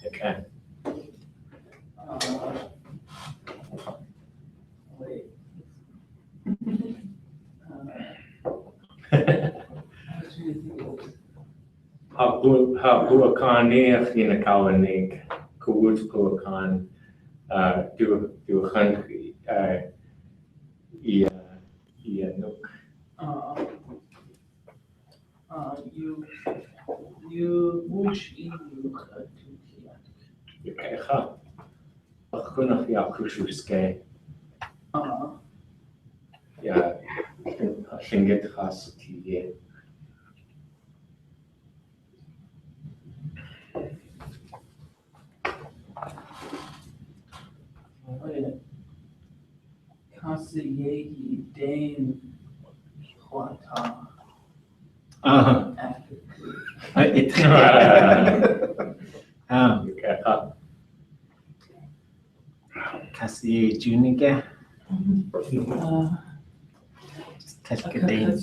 Okay. Wait. Habuakan Hinakawanik, Kuwuz Kuakan, Duhan Ianuk. You wish in you could do Okay, ha. Kunach Yakushuske. Yeah, Tlingit Hasiki. Kasiyegi Dane Huata. Okay, ha. Kasi Juniga. Kaskadane.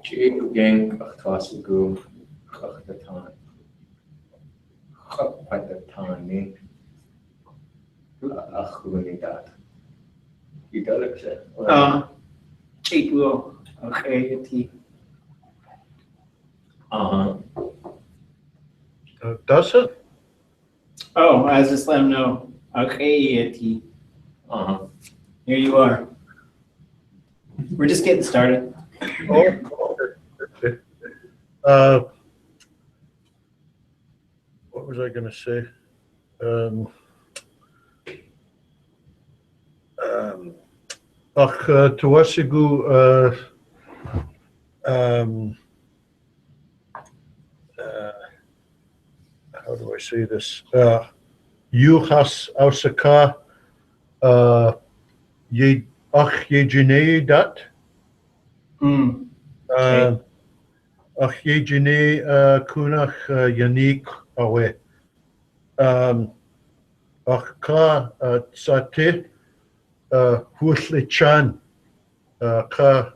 Chiku Gang, Achtwasigu, Achtatan. Patatani. Achunidat. You got it, sir. Chiku. Okay, Does it? Oh, as a slam, no. Okay, here you are. We're just getting started. Okay. What was I going to say? Tuwasigu, how do I say this? Yuhas Ausaka Yejine dat. Ach Yejine Kunach Yanik Awe. Ach Ka Tsate Wusli Chan. Ka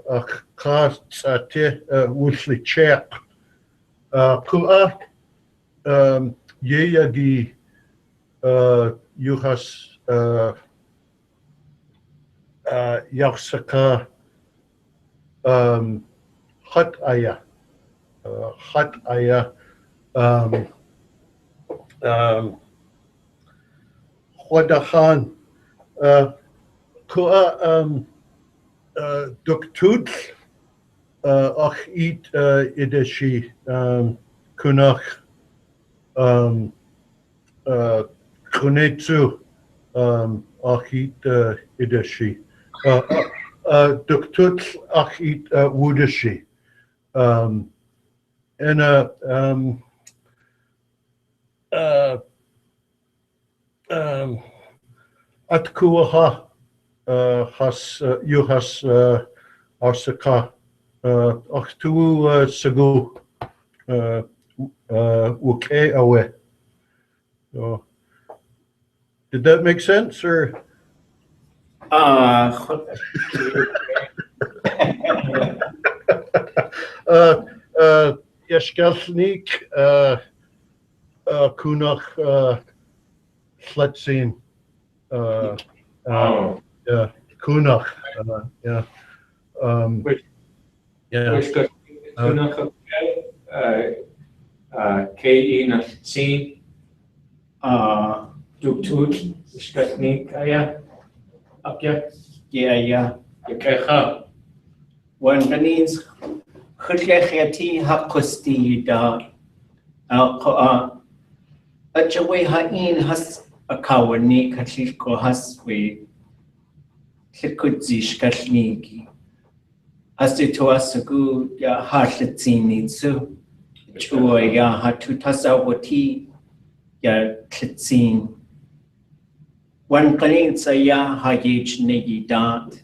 Tsate Wusli Chek. Kua Yeyagi Yuhas Yaksaka Hat Aya Huadahan Kua Duktud Ach Eat Ideshi Kunach Kunetsu Ach Eat Ideshi Duktud Ach Eat Wudashi and Atkuaha has Yuhas Arsaka Achtu Sagu Uke Awe. So, did that make sense or? Yeshkalnik Kunach Fletzin. Yeah, Kunach. Yeah. Kunach K.E. Natsin. Duktut, Skatnik, Yeah. Yakeha. One means Khulkhati Hakusti da Achawe Hain has a kawani Kashiko Haswe Hikudzi Shkashniki. As to Asagu ya Hashatsinitsu Chua ya Hatutasawati ya Kitsin. One Kanitsa ya Hayich Negi dat.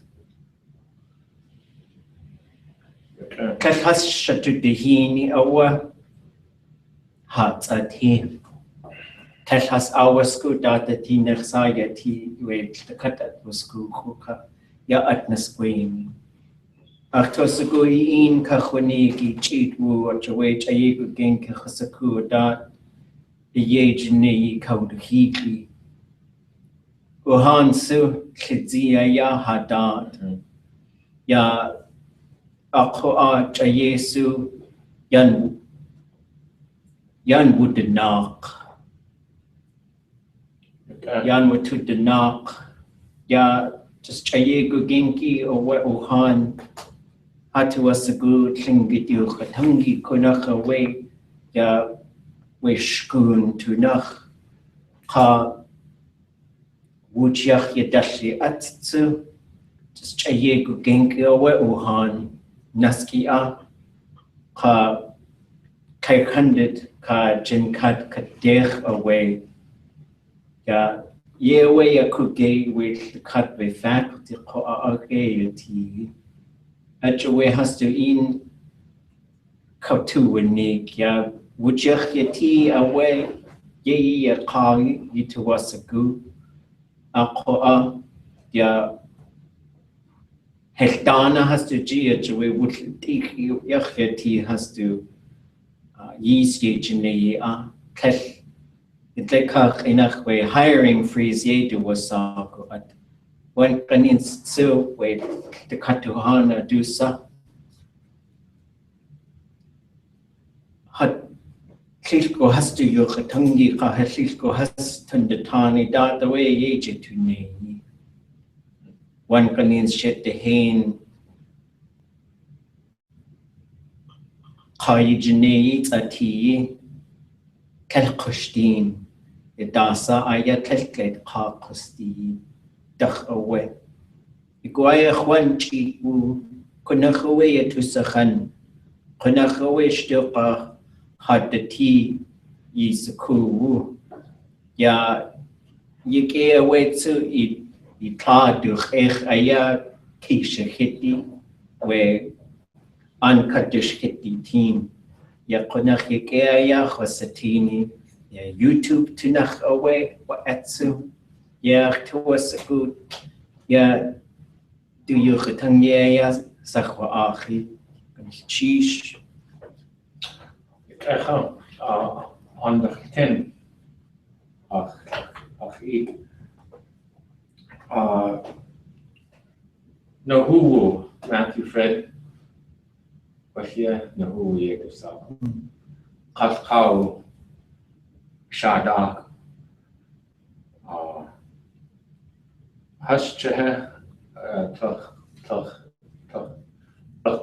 Katas Shatudihini awa Hats at him. Katas awasku data tinersayati wait the katat was kuka ya atnas queen. Achtosagu in kachwanigi cheatwu or chawage ayigu gen kachasaku dat yejni kaudhiki. Uhansu khidzia ya hadat ya akhoa chayesu yan wudenak yan wutudenak ya just chayegu genki o we uhan hatuasagu Tlingit yu khatangi kunaka we ya wishkun tunach ka wuchiach yadashi atsu just chayegu genki o we uhan naskia ka kaikhandit ka jinkat kadech away ya yewe ya kuge with cut by faculty ko agayati Achawe has to in kautu winik ya wujach yati away ye ya kali yituwasagu ako ya hechtana has to ji achawe wutik yachati has to yis yejine kesh itlekach inachwe hiring freeze ye do wasago at when kanin so wait the katuhana do sa hat klishko has to yo khatangi ka klishko has tundatani da the way ye to ne one kanin shit the hain kayijne ati kel khustin idasa ayat kelket ka khusti Dach away. Iguaya Juanchi Kunahawe to Sahan Kunahawe Stilpa had the tea Yisaku Ya Yike away to it Ita du Aya Kisha Hitty where unkadish Hitty team Ya Kunahikea Hosatini Ya YouTube Tunach away or Atsu. Yeah, to us good. Yeah, do you return? Yeah, Sakwa Achi, Chish. On the 10 of it. No, who Matthew Fred? But here, no, who we get so. How Shadak. Hasche toch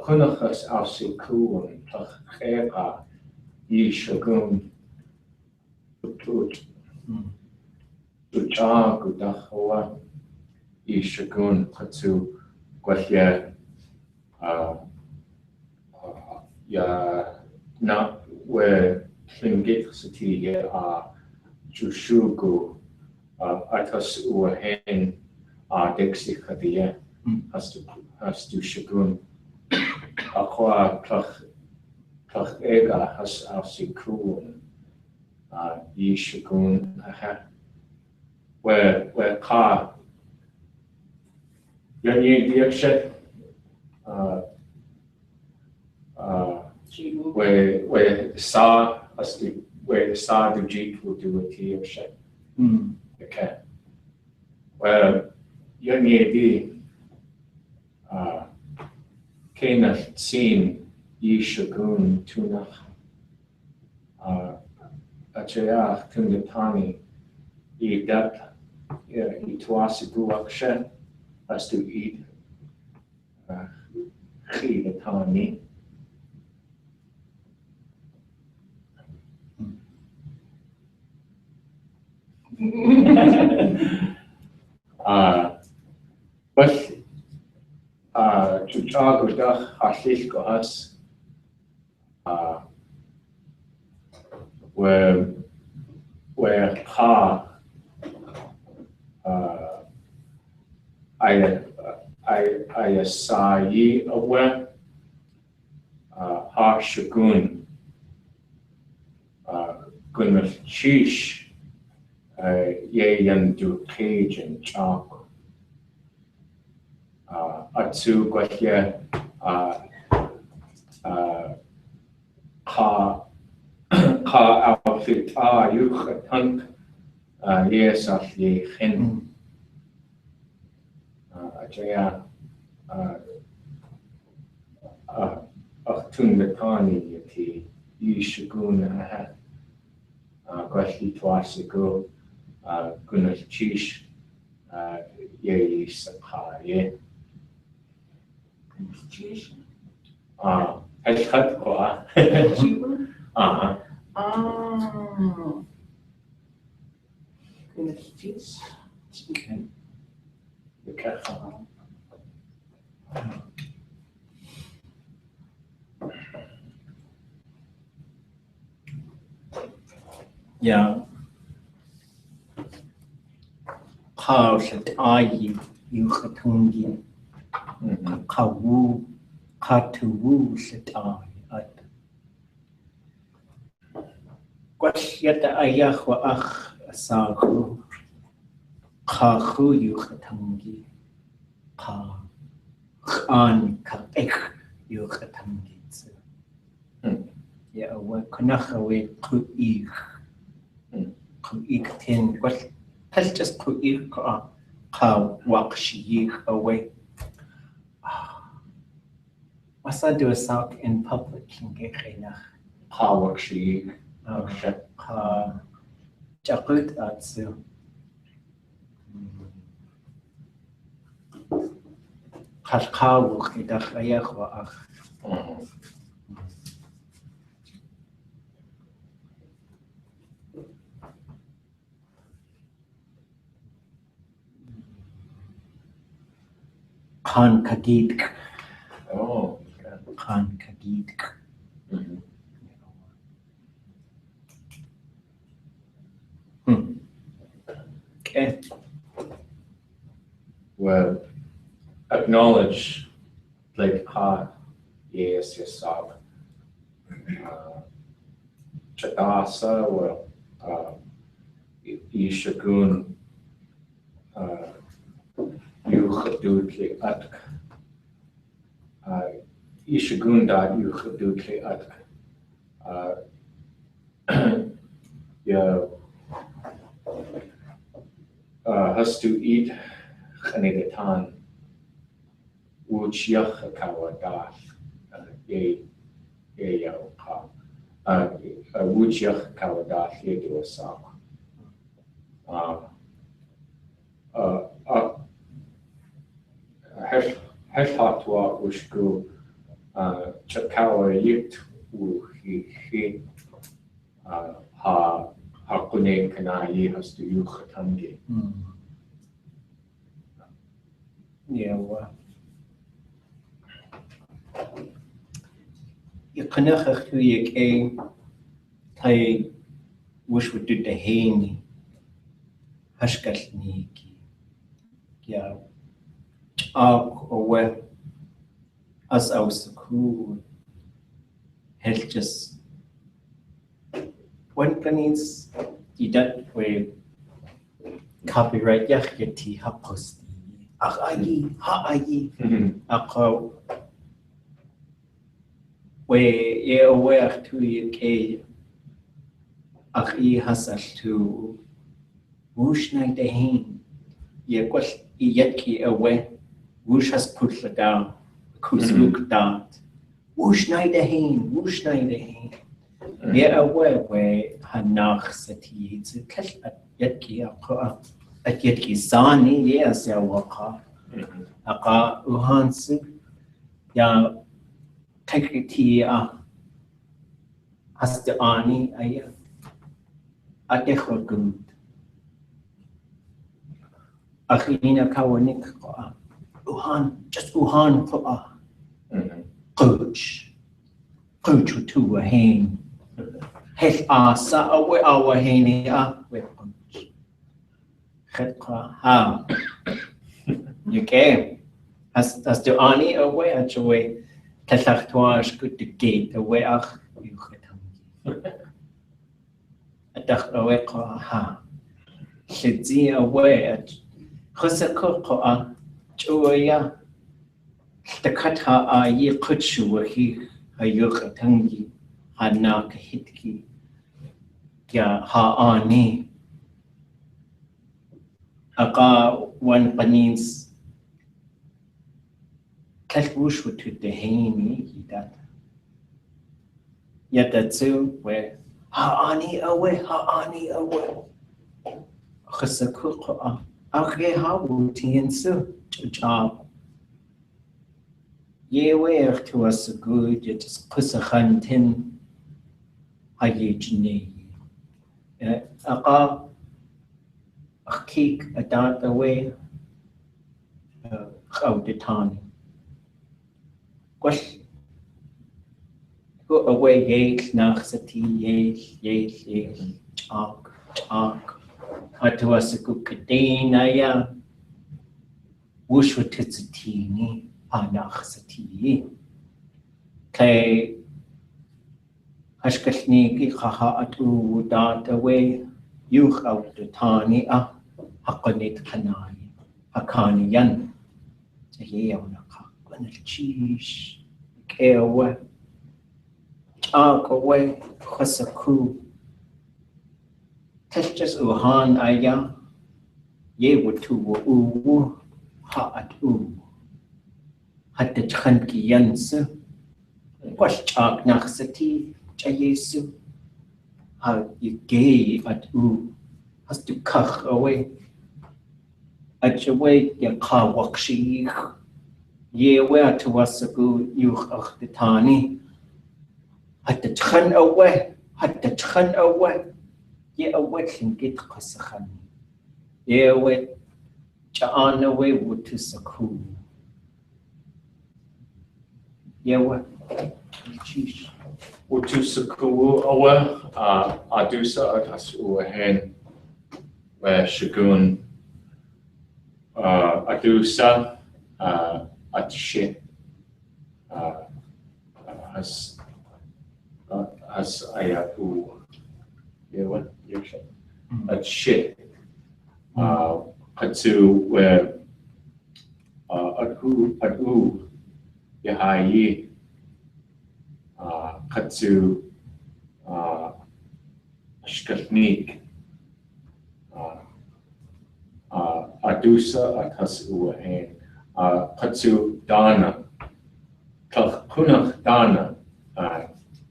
kunniges als ik koen toch gera Yishagun Shuká Gudachoa Yishagun Katsu Gwahia ya na we Tlingit City Jushugu Atas Uahen Dixie Kadia has to Shagun Aqua Plach Ega has Alsikun Yi Shagun where Ka Yanyi Diakshet where Sa has to where Sa Dujit will do a Diakshet. Okay. Well Yanyi Kena Sin Yi Shagun Tunach Achaya Tungatani eat that Itwasigu Akshen has to eat Khidatani. But Shuká Gudach Hashish Gohas where Ka I saw ye aware Ha Shagun Gunmith Chish Ye Yandu Cage and Chalk Atsu Gwahia Ka outfit you hunt yes of the hen Jaya Tun the Tani Yati Yishaguna Gwelly twice ago Guna Chish Ye Saka Ye Cut Kwa Okay. Yeah. How should I you Hatungi? Kawu Katuwu should I? Quasyata ayahwa sahu Kahu you Hatungi. Ka An Ka you Hatungi. Yeah, what Kanahawe Kuik. Kuik tin what has just Kuik ka walk she away. What's that do a sock in public in Gekena? How work she Ka Jakut Atsu. Kaskawu Hidach Ayahwa. Khan Kagid. Oh, Khan Kagid. Okay. well, acknowledge like yes, yourself. Chadasa, well, Ishagun, Yuchadutli Atk. Ishagun dot Yuchadutli Atk. Yeah. Has to eat Hanegatan, which Yachakawadat, ye yauka, which Yachakawadat ye do a song. Hashatwa Ushku, Chakawa Yit, he Hakune Kanai has to Yuchatangi. Yeah, well. You cannot have to ye I wish we did the Haini Hashkasniki. Yeah. Well, as I was cool, health just one planes that way copyright Yacheti Haposti. Ha'ayi. Ako we ye aware to ye Aki hasal to Wush night the hain. Ye quas yetki away. Wush has put the down. Kuzluk down. Wush night the hain. Wush night the hain. Ye aware way hanach sati. It's a cash at yetki at yetki sani. Yes, ya waka. Aka uhansu. Ya take it has the ani. Adekho good. Akhina kawanik just Uhan coach to a hain. Het asa away our hain with coach. Ha. Okay. As the ani away actually Tasachtoash good to gate away you Adach away ha. Shitzi away at Hosako Joya the kata ye kuchu he a yukatangi hanak hitki ya ha ani aka one panins kalbush to the haini that yet that too where ha ani away Khasakukha okay how would he answer job ye where to us good it is Kusahantin Hayijni Aka a kick a dart away out the town. Go away, yay, nachsati, yay, talk. Atu was a good kadena, wush with titsatini, anachsati. Kay Hashkashniki, haha, atu, dart away, you out the tani, hakonit kanani, hakani yan. Ye on a cock on a cheese, care away, talk away, Kosaku. Testes uhan aya, ye would to ha at had the chanki yansu, wash chalk nachsati, jayesu, how you gay at has to kach away. At your way, your car walk she. Ye where to was a good you of the tani. Had the chan away, ye away can get Kosahan. Ye away, Chaan away would to Saku. Ye what? Cheese. Utusaku awa adusa atas uahen where shagun adusa atshe as ayatu yewa yeksha atshe katu where adu yahayi katu ashkatnik adusa atas uahen katu dana kunach dana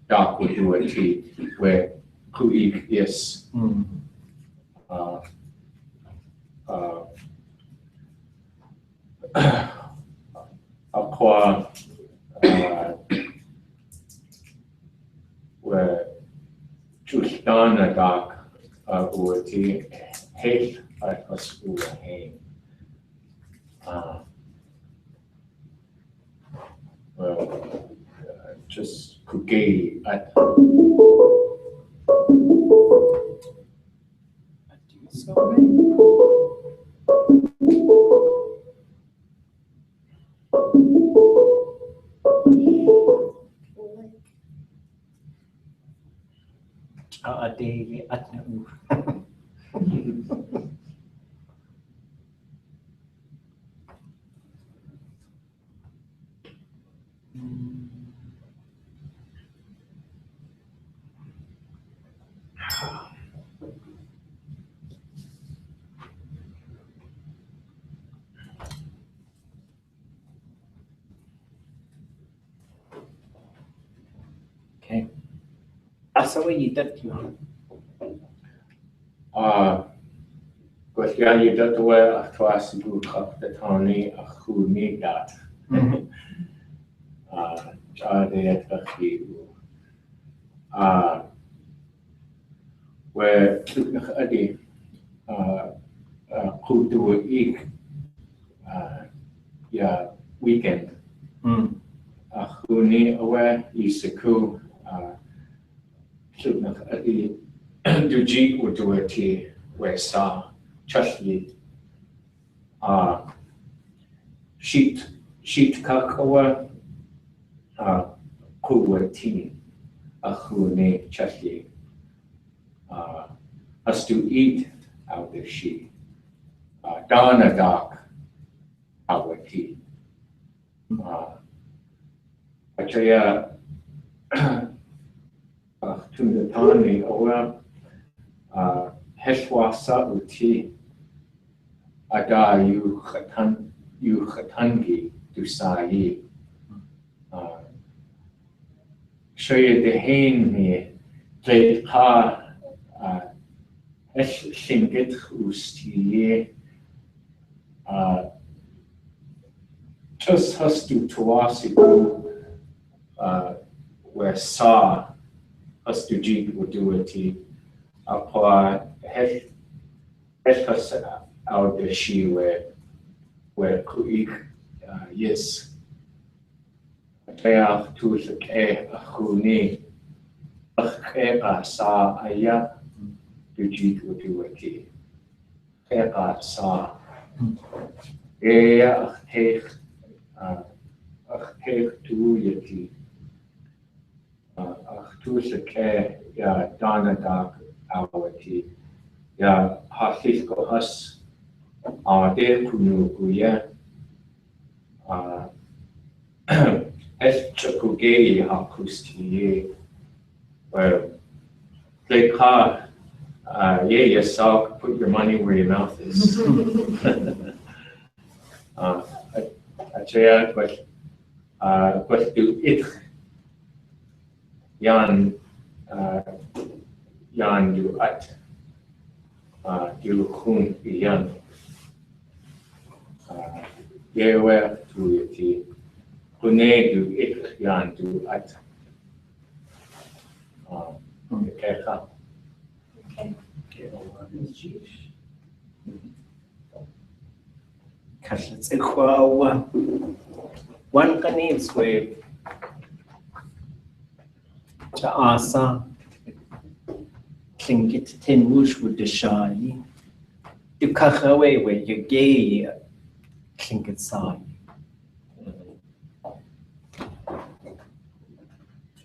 dak would do it where kuik is aqua where Dana dak uati hate atas uahen well just kuge at Daily at okay. That's the way you did you. But yeah, you don't know where I twice to go up the Tony, who need that. Jade at the where Adi could do it, yeah, weekend. Who need aware is a cool, Adi do G would do it where saw. Chashli sheet kakawa kuwati ahune chashli has to eat out the sheet dana dak awati Achaya Tundatani Owa Heshwasa Uti Ada yu Khatangi Dusayi Shoya Dehain me Tlingit Tlingit Ustiye just Hastu Tuasiku where saw Hastu Jeep would do it Apa Heshkas out the she where Kuik yes Kaya tu Ke Huni Keka Sa Aya do Jeep would do it Keka Sa Ea Hech tu Yeti tu Ke ya Dana Dak Awati ya Hafiko Hus De Kunu Guya Chakugei Hakusti where they call yes, I'll put your money where your mouth is. Achaya but do it yan do at do kun yan yewe to it kune do it yan do at kecha Kashatsikwa one kanis we to asa Tlingit tin mush with the shy you kachawe where you gay Tlingit sai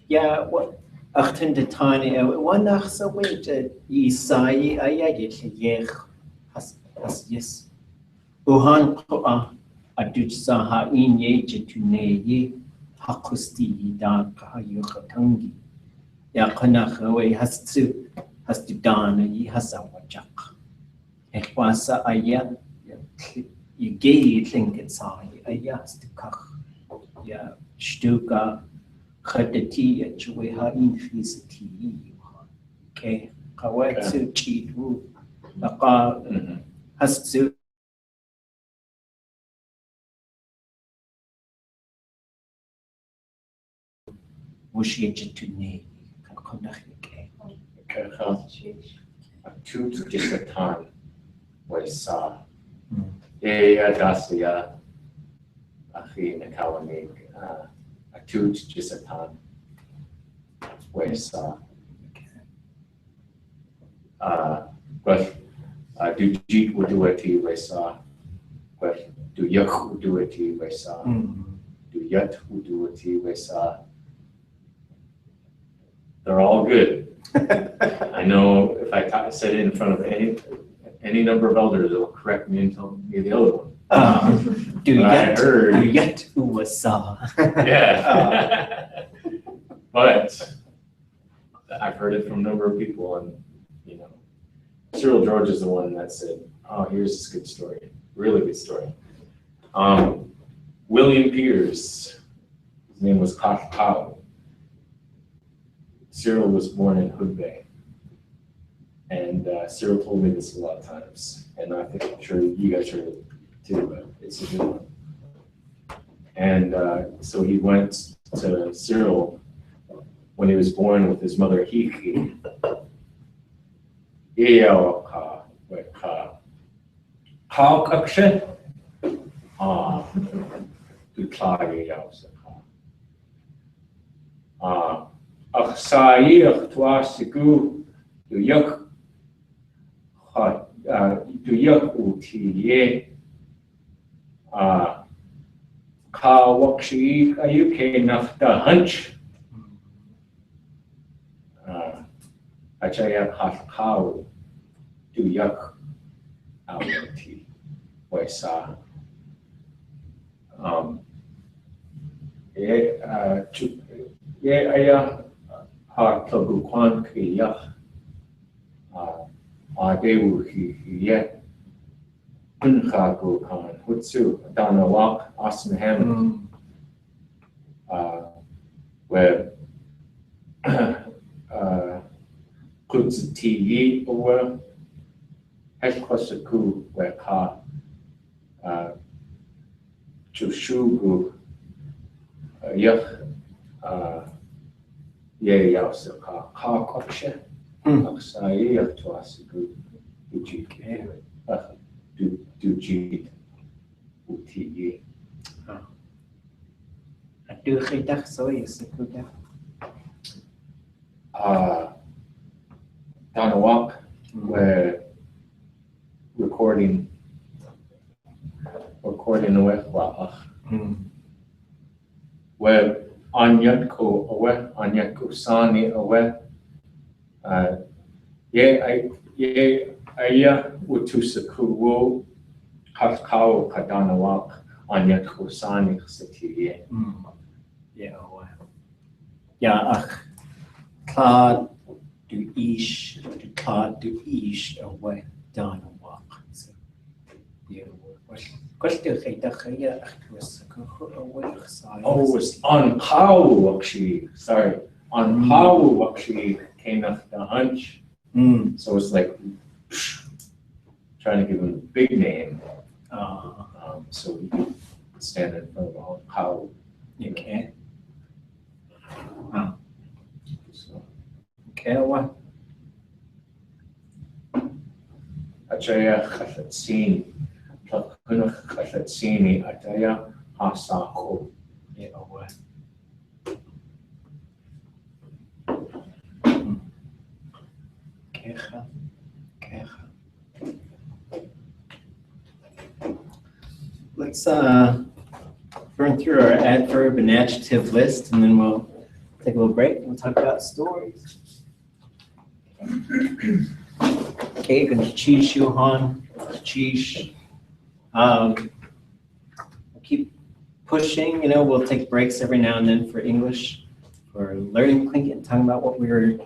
yeah what achten de tiny one nachsa way to ye sai ayagit yech has yes Uhan Koa Adutsa ha inye jetuneye hakusti da kahayukatangi. Yakanakawe has to dana ye hasawajak. Ekwasa aya you gay Tlingit sai ayas to kach. Ya Shuká Khadati ya chwe ha infisiti. Okay, Kawatsu chitu. Laka has to Wushiet to me, two just a time was yeah Dacia Achi Nakawani a two just a time was but do Jeep would do it was but do Yak would do it was do Yat would do it was they're all good. I know if I said it in front of any number of elders, they'll correct me and tell me the other one. Do yet who was saw. Yeah. But I've heard it from a number of people, and Cyril George is the one that said, "Oh, here's this good story, really good story." William Peters, his name was Kafkao. Cyril was born in Hood Bay, and Cyril told me this a lot of times, and I think I'm sure you guys heard it too, but it's a good one. And so he went to Cyril when he was born with his mother Hiki. Sair Tuasiku do Yak Utiye Kawakshi Ayuke Nafta Hunch Achaya Kafkau do Yak Awati Waisa aya ha tabu kwan kriya adewu hi unchagu kan hutsu danawak asmhem where kutsutiyi owa hekwasaku where ka chushugu yach ye yausa ka kokshe aksai yachtuasigu duji duji utiyi Do khitach so yes kuda. Danawak where recording away where anyatko away anyatko sani away aya utusaku wo kakao kadanawak anyatko sani satiye Claude do ish do Claude do ish away Danawak. So What do khitach ya akhwasaku away khsai. Oh, it's on how actually. Sorry, on how actually came up the hunch. So it's like trying to give him a big name. So we can stand in front of on how. Okay. So Okay, what? Achaya khatsini, takuna khatsini ataya hasako. Yeah, what? Kecha. Let's burn through our adverb and adjective list, and then we'll take a little break and we'll talk about stories. Okay, going to cheese Shuhan, cheese. Keep pushing, we'll take breaks every now and then for English, for learning Tlingit, talking about what we were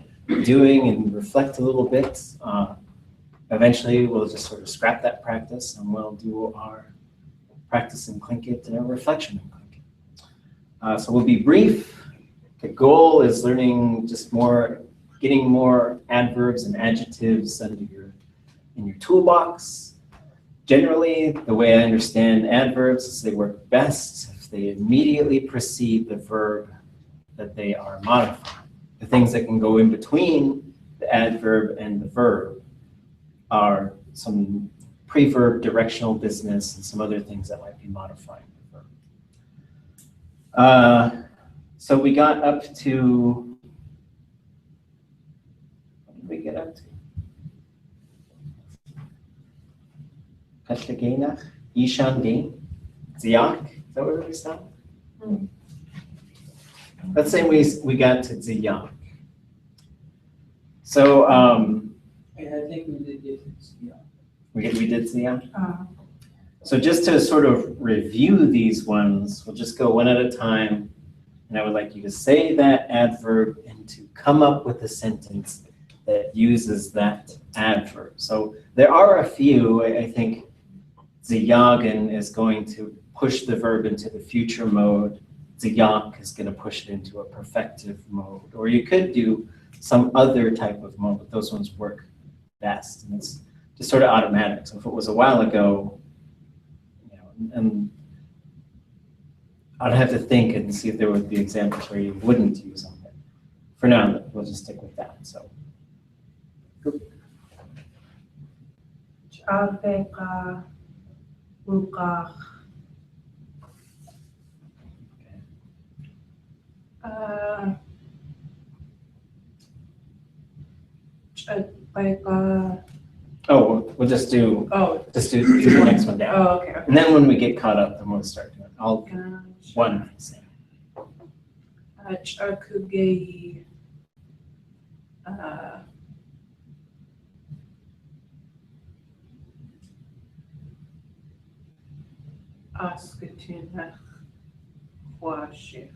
doing and reflect a little bit. Eventually, we'll just sort of scrap that practice and we'll do our practice in Tlingit and our reflection in Tlingit. So we'll be brief. The goal is learning just getting more adverbs and adjectives in your toolbox. Generally, the way I understand adverbs is they work best if they immediately precede the verb that they are modifying. The things that can go in between the adverb and the verb are some preverb directional business and some other things that might be modifying the verb. So we got up to, what did we get up to? Kashlagenach, Ishan Din, Ziyak, is that where we stopped? Let's say we got to Ziyak. So I think we did get it. Yeah. we did Ziyak? So just to sort of review these ones, we'll just go one at a time. And I would like you to say that adverb and to come up with a sentence that uses that adverb. So there are a few. I think Ziyagan is going to push the verb into the future mode. Ziyak is going to push it into a perfective mode. Or you could do some other type of mode, but those ones work best. And it's just sort of automatic. So if it was a while ago, and I'd have to think and see if there would be examples where you wouldn't use them. But for now, we'll just stick with that. So. Chaveka, Rukach. Chaveka. Oh, we'll just do the next one down. Oh, okay. And then when we get caught up, then we'll start doing all one. Chakugei. Askatuna. Washik.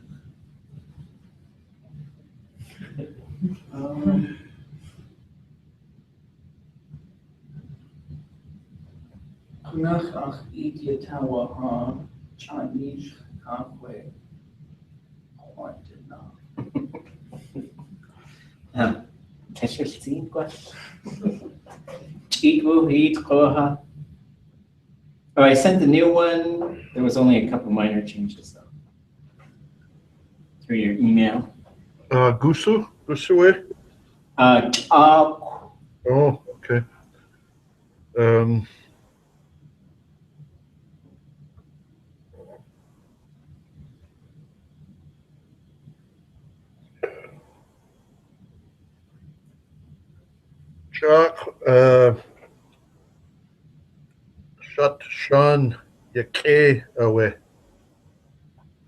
Kunach ach idiatawa ha Chinese kakwe. Keshiltin kwa. Equal heat koha. Oh, I sent the new one. There was only a couple minor changes though. Through your email. Gusu? Gusue? Oh, Oh, okay. Chuck, shut Sean Yake away.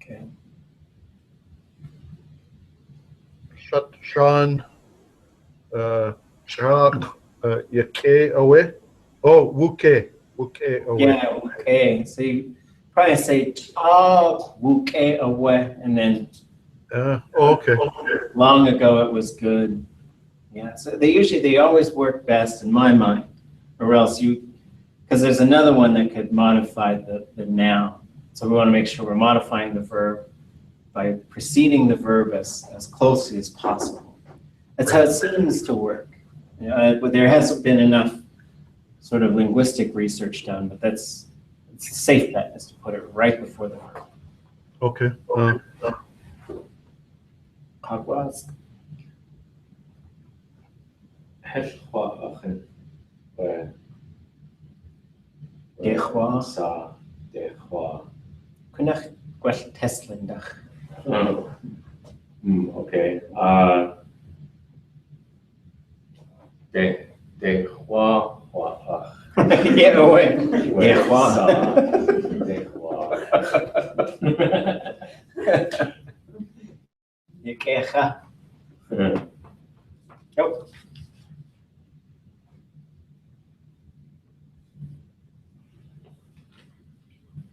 okay. Shut Sean Chuck Yake away. Oh, Wuke away. Yeah, okay. So you probably say okay away, and then Okay. long ago it was good. Yeah, so they always work best in my mind, or else because there's another one that could modify the noun. So we want to make sure we're modifying the verb by preceding the verb as closely as possible. That's how it seems to work. But there hasn't been enough sort of linguistic research done, but it's a safe bet is to put it right before the verb. Okay. Kagwas. Heshwa achen. Dechwa. Sa. Dechwa. Kunach gwell teslindach. Okay. Dechwa. Yeah, away. Dechwa. Sa. Dechwa. Yekecha. Oh.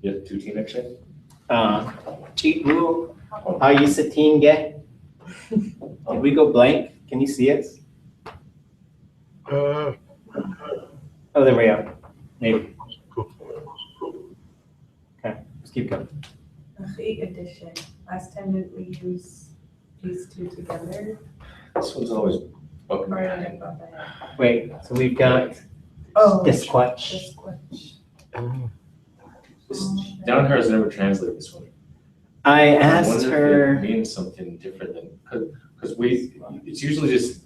You have 2 team action? Chitu, how you sitting get? Did we go blank? Can you see us? Uh, Oh, there we are. Maybe. cool. Okay, let's keep going. Achi addition. Last time did we use these two together? This one's always broken. Or did I got that? Wait, so we've got Oh. the squatch. The squash. Down here has never translated this one. I I asked wonder if her. it means something different than, because it's usually just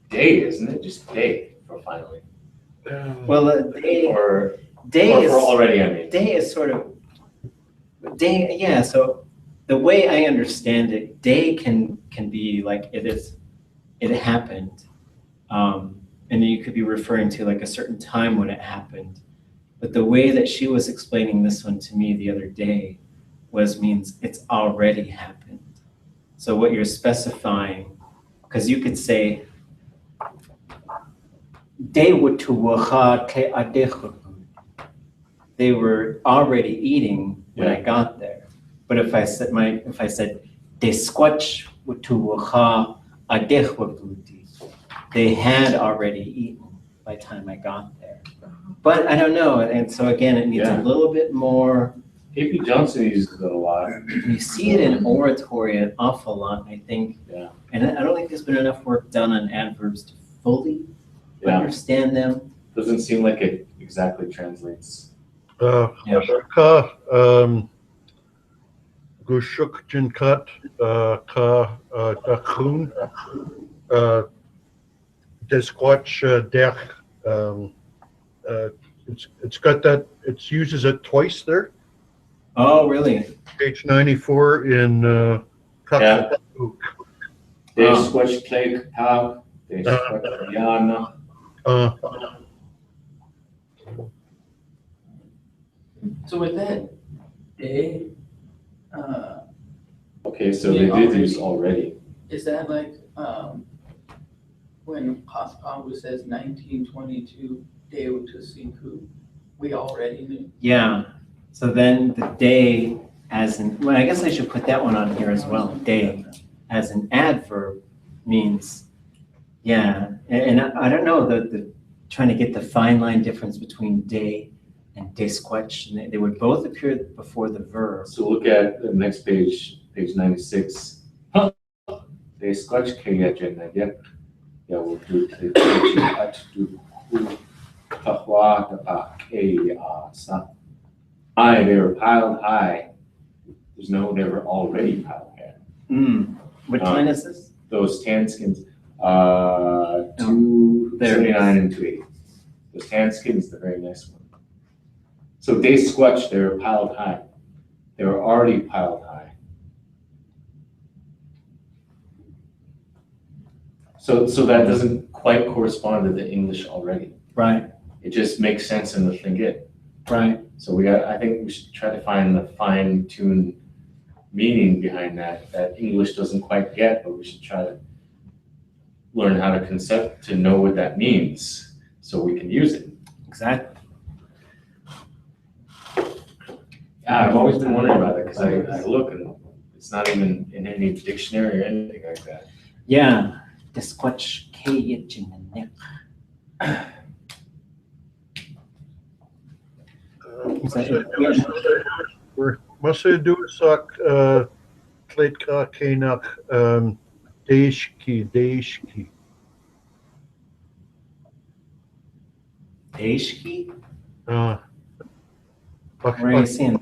day, isn't it? Just day for finally. Well, day Or is for already, I mean. day is sort of day. Yeah. So the way I understand it, day can be like it happened, and then you could be referring to like a certain time when it happened. But the way that she was explaining this one to me the other day means it's already happened. So what you're specifying, because you could say, they were already eating when I got there. But if I said they had already eaten by the time I got there. But I don't know, and so again, it needs a little bit more. AP Johnson uses it a lot. You see it in oratory an awful lot, I think. Yeah. And I don't think there's been enough work done on adverbs to fully understand them. Doesn't seem like it exactly translates. Ka Gushuk Jinkat Ka Dakun Desquatch Dech. It's got that, it uses it twice there. Oh, really? Page 94 in Yeah. Kakapuk. They squash plague cow, they squash yana. So with that, day, Okay, so Yeah, they did use already. is that like, when Pascal says 1922, Deo to Siku, we already knew. Yeah. So then the day well, I guess I should put that one on here as well. Day as an adverb means Yeah, and I don't know, the trying to get the fine line difference between day and desquatch, and they would both appear before the verb. So look at the next page, page 96. They scotch kaya jena yeah. Yeah, we'll do it. I, they were piled high. There's no, they were already piled high. What line is this? Those tan skins, 279 and 280. Those tan skins, the very next one. So they squatched, they were piled high. They were already piled high. So that doesn't quite correspond to the English already. Right, It just makes sense in the Tlingit. right. So I think we should try to find the fine-tuned meaning behind that English doesn't quite get, but we should try to learn how to know what that means so we can use it. Exactly. Yeah, I've always been wondering about it because I look and it's not even in any dictionary or anything like that. Yeah, desquatch kaya jena. Masa dusak kleedka kenak deishki. Deishki? Where Where are you seeing?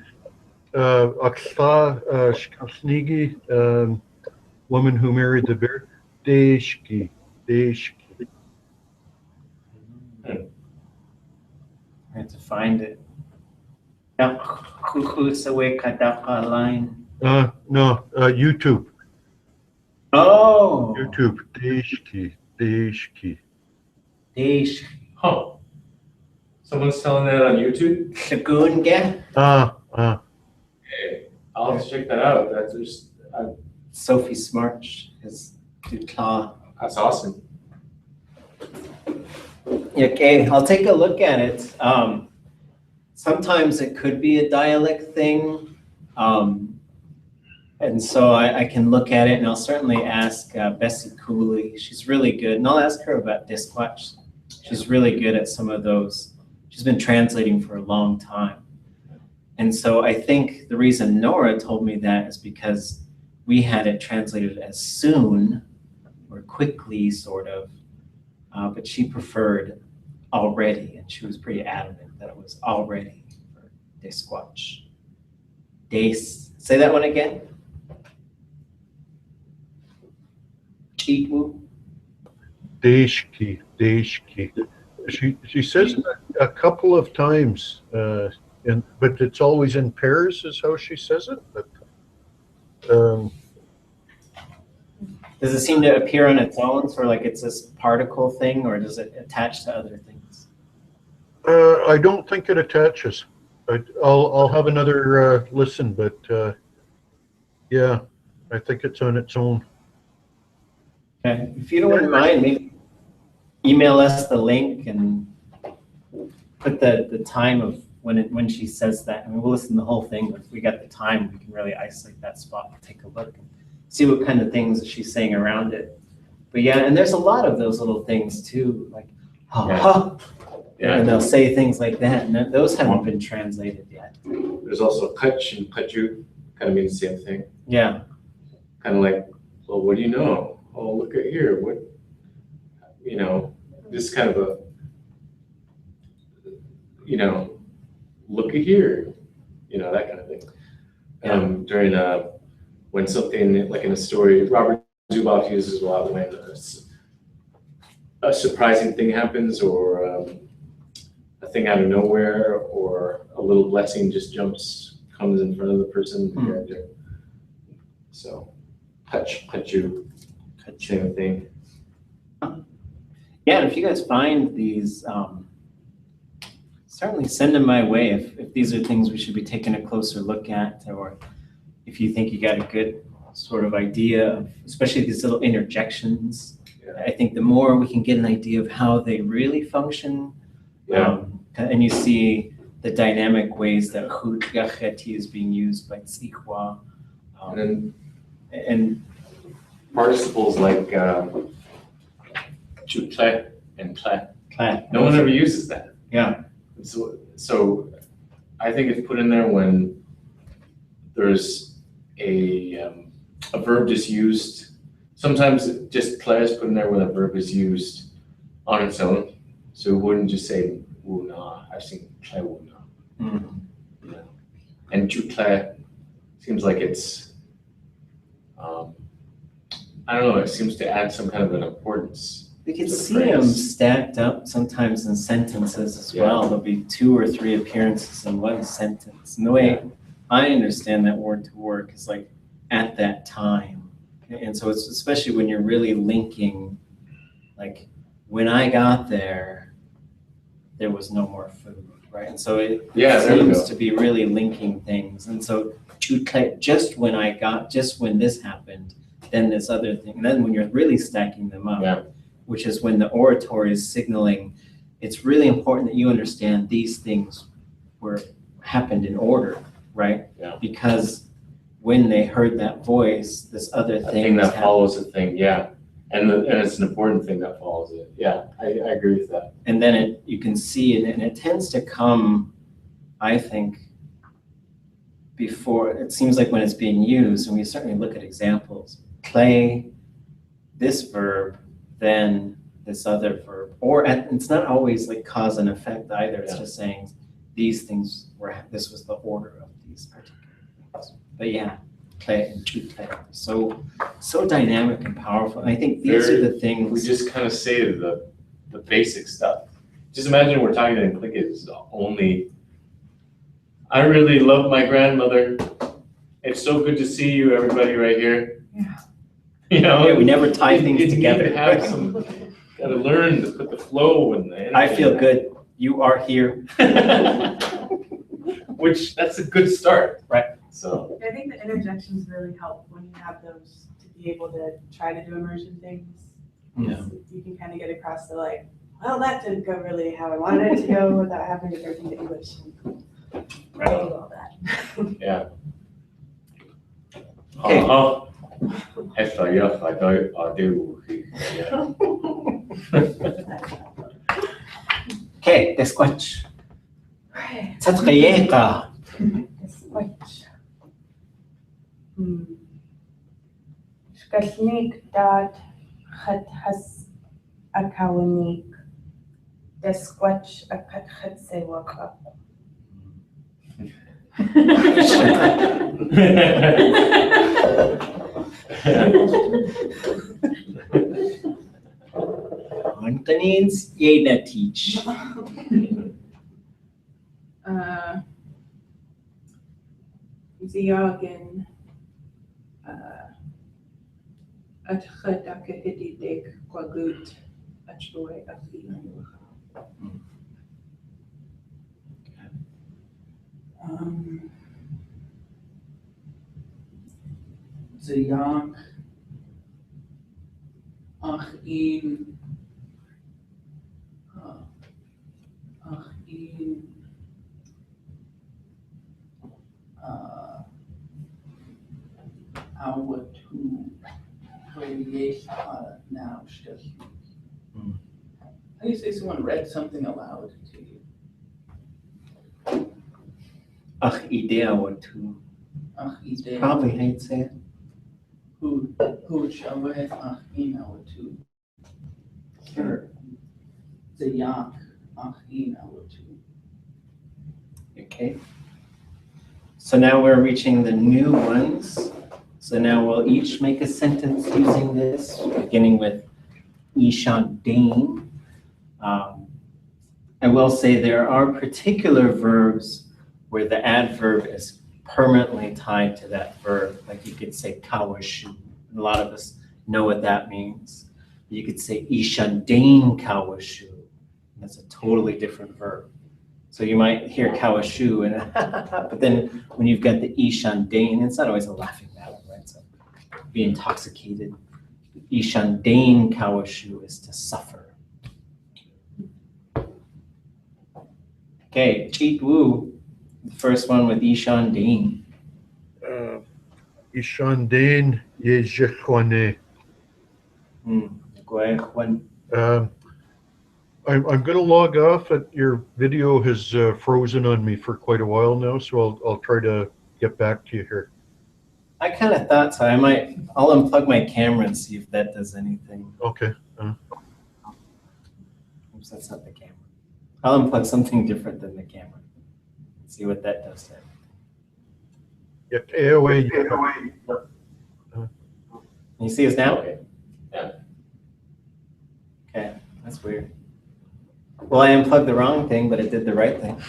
Aksa Shkasnigi, woman who married the bear. Deishki. I have to find it. Kukusawe kadaka line. No, YouTube. Oh. YouTube. Deishki. Deish. Huh. Someone's telling that on YouTube? Shagunga. Hey, I'll have to check that out. That's just, Sophie Smarch is Dutla. that's awesome. Okay, I'll take a look at it. Sometimes it could be a dialect thing. And so I can look at it and I'll certainly ask Bessie Cooley. She's really good. And I'll ask her about Desquatch. She's really good at some of those. She's been translating for a long time. And so I think the reason Nora told me that is because we had it translated as soon or quickly, sort of. But she preferred already, and she was pretty adamant that it was already for Desquatch. Say that one again. Cheatwoo. Deishki. She says it a couple of times, but it's always in pairs, is how she says it. But Does it seem to appear on its own, sort of like it's this particle thing, or does it attach to other things? I don't think it attaches. I'll have another listen, but yeah, I think it's on its own. Okay. If you don't mind, maybe email us the link and put the time of when she says that. I mean, we'll listen to the whole thing, but if we got the time, we can really isolate that spot and take a look and see what kind of things she's saying around it. But yeah, and there's a lot of those little things too, like and they'll say things like that, and those haven't been translated yet. There's also kutch and kutju, kind of mean the same thing. Yeah. Kind of like, well, what do you know? Oh, look at here. What, this kind of a, look at here, that kind of thing. During when something like in a story, Robert Zuboff uses a lot when a surprising thing happens, or a thing out of nowhere, or a little blessing just comes in front of the person, the character. So, kutju, same thing. Yeah, and if you guys find these, certainly send them my way if these are things we should be taking a closer look at, or if you think you got a good sort of idea of, especially these little interjections. Yeah. I think the more we can get an idea of how they really function, and you see the dynamic ways that hut is being used by Tsikwa. And participles like chutle and tle. Clap. No one ever uses that. Yeah. So I think it's put in there when there's a verb just used. Sometimes just tle is put in there when a verb is used on its own. So we wouldn't just say wu na. I've seen tle wu na. Mm. You know? And chutle seems like it's I don't know, it seems to add some kind of an importance. We can to the see phrase. them stacked up sometimes in sentences as Yeah. well. There'll be 2 or 3 appearances in one sentence. And the way I understand that word to work is like at that time. And so it's especially when you're really linking, like when I got there was no more food, right? And so it Yeah, there we seems go. to be really linking things. And so just when this happened, then this other thing. And then when you're really stacking them up, Yeah. which is when the oratory is signaling, it's really important that you understand these things happened in order, right? Yeah. Because when they heard that voice, this other A thing thing that happened. follows a thing, yeah. And it's an important thing that follows it. Yeah, I agree with that. And then you can see it, and it tends to come, I think, before, it seems like when it's being used, and we certainly look at examples, play this verb, then this other verb, it's not always like cause and effect either. It's Yeah. just saying these things this was the order of these particular things. But yeah, play and to play. So dynamic and powerful. And I think these are the We things. just kind of say the basic stuff. Just imagine we're talking in Tlingit, it's only, I really love my grandmother. It's so good to see you, everybody right here. Yeah. You know? Yeah, we never tie things you together. Need to have some, gotta learn to put the flow and the energy. I feel good. You are here. Which, that's a good start. Right. So, I think the interjections really help when you have those to be able to try to do immersion things. Yeah. You can kind of get across the like, well, that didn't go really how I wanted it to go without having to go into English and do all that. yeah. Okay. Okay, desquach. Tatqiyeka. Desquach. Shkashnik dot khathas akawanik. Desquach akat khatsewaka. Antonins Yeda teach. Ziyagen at Khadaka Hididik Kwagut Achboy Afi. Ziyak Achin Awatu Variation now Shkashi. How do you say someone read something aloud to you? Ach, idea what to. Idea. Probably how you'd say it. Who Shaveh Achin Awatu. Sure. Ziyak Achin Awatu. Okay. So now we're reaching the new ones. So now we'll each make a sentence using this, beginning with Ishan Dane. I will say there are particular verbs where the adverb is permanently tied to that verb. Like you could say kawashu. A lot of us know what that means. You could say Ishan Dane kawashu. That's a totally different verb. So you might hear kawashu, and but then when you've got the Ishan Dane, it's not always a laughing matter, right? So be intoxicated. Ishan Dane kawashu is to suffer. Okay, Cheat Wu, the first one with Ishan Dane. Ishandin Yejekwane. Gwe Hwan Um, I'm going to log off. Your video has frozen on me for quite a while now, so I'll try to get back to you here. I kind of thought so. I'll unplug my camera and see if that does anything. Okay. Oops, that's not the camera. I'll unplug something different than the camera. See what that does there. Yeah, AOA. Can you see us now? Okay. Yeah. Okay, that's weird. Well, I unplugged the wrong thing, but it did the right thing.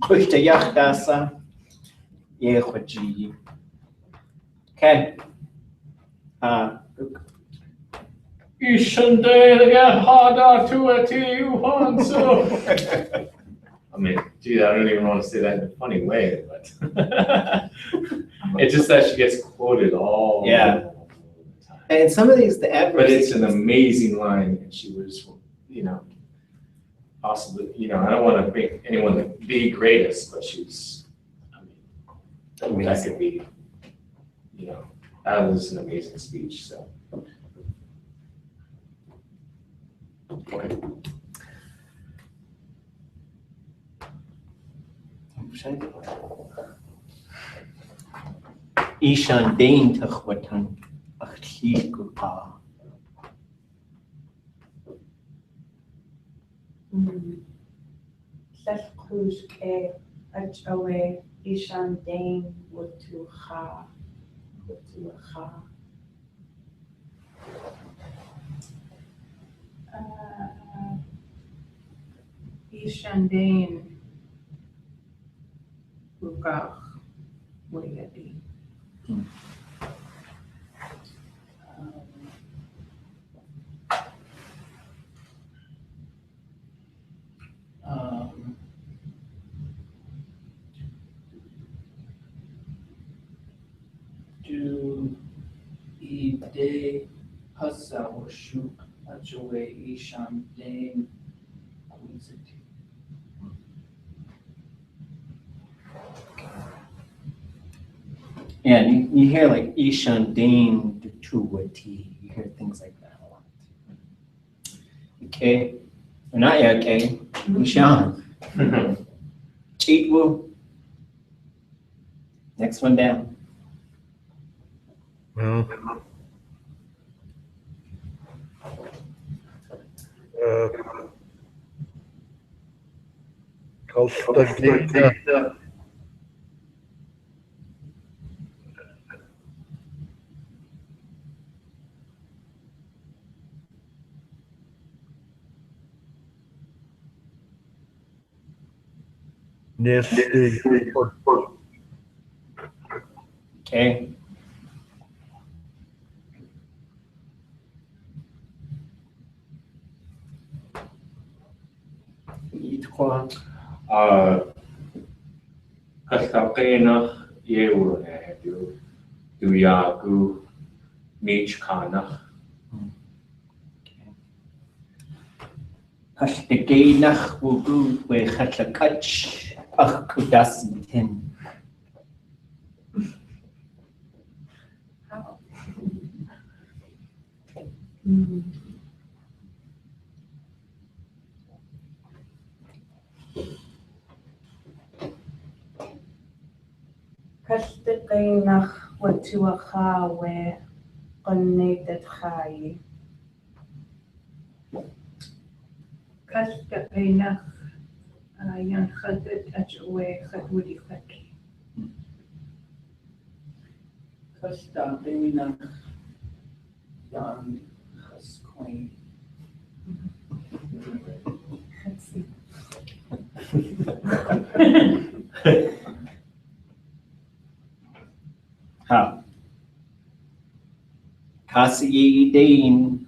Okay. I mean, gee, I don't even want to say that in a funny way, but it's just that she gets quoted all Yeah. the time. And some of these, the adverbs. But it's an amazing line, and she was, possibly, I don't want to make anyone the greatest, but she's, that could be, that was an amazing speech, so. Okay. Ishan Dane Tachwatan Shuká. Shuká Adjectives Ishan Dane Shuká. Ishandain Shuká Wayadi. Do ide hasa or shuk ajwe Ishandain Wizard. Yeah, and you hear like Ishan Dane Tuwati. You hear things like that a lot. Okay. Or not yet, okay. Ishan. Cheatwu. Next one down. Well, Costa Nesty. Okay. Itwa. Kastakena Yewune, Duyagu, Michkana. Hashtegeinach wugu we hatlakach ach kudasintin. Kastakeinach Watuacha we Qonnetet Chai. Kasta Einach Yan Khadet Ajwe Khadwudi Khaki. Kasta Einach Yan Khasquain. How? Kasi Dane.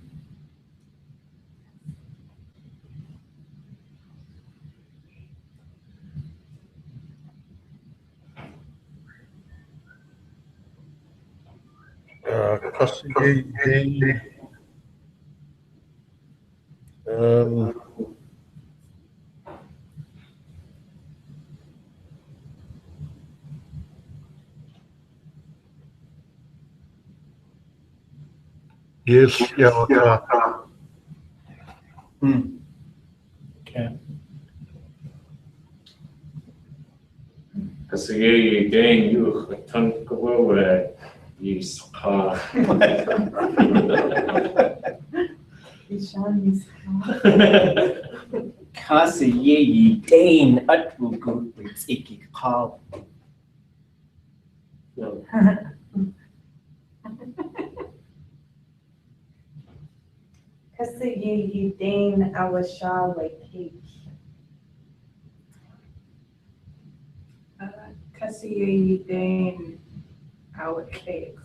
Yes, yeah, Okay. Because you gain you tongue over you Shuká. Kasi ye Dane atwugu with iki call. Kasi ye Dane awasha like cake. Kasi ye Dane our cake.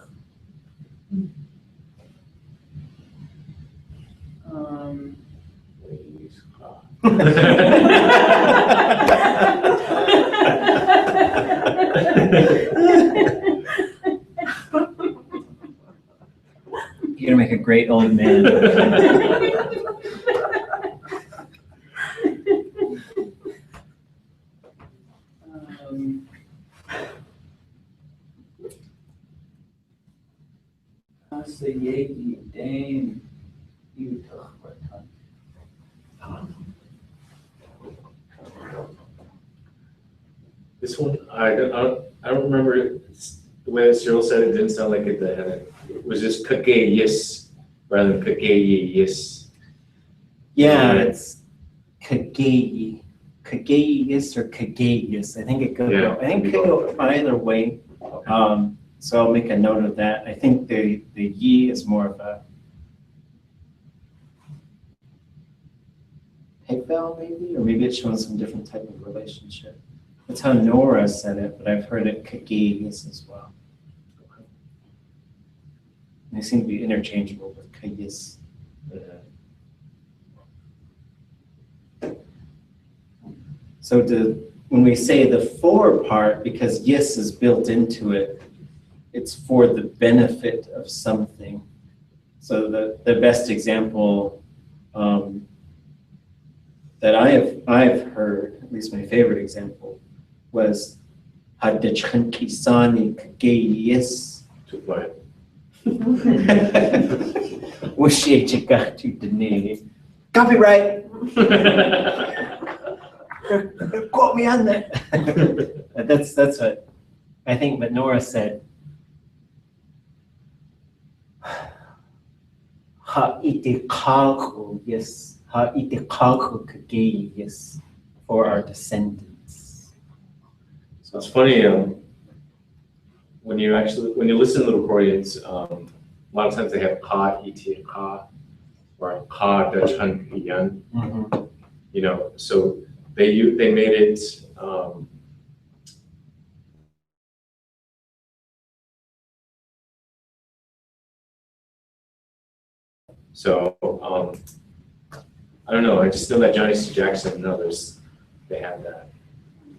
You're gonna make a great old man. Kasi ye Dane you took what time? This one, I don't remember the way Cyril said it. Didn't sound like it. It was just kagayis rather than kagayis. Yeah, it's Kagei. Kageius or Kageius. I think it could Yeah. go. I think it could go either way. So I'll make a note of that. I think the ye is more of a pig vowel maybe, or maybe it's showing some different type of relationship. That's how Nora said it, but I've heard it Kageius as well. They seem to be interchangeable with Kagis. So when we say the for part, because yes is built into it, it's for the benefit of something. So the best example that I've heard, at least my favorite example, was Hadachhankisani Kagayis. Too quiet. Wishy Chikatu Dene. Copyright! Quote me on that. That's what I think, but Nora said. Ha ite kalku, yes. Ha ite kalku kagei, yes. For our descendants. So it's funny, when you listen to the recordings, a lot of times they have ka, et, ka, or ka, dachan, yan. You know, so they made it, so, I don't know, I just know that Johnny C. Jackson and others, they have that.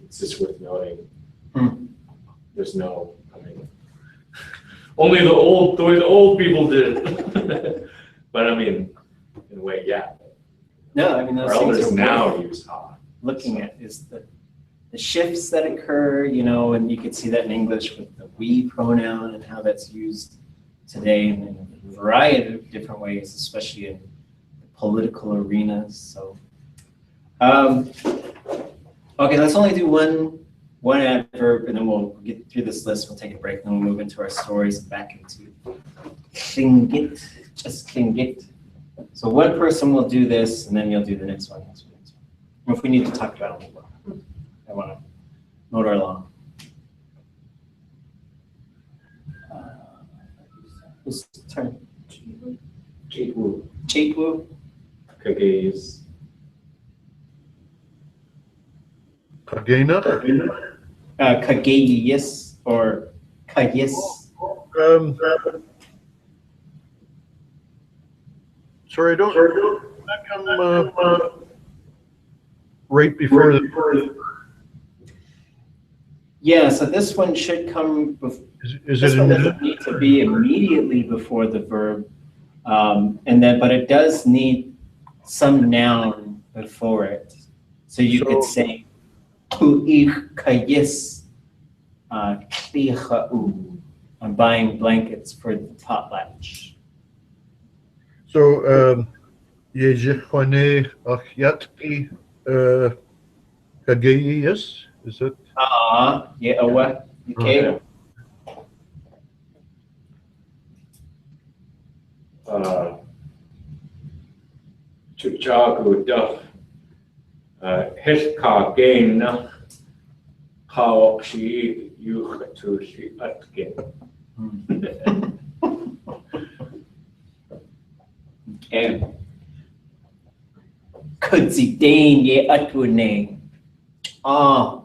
It's just worth noting. There's no, I mean, only the way the old people did it. But I mean, in a way, yeah. No, I mean, Our those things elders are now worth use ha. looking at is the shifts that occur, you know, and you could see that in English with the we pronoun and how that's used today in a variety of different ways, especially in political arenas. So, okay, let's only do one adverb, and then we'll get through this list. We'll take a break, and then we'll move into our stories and back into Tlingit, just Tlingit. So one person will do this, and then you'll do the next one. If we need to talk about it, I want to note our law. Whose turn? Jiwu, Chitwu. kagayis. Kagena? Kageyis or Kayis. Sorry, I don't that come right before the. Yeah, so this one should come before. Is This it one in doesn't need to be immediately before the verb, but it does need some noun before it. So you could say, "Ku'ich kayis klicha'u." I'm buying blankets for the potlatch. So, Yejikwane Achyatki Kagayis, is it? Yeah, what? Okay. Chuchagu duff. Hiska gain nach. How she you to she atkin. Okay. Kudzi Dane ye atune. Ah.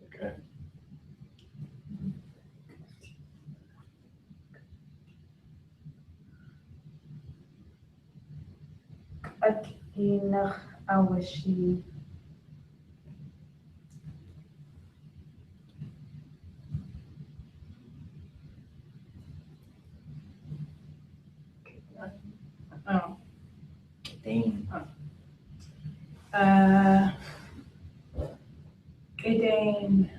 Okay. Akinach awashi. Oh. Dane. Gedane.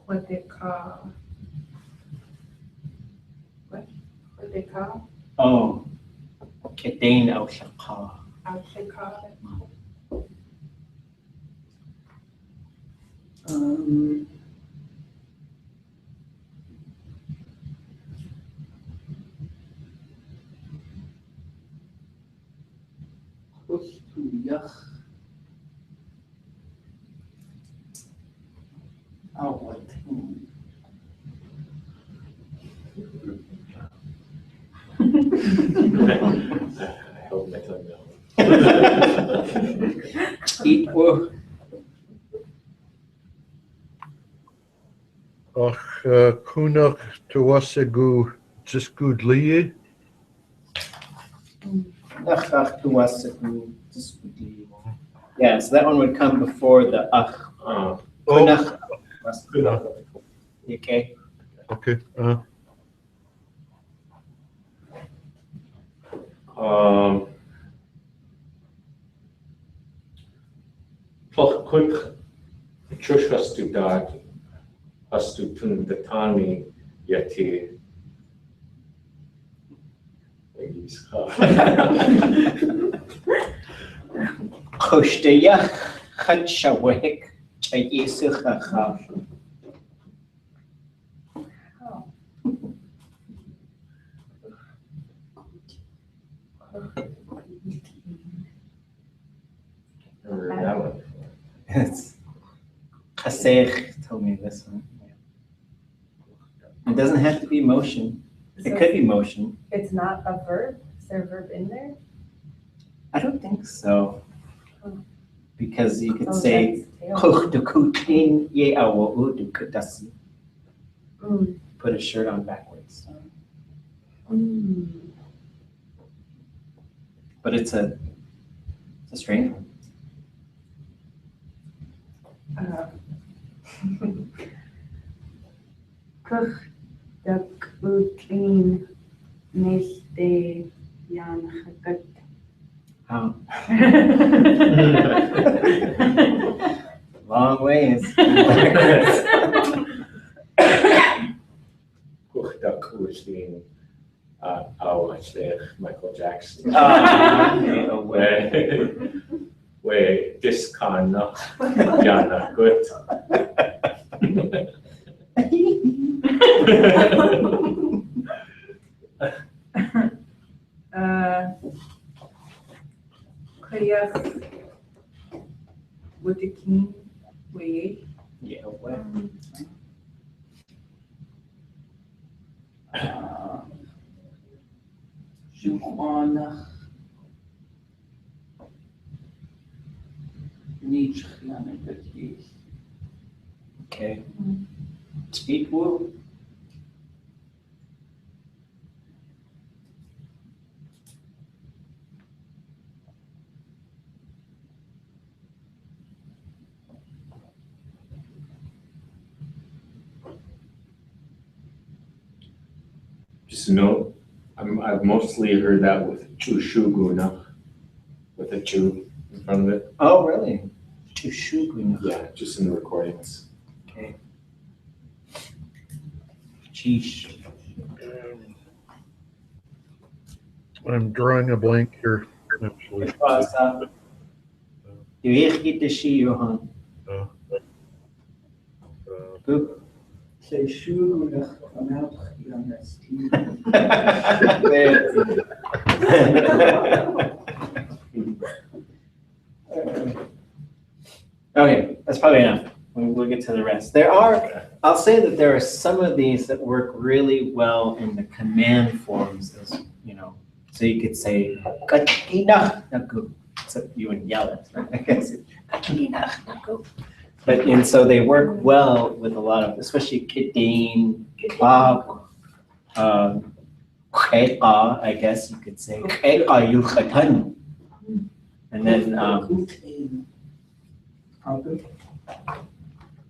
What they call. What they call? Oh. Dane au Shuká. What they call it? Oh, what? I hope my tongue knows. Eat wo. Ach Kunach Tuwasegu Jiskudliye. Yeah, so that one would come before the ach. Oh, Kunach. Okay. okay. Plach kut chush has to dat has to tun the tani yeti. Koshteyach Hatshawek Chayisuchacha. Remember that one? Yes. Chasech told me this one. It doesn't have to be motion. It could be motion. It's not a verb? Is there a verb in there? I don't think so. Because you could Oh, say that's tail. Kuchdukutin ye awudukudasi. Mm. Put a shirt on backwards. Mm. But it's a strange one. Kuch dak utlin neste yan chakat. How? Long ways. Michael Jackson. Way this kind of Jana good. Kayach with the king way. Yeah, well. Shuká Okay. Speak woo. Just note, I've mostly heard that with chushuguna, with a chu in front of it. Oh, really? Tushuguna. Yeah, just in the recordings. Okay. Cheesh. I'm drawing a blank here, actually. You eet the she, Johan. Boop. Say Shuká van Elk on that Steve. Okay, that's probably enough. We'll get to the rest. I'll say that there are some of these that work really well in the command forms, as you know. So you could say, so you would yell it, right? I guess. And so they work well with a lot of, especially kidane, I guess you could say. And then,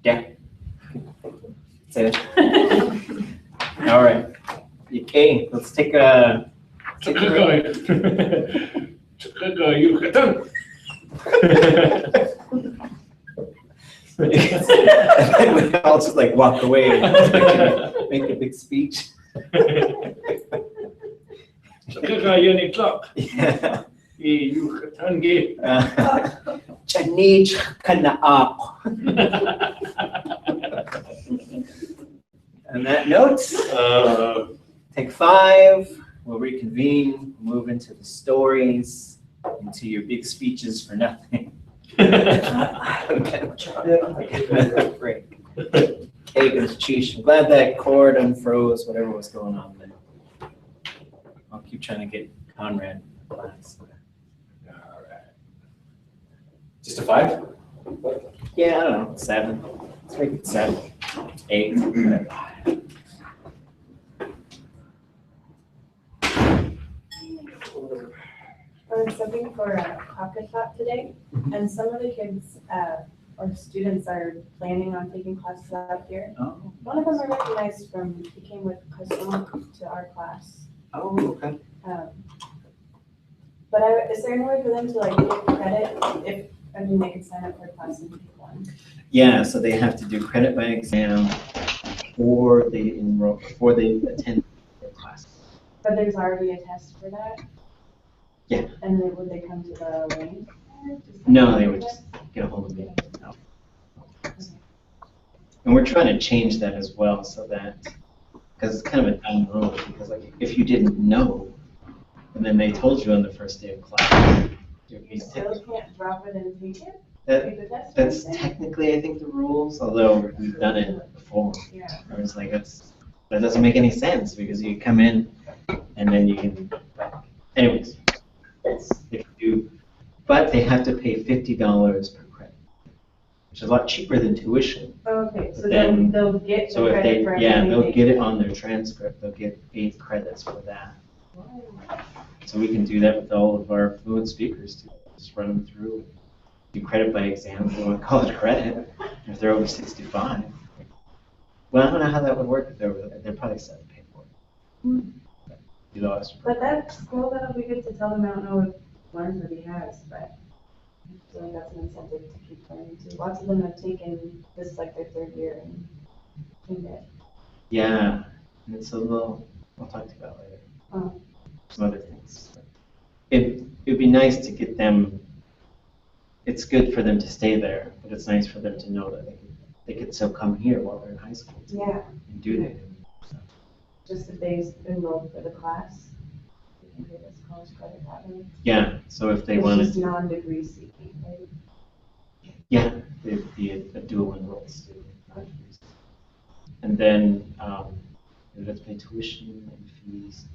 yeah. Say it. All right. Okay, let's take a. We all just like walk away and make a big speech. Yeah. Chanich Kanaak. On that note, take 5. We'll reconvene, move into the stories, into your big speeches for nothing. Break. Kagan's cheesh. I'm glad that cord unfroze, whatever was going on there. I'll keep trying to get Conrad in class. All right. Just a 5? Yeah, I don't know, 7. Let's make it 7, 8, whatever. I was subbing for a pocket shop today, and some of the kids or students are planning on taking classes out here. Oh, One of them I recognized he came with Custom to our class. okay. But is there any way for them to like get credit they could sign up for a class and take one? Yeah, so they have to do credit by exam before they attend their class. But there's already a test for that? Yeah. And then would they come to the lane? No, they would just get a hold of me. No. And we're trying to change that as well, so that, because it's kind of a dumb rule, because like if you didn't know, and then they told you on the first day of class, You still can't drop it and take it? that, Take the test? that's technically, I think, the rules, although we've done it before. Yeah. I was like, that doesn't make any sense, because you come in and then you can, anyways, if you, but they have to pay $50 per credit, which is a lot cheaper than tuition. Okay, so Then- they'll get the So if credit they, for yeah, everything they'll they get it on their transcript, they'll get 8 credits for that. So we can do that with all of our fluent speakers too. Just run them through, do credit by exam, if they want to call it credit, if they're over 65. Well, I don't know how that would work if they're probably set to pay for it. You know, But that's cool, that'll be good to tell them. I don't know if learns what he has, but I feel like that's an incentive to keep learning too. Lots of them have taken this like their 3rd year and it. yeah, and it's a little, I'll talk to you about later. Oh. Some other things. It'd be nice to get them, it's good for them to stay there, but it's nice for them to know that they could still come here while they're in high school Yeah, and do that. just if they enrolled for the class, they can get this college credit that way. Yeah, so if they It's wanted just to, non-degree seeking, right? yeah, they'd be a dual enrolled student. And then they'd have to pay tuition and fees.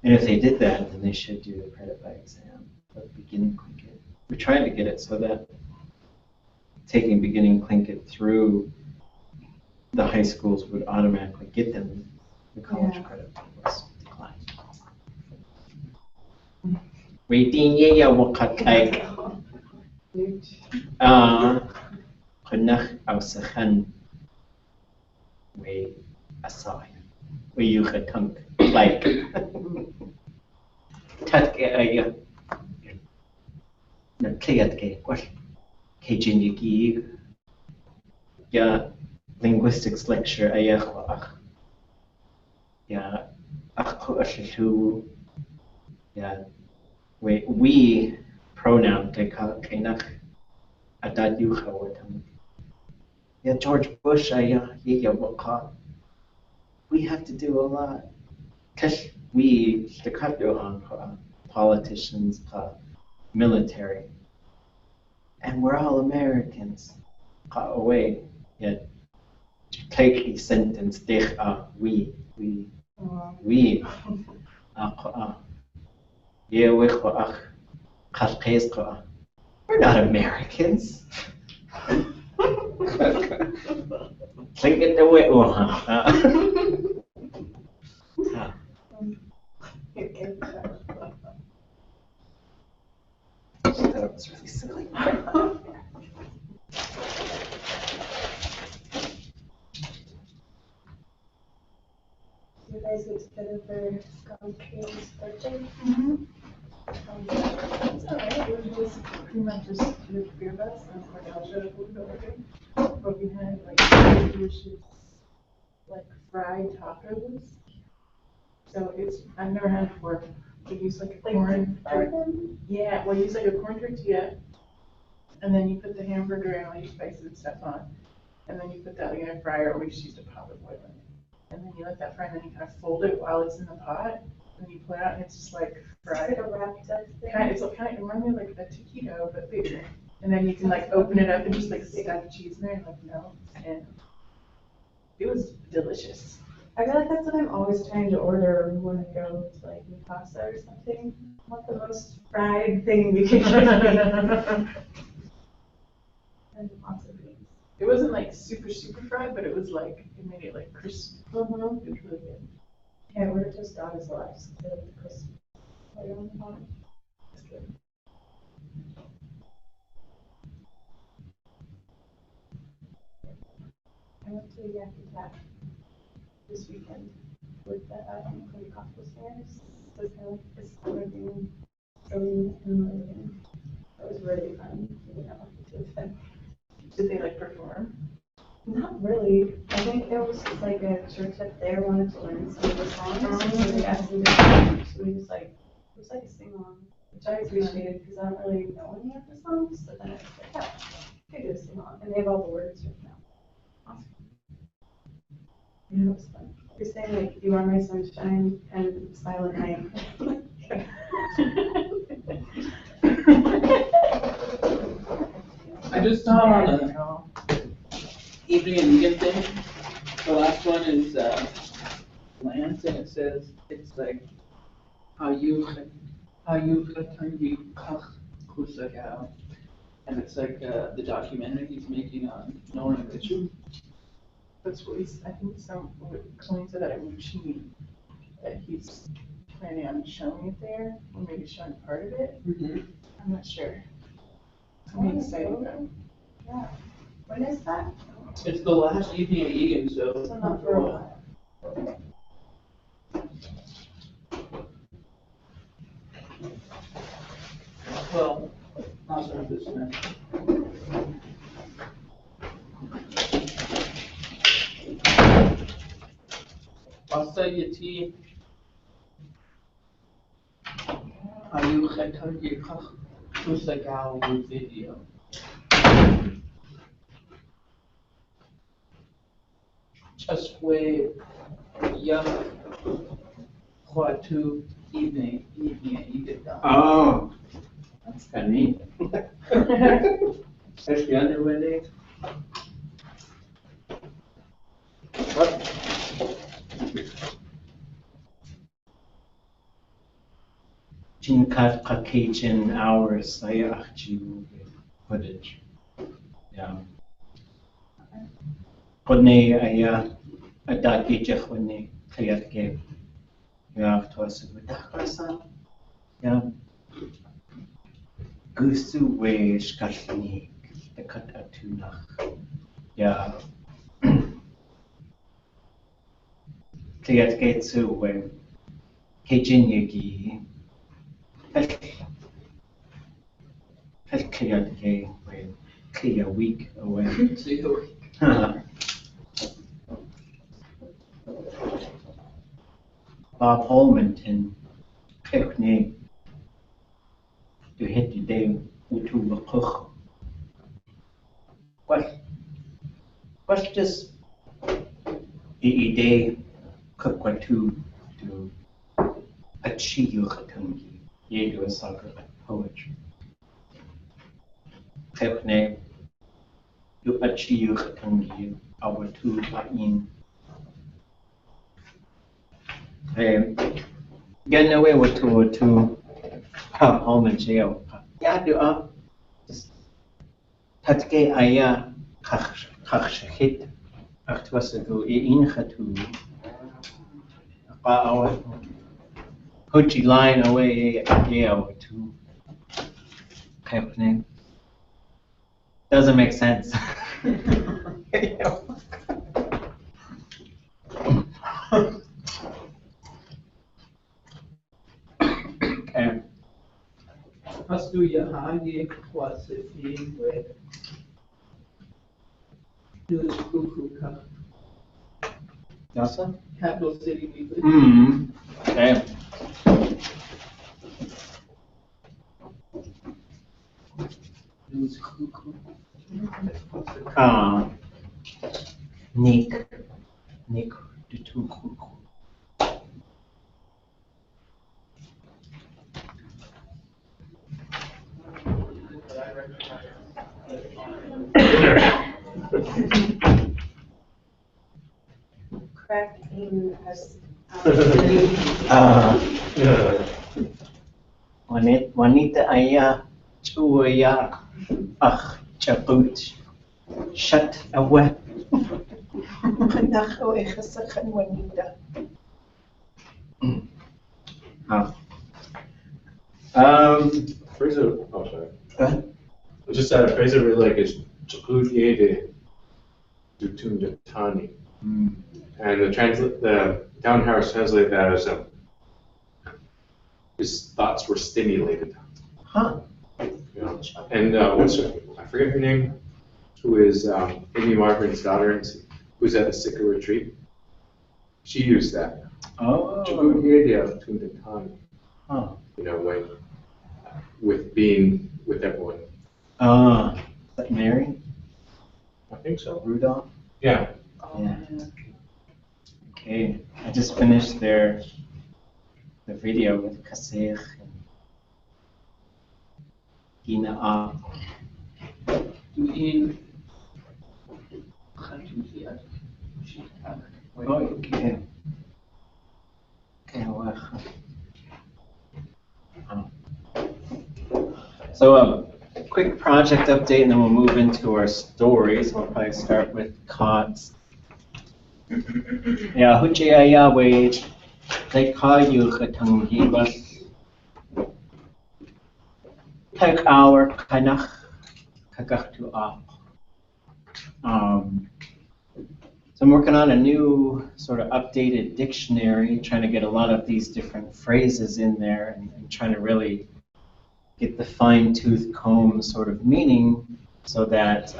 And if they did that, then they should do the credit by exam, but beginning Tlingit. We're trying to get it so that taking beginning Tlingit through the high schools would automatically get them the college credit that was declined. Waiting, yeah, wakakai. Kunach ausachan way aside. We you could come like Tat ay na cleared ke what Kajiniki ya linguistics lecture ayah yeah, ako ashitu, yeah, we pronoun teka kainak adat yucha watam. Yeah, George Bush, we have to do a lot. Cause we, the politicians, military, and we're all Americans. Away, yet take a sentence. We, yeah, we're not Americans. Tlingit away, That was really silly. You guys get together for Scott's birthday? It's alright, it was just pretty much just the three of us, and like I'll show up a little bit later. But we had like delicious, like fried tacos. So I've never had it before. We use like a corn, yeah, well, you use like a corn tortilla, and then you put the hamburger and all your spices and stuff on, and then you put that like in a fryer, or we just used a pot with oil in it. And then you let that fry, and then you kind of fold it while it's in the pot, and you pull it out, and it's just like fried. Like a wrapped up thing. It's kind of reminds me of like a taquito, but bigger. And then you can like open it up and just like stuff cheese in there and like melt. And it was delicious. I feel like that's what I'm always trying to order when we want to go to like Mikasa or something. I want the most fried thing we can get. And lots of beans. It wasn't like super fried, but it was like, it made it like crispy. It was really good. Yeah, I ordered tostadas a lot just to get the crisp later on the bottom. It's good. I went to a Yakutat this weekend with the Cody Gospel Singers. So it's kind of like this summer thing, filming in Oregon. It was really fun, you know, to attend. Did they like perform? Not really. I think there was like a church up there wanted to learn some of the songs, so they asked me to sing. So we just like, it was like a sing-along, which I appreciated because I don't really know any of the songs. So then I was like, yeah, I could do a sing-along, and they have all the words written out. Awesome. Yeah, it was fun. You're saying like, "You Are My Sunshine" and "Silent Night." I just saw on the evening and weekend thing, the last one is, Lance, and it says, it's like, how you kusagao. And it's like, the documentary he's making on Nora Mitchell. That's what I think Colleen said that at Routine, that he's planning on showing it there, or maybe showing part of it. I'm not sure. I'm excited about it. Yeah. When is that? It's the last evening at Egan, so. So not for a while. Well, not sort of this semester. Asayati Ayu Khatari Kach Kusagao video. Just wait, young Huatu evening and you get done. Oh, that's kind of neat. Especially underwear day. What? Caucasian hours, I actually footage. Yeah. When I that age when they cleared game, you have to say with that person. Yeah. Gusu way skashni the cut at tuna. Yeah. Cleared gate to when Cajun Yagi. Cleared game when clear week away. See you. Bob Holman in Kekne to hit the day to the cook. What's just the idea cook what to achieve ye do a soccer poetry. Kekne to achieve our two in. Get away with to home and jail. Yeah, do just Tatke aya hit was to in to our Hochi line away yeah to name. Doesn't make sense. Okay. Hast du Yahagi quasi with News Kukuka, Yasa? Capital City Weekly? Okay. News Kuku. Nick the two cuckoo. Crack in as. Wanita aya chuya chabut shut away. Fraser, oh, sorry. Go ahead. I just said a phrase I really like is Chukut Yede Dutun Tani. And the Down Harris translated that as his thoughts were stimulated. Huh. You know? And what's her, I forget her name, who is Amy Margaret's daughter, who's at the Sikha retreat. She used that. Oh. Chukut Yede Dutun Tani. Huh. You know, with being with everyone. Is that Mary? I think so. Rudolph? Yeah. Yeah. Okay. I just finished the video with Kasech and Gina In Oh, okay. Okay, well. So quick project update, and then we'll move into our stories. We'll probably start with COTS. Yeah, Hujaya Wade, they call you Hatangiba. Take our Kanach Kakaktu up. So I'm working on a new sort of updated dictionary, trying to get a lot of these different phrases in there and trying to really get the fine-tooth comb sort of meaning so that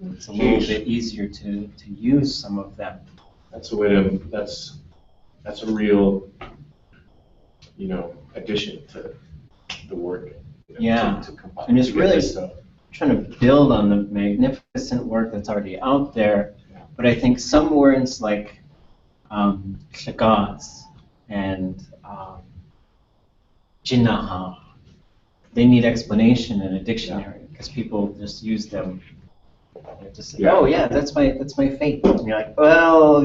it's a little bit easier to use some of them. That's a way to, that's a real, addition to the work. Yeah. To And it's really this stuff. trying to build on the magnificent work that's already out there. But I think some words like shagas and jinaha, they need explanation in a dictionary because people just use them. Just say, oh yeah, that's my fate. And you're like, well,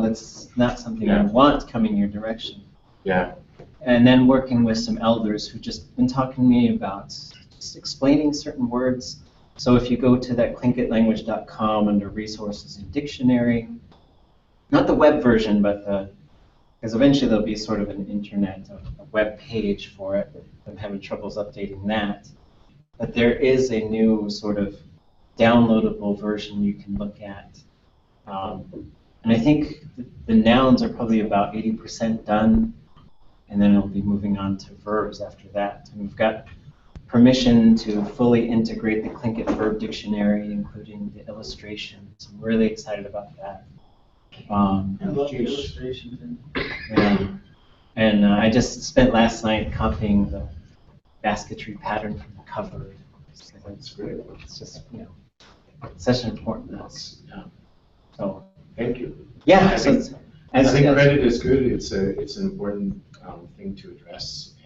that's not something I want coming your direction. Yeah. And then working with some elders who just been talking to me about just explaining certain words. So if you go to that tlingitlanguage.com under resources and dictionary, not the web version, but because eventually there'll be sort of an internet, a web page for it. I'm having troubles updating that. But there is a new sort of downloadable version you can look at. And I think the nouns are probably about 80% done, and then it'll be moving on to verbs after that. And we've got permission to fully integrate the Tlingit verb dictionary, including the illustrations. I'm really excited about that. I love the illustrations. Yeah. And I just spent last night copying the basketry pattern from the cover. That's great. It's just, such an important mess. Yeah. So, Thank you. yeah. I So think- I think credit is good. It's an important thing to address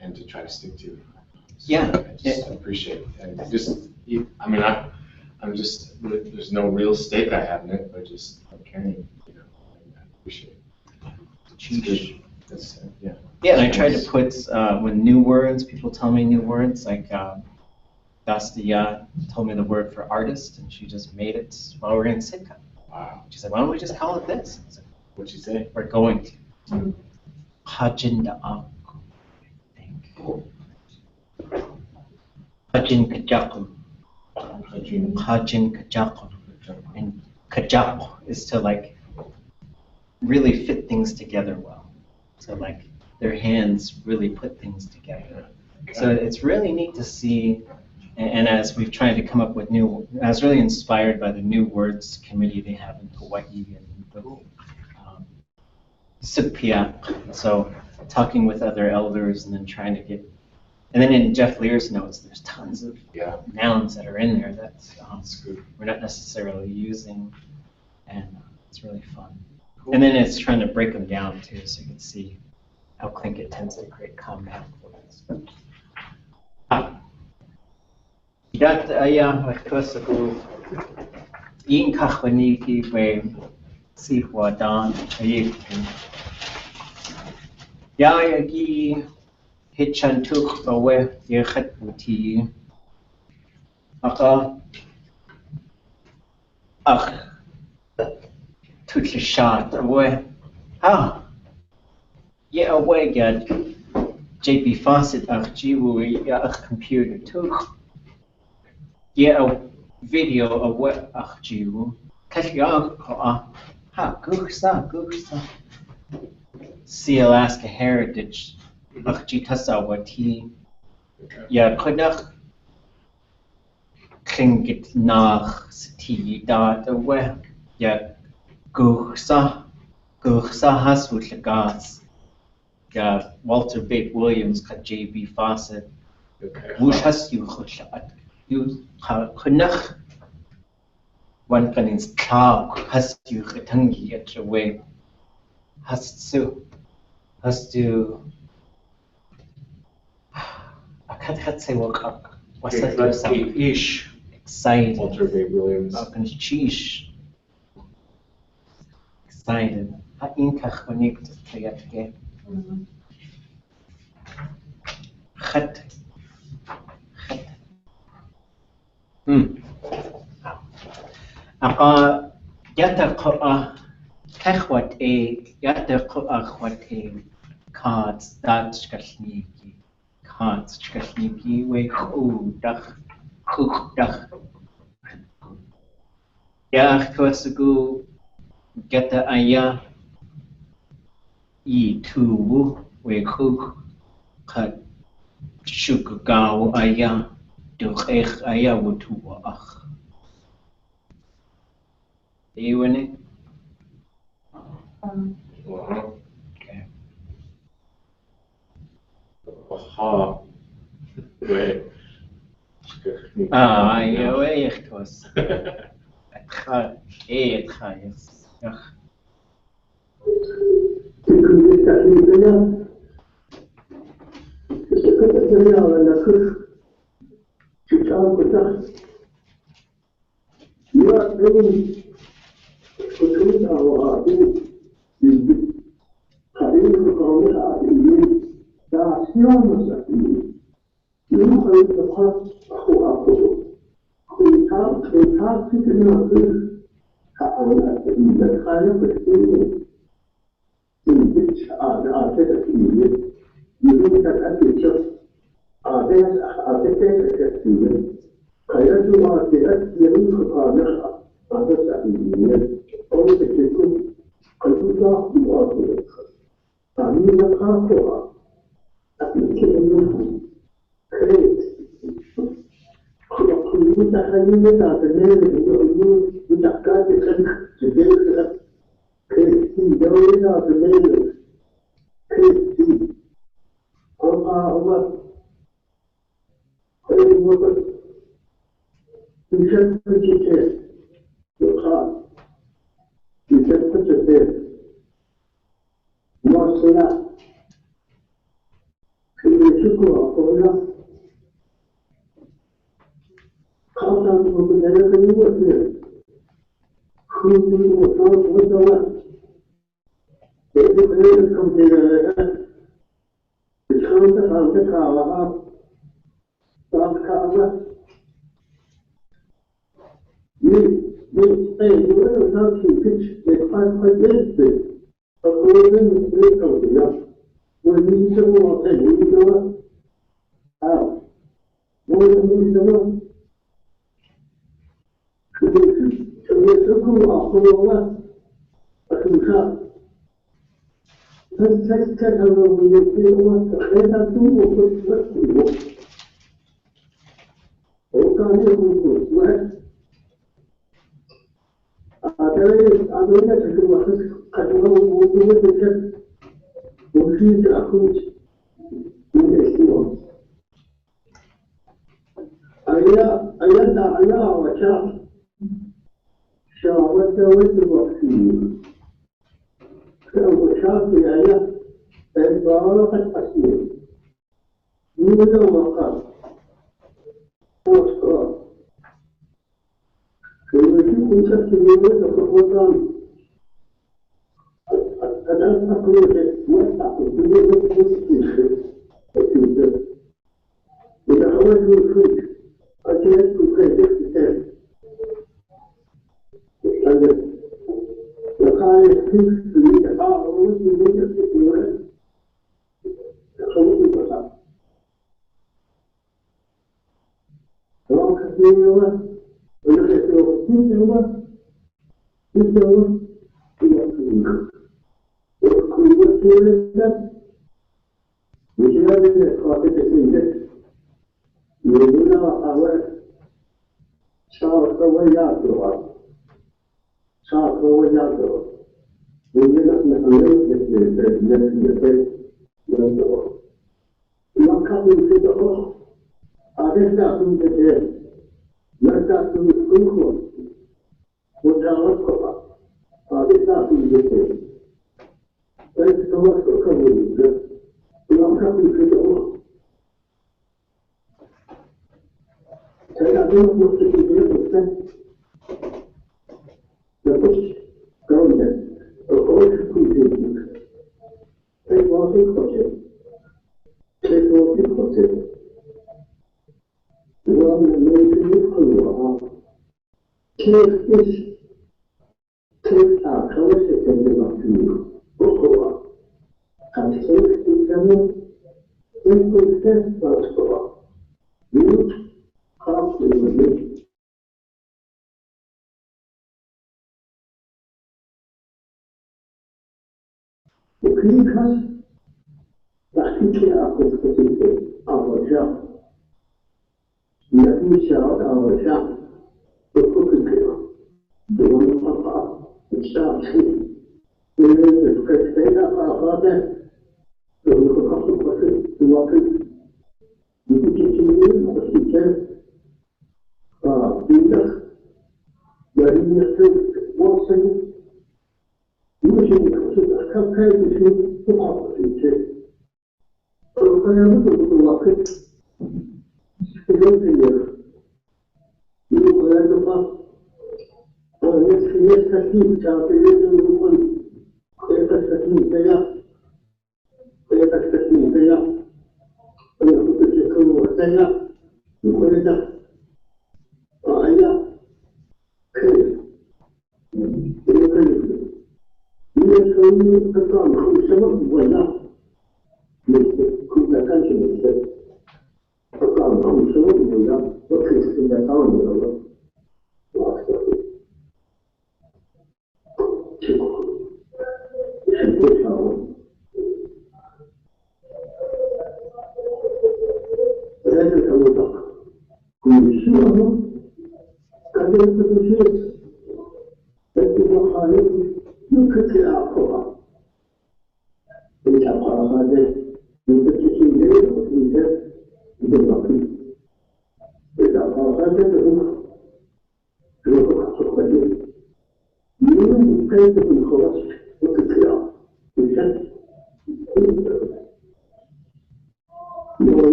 and to try to stick to. So Yeah. I just appreciate it. And I'm just, there's no real stake I have in it, but just caring, and I appreciate it. It's good. That's, yeah. Yeah, and I tried to put, with new words, people tell me new words, like Dastia told me the word for artist, and she just made it while we were in Sitka. Wow. She said, why don't we just call it this? I said, What'd you say? we're going to. Hajinda I think. Hajin Kajakum. Hajin Kajakum. And Kajak is to really fit things together well. So their hands really put things together. So it's really neat to see, and as we've tried to come up with I was really inspired by the new words committee they have in Hawaii and the Sukpiak. So talking with other elders and then trying to get, and then in Jeff Lear's notes, there's tons of nouns that are in there that we're not necessarily using, and it's really fun. Cool. And then it's trying to break them down too, so you can see how Tlingit tends to create compound words. Dat kusagu in kachwaniki we sihwa dan ayikin. Yagi hitchantuk awe yechat buti. Aka tutlishat awe. Yeah, away get JP Fawcett jiwu ya computer too. Yeah, a video of what jiwu. Kashya guksa. See Alaska Heritage jitasa wati. Ya kodak Tlingit nach sti dot away. Ya guksa hasutlagas. Walter Bate Williams cut JB Fawcett. Wush has you khushat. You khunach. One can is cloud has you khatangi at your way. Has to. I can't say what. What's that? Ish. Excited. Walter Bate Williams. Cheesh. Excited. Ha inka khonik to play at game. خد أقا يتقرأ كخوة يتقرأ خوة cards that شكلنيكي ويخودخ يا أخوة get the aya tu we cook cut Shuká aya duch aya wutu ach. You in it? Okay. Aha. Wait. Ja, echt was. Het gaat, yes. Ja.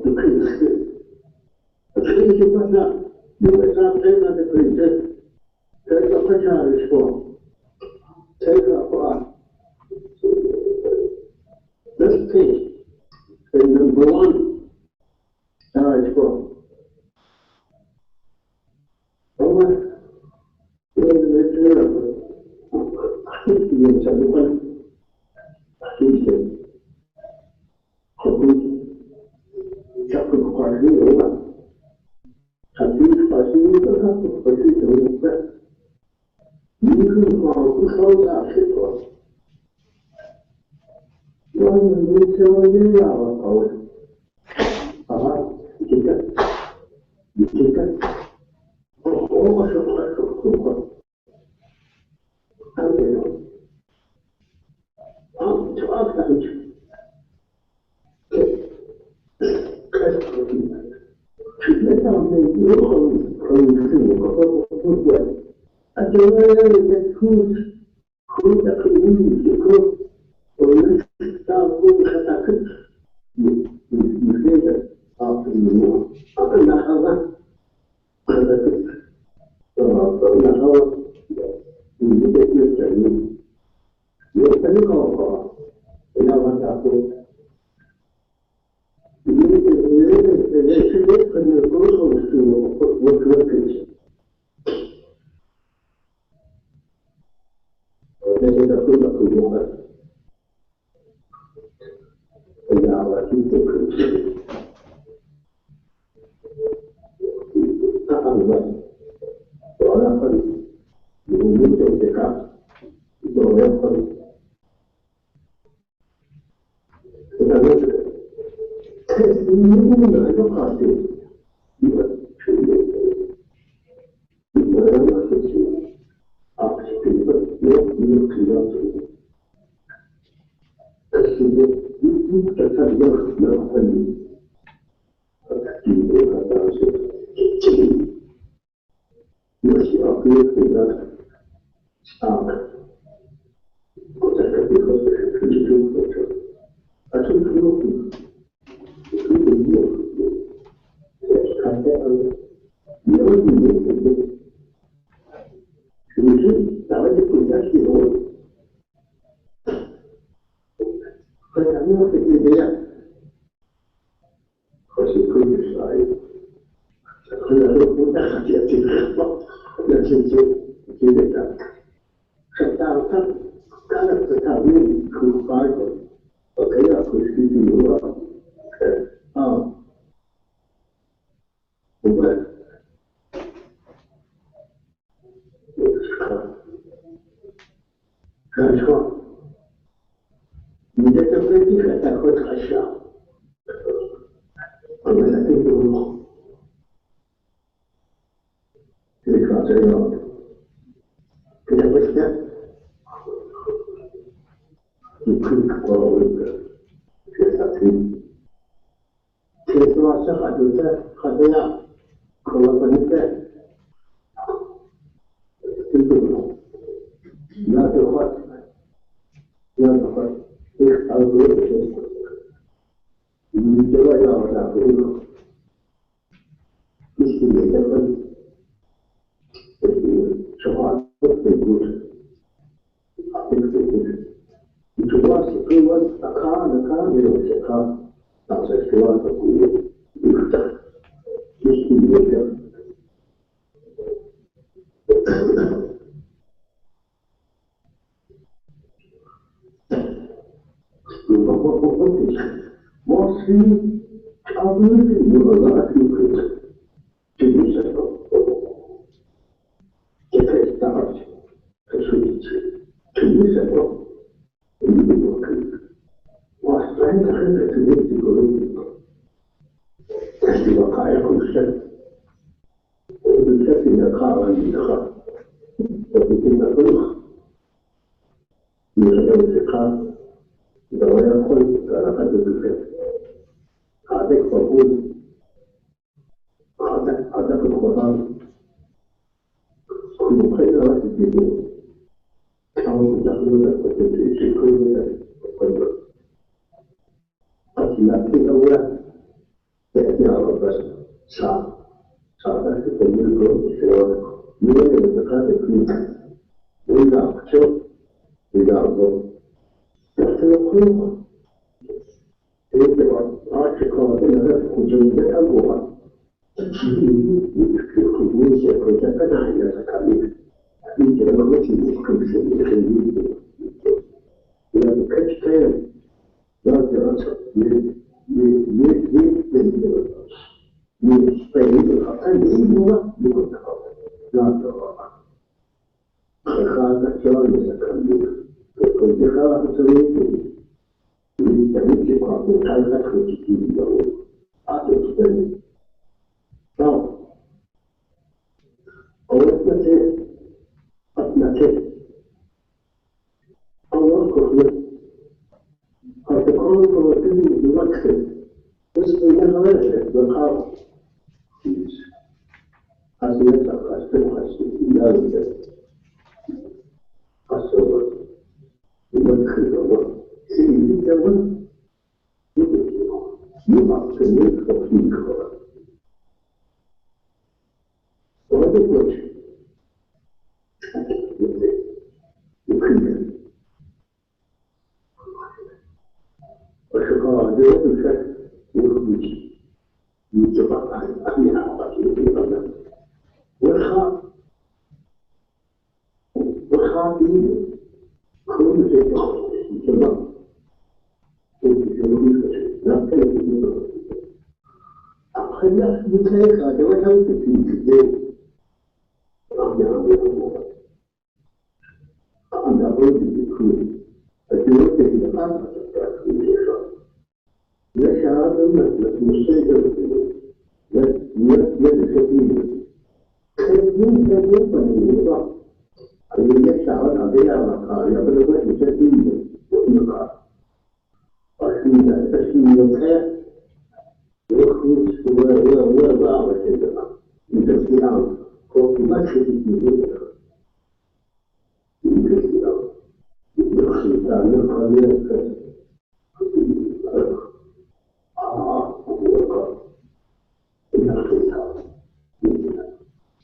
就可以吃。所以就把它因为它这个的本质，这个不像说，这个话，let's take the number one， 说，我们这个知道，有相关这些和这个话是有的。他比他是一个他不会去走的，一个话不吵架是说，我们没什么人要搞的，啊，这个，我说，他没有，就上去，开始合计。世界上面有可以是有不对，而且我认为出的可以这个我们上公开大课，你这个那好吧，然后你这个人有很高考，要往下说。也是跟着沟通是我主要事情。那现在回到沟通了，我听这个是，我让他有这个，我要他，那个是。你哪个话题？一个是我的事情啊，这个有主要是，但是你在它里面很难分离，比如说当时我需要跟这个我在这里头是实际中做者，而这个东西。有你是咱们的国家系统，和咱们是一样，和是可以是而已。和咱们国家也这个要进行这个上大他是他们可发展，我可以要回去旅游啊。不会，看错，你在这飞机上在喝茶香，我们在这边好，这个这样，这个不行，你可以我这啥子？这是说是还这样，可能不能在。真不懂，那的话，这个还有多少钱？你这个要咋回事？你是哪个分？这是实话都是故事，这个故事，你主要是给我看没有写他，当时主要是故事，你是哪个？我是差不多有个就是这个时候，就开始打上去，开始进去，这个时候，我可以，我三个人的这个几个人，但是我看也很深，我就开始也看了以后，我就跟他说，你说是看。我要会他就是他这个故事，他在很火上，很快的就记住，他们讲的我就是可以的，或者他既然这个我 وإذا أخشوا إذا أضروا يختلقون يبقى عاشقا إلى وجودة أبوها يخلقون شيئا عن يتكلم في جرامته كل شيء خليل لأن كتاب لا دراسة من الصعيد الأقل هو مكتب لا دراسة خاطر شلون يتكلم كل خاطر سويته يتمشي قاطع تعلق في كتير يوم عاطل طب أوقات أثناء الله كله أتكلم كل الوقت بس من غير بالخاطر أسمع لا يوجد أصور يمكن الله سيد الله يمكن التوفيق وهذا الوجه يمكن وشكرا جواب الفهم يخرج يجب عن أهل عقبه في الغنم والخاطئين كل شيء في الله لا تلك أخذ بكيك هذا وتوت في الجيل أنا أقول بكل أجوبة الأمر لا شعار مستيقظ لا يد كثير من الوضع الذي يشعر عليها مقال يبلغ الجديد والمقال وحين تسمي الخير يخرج وبعض الشجرة من تسميعه فوق مشهد الجديد يخرج عن القليل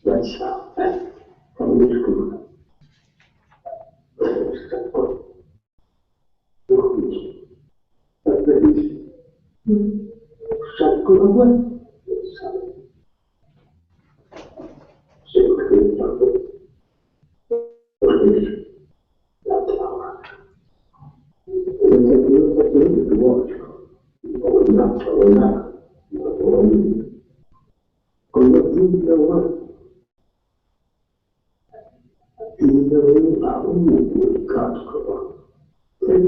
يشعر فمشكلة يخرج البعيد شك الأول شك الأول يخرج لا تعالى ويتكلم تكلم بالواجه والنعم كل الدين الأول إنه معروف كاتب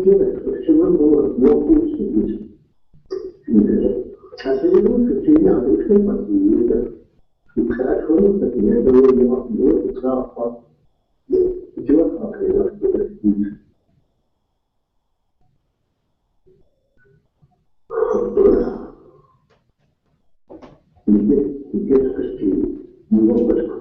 كيف شنو هو موقوف سيد حسيبه في الدنيا كيف يقدر يكاتب في يده يوم يتعرف جواب كذا يجي تشتي موقف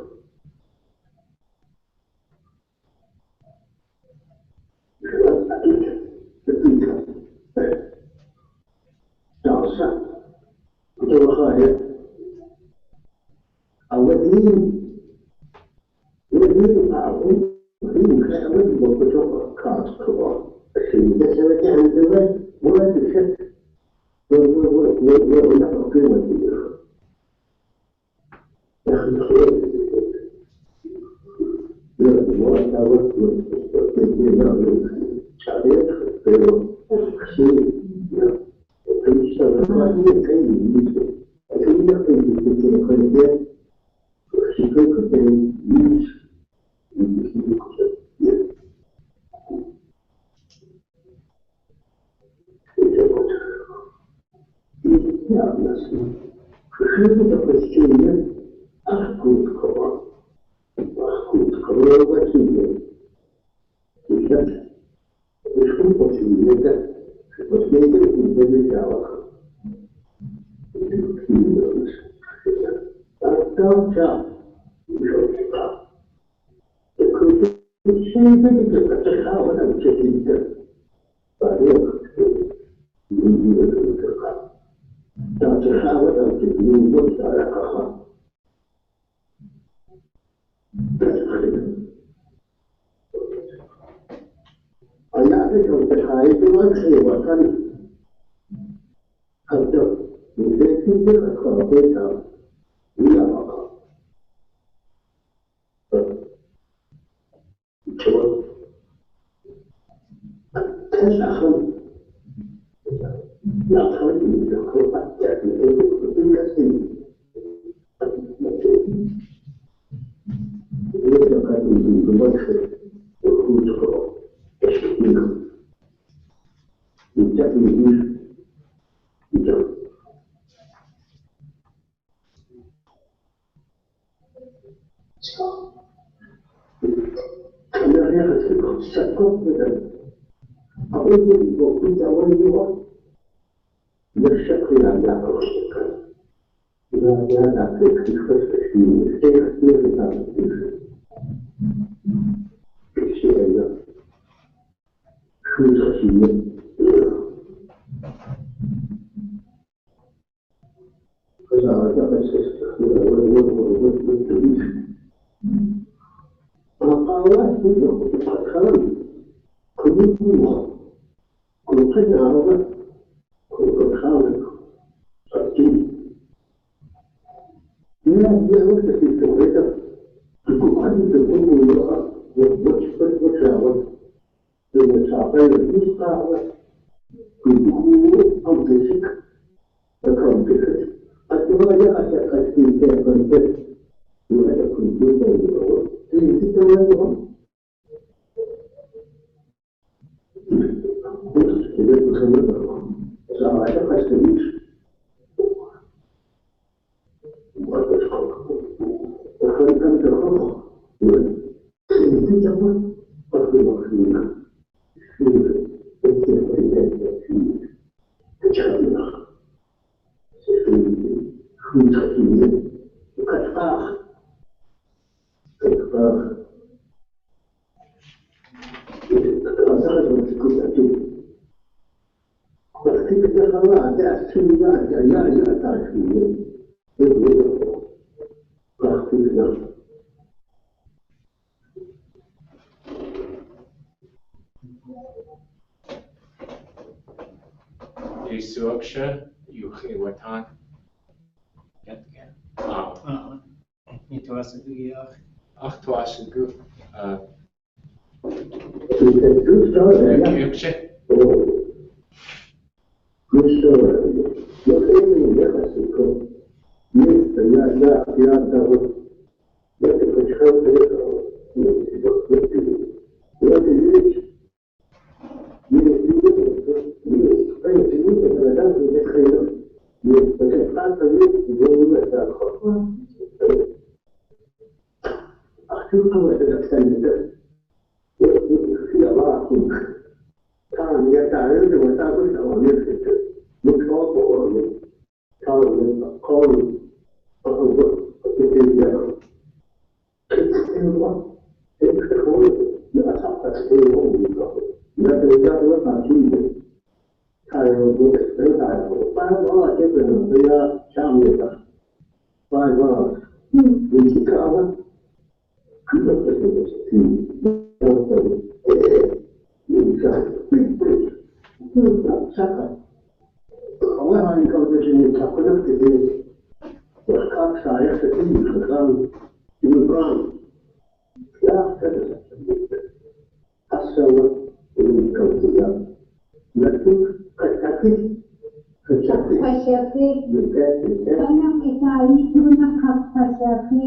الذين أعطوا في خير وكتب كاتب الشيء سنة عن الزواج ولا تشك ولا قيمة أنا أتكلم في حياتي ما شيء وطني هذا من ذي خلاص ولا ما شو تشخص لا تخلي تخلق تعمل إذا كان يمكن وجوده تشكيله يتبين يجب أنا يحسب شكوك بدل أقول لك وكنت أولي يشكل على الشكل لا يعطيك الخص في كثير من الشيء شو شيء فلا يحسس القوات في الخارج كل قوة كل قناة عربة كل خارج أكيد لا وقت في التوقيت تكون عندك تكون امرأة وتشاور لما تعطيها تسقى تكون أو تشك تكون تشك التواجع أشكال في كيف ولا تكون جزء في التواجع إذا تخيل ساعة قستنيش وكان كانت الخطأ في جواب قبل مخزونة في تجاربنا في خمسة وكتفاخ كتفاخ أصلاً وتكون أجل وكيف تخلى جاء السنة جاء تعرفين Suaksha, Yuki Watan. It was a Achtuashagu. Yukshe. كان يتعرض وتعرض أوامر مطلقة كان قول والله أنا كنت جيني تقولت لي وكان شايف في كان يبران يا كذا أسوأ من كوتيا لكن كتاكي Pasyafi, anak isai tuna kap pasyafi.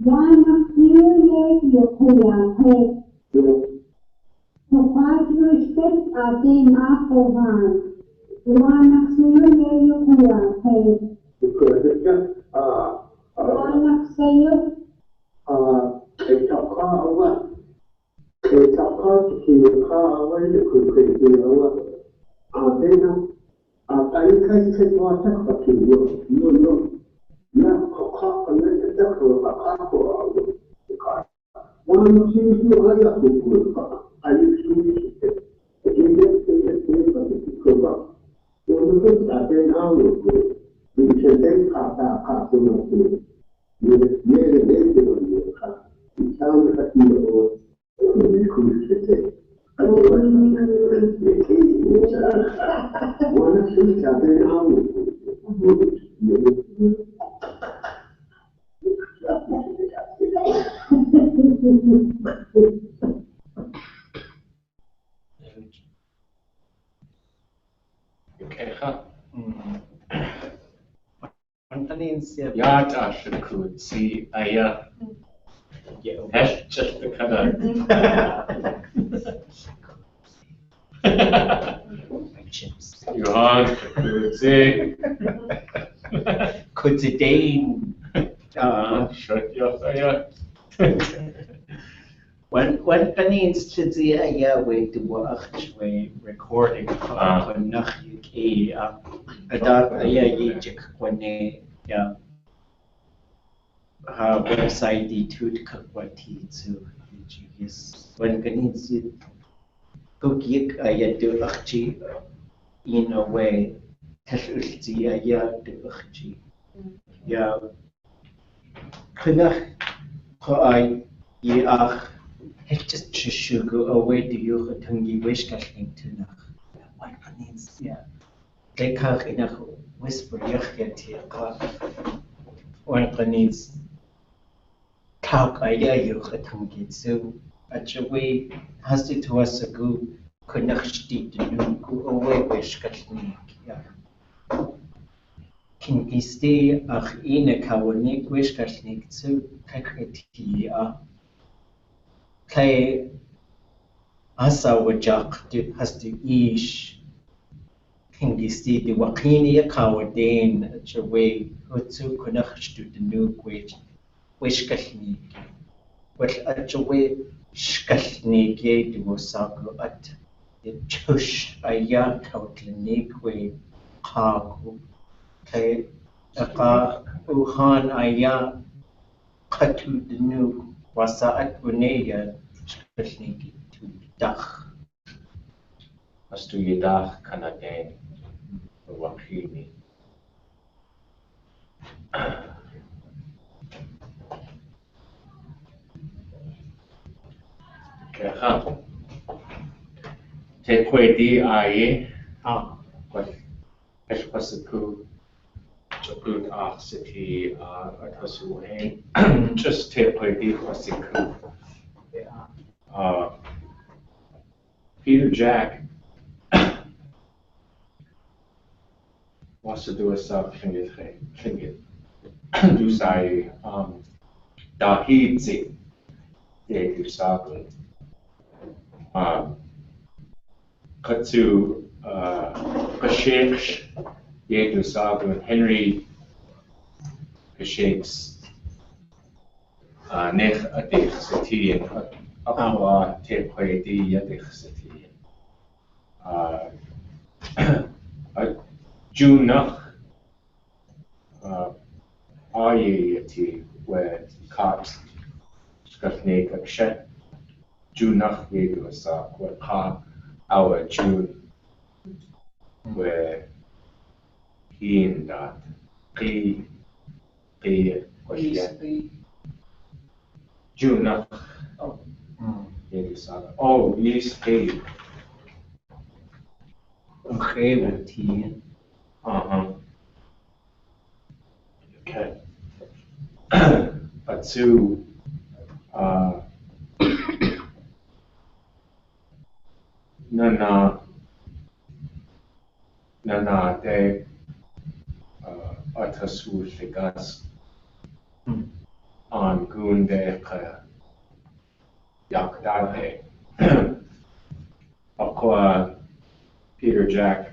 Wanak niye yokuya he. Mukat yushket atin apohan. Wanak niye yokuya he. Wanak sayo. أعطينا أعطيك كيف تخطط اليوم لا خاق الناس تدخل خاق ونصير في غاية كل عليك شيء كذا ونصير أعطينا أول من شدة خاق ونصير من ليش كان خطير ويكون 是想跟他们โอเคครับ มันตอนนี้เสีย อยากจะคุยสิเฮ้ยจะขนาด อยู่ห้องคุยสิ คุณจะได้ชุดยอดเลย วันตอนนี้จะเสียเวทตัวช่วย recording คนนักยุกีดายิ่งจะคนนี้เว็บไซต์ที่ทุกข์ว่าที่สุดวันนี้จะทุกอย่างตัวชีin a way ทัศน์ที่ตัวชีคือนักเขาjust sugar away to you tangi wish kasling tuna what means they can't enough whisper yakati one needs talk idea you tangi so actually has it was a good connection to go away wish kasling can he stay in a kawanik wish kasling so kakati Kay asa wajak has to ish kingisti the wakini kawadin chawe hutsu kunach to the new wish kashni but chawe shkashni ke to wasago at the chush aya kautlinik we kaku kay aka uhan aya katu the new wasaat uneya technique to dach as to yidach kanadain wakiniครับเทควยดีwhat esquasiku chaput city atasu just take way deep kwasiku Peter Jack wants to do a sub Tlingit do say dahidzi de do sabun katsu kashiksh de do sabun Henry kashik's nech adich satian Akwa tekwe di yadich satian Junach aye yati where cops skafne kakshet Junach yedu asa where ka our June where he in that ki Junach oh yes hey okay with tea okay but to nana de atasu ligas on gunde yakdale aqua Peter Jack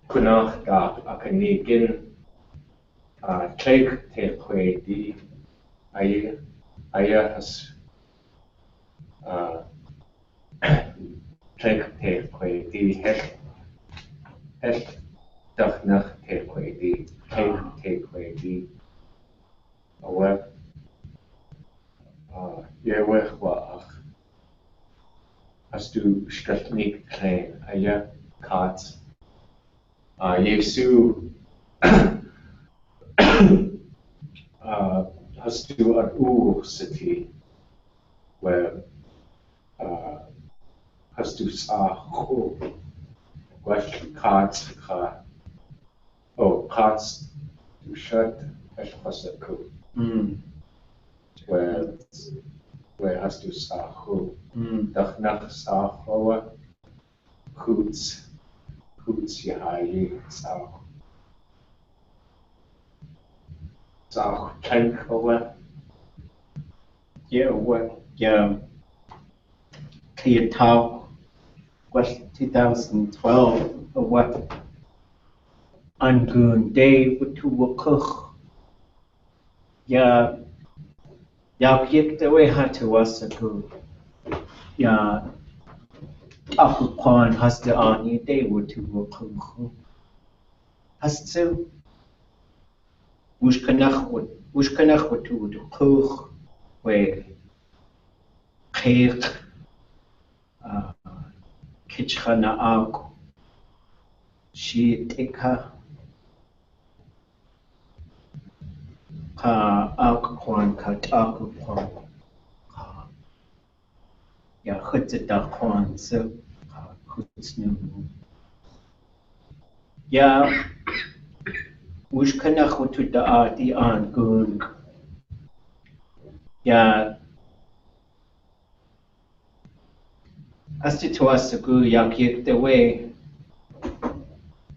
kunach da akanigin take tekwe di ayahas take tekwe di het dachnach tekwe di take tekwe di aweb yewech waach as du skratnik klein ayah kat Yesu has to an city where has to Wash cards, car. Oh, cards to shut, Hashwasaku. Where has to sahu. Dachnach sahoa. Hoots Yahayi Sahu. Sahu Chankoa. Yeah, what? Yeah. Clear talk. Was 2012. What? Angun day to work. Yeah. Yeah, picked away how to was a good. Yeah. Upon has the army day would to work. Has to. Wushkanach would to the cook. Where. Cake. Kitchana Ak. She take her. Ka Ak cut Ak. Ja, het dag gewoon zo goed nu. Ja, hoe kan ik goed de aard die aangaan? Ja, als het was zo goed, ja, kijk de way.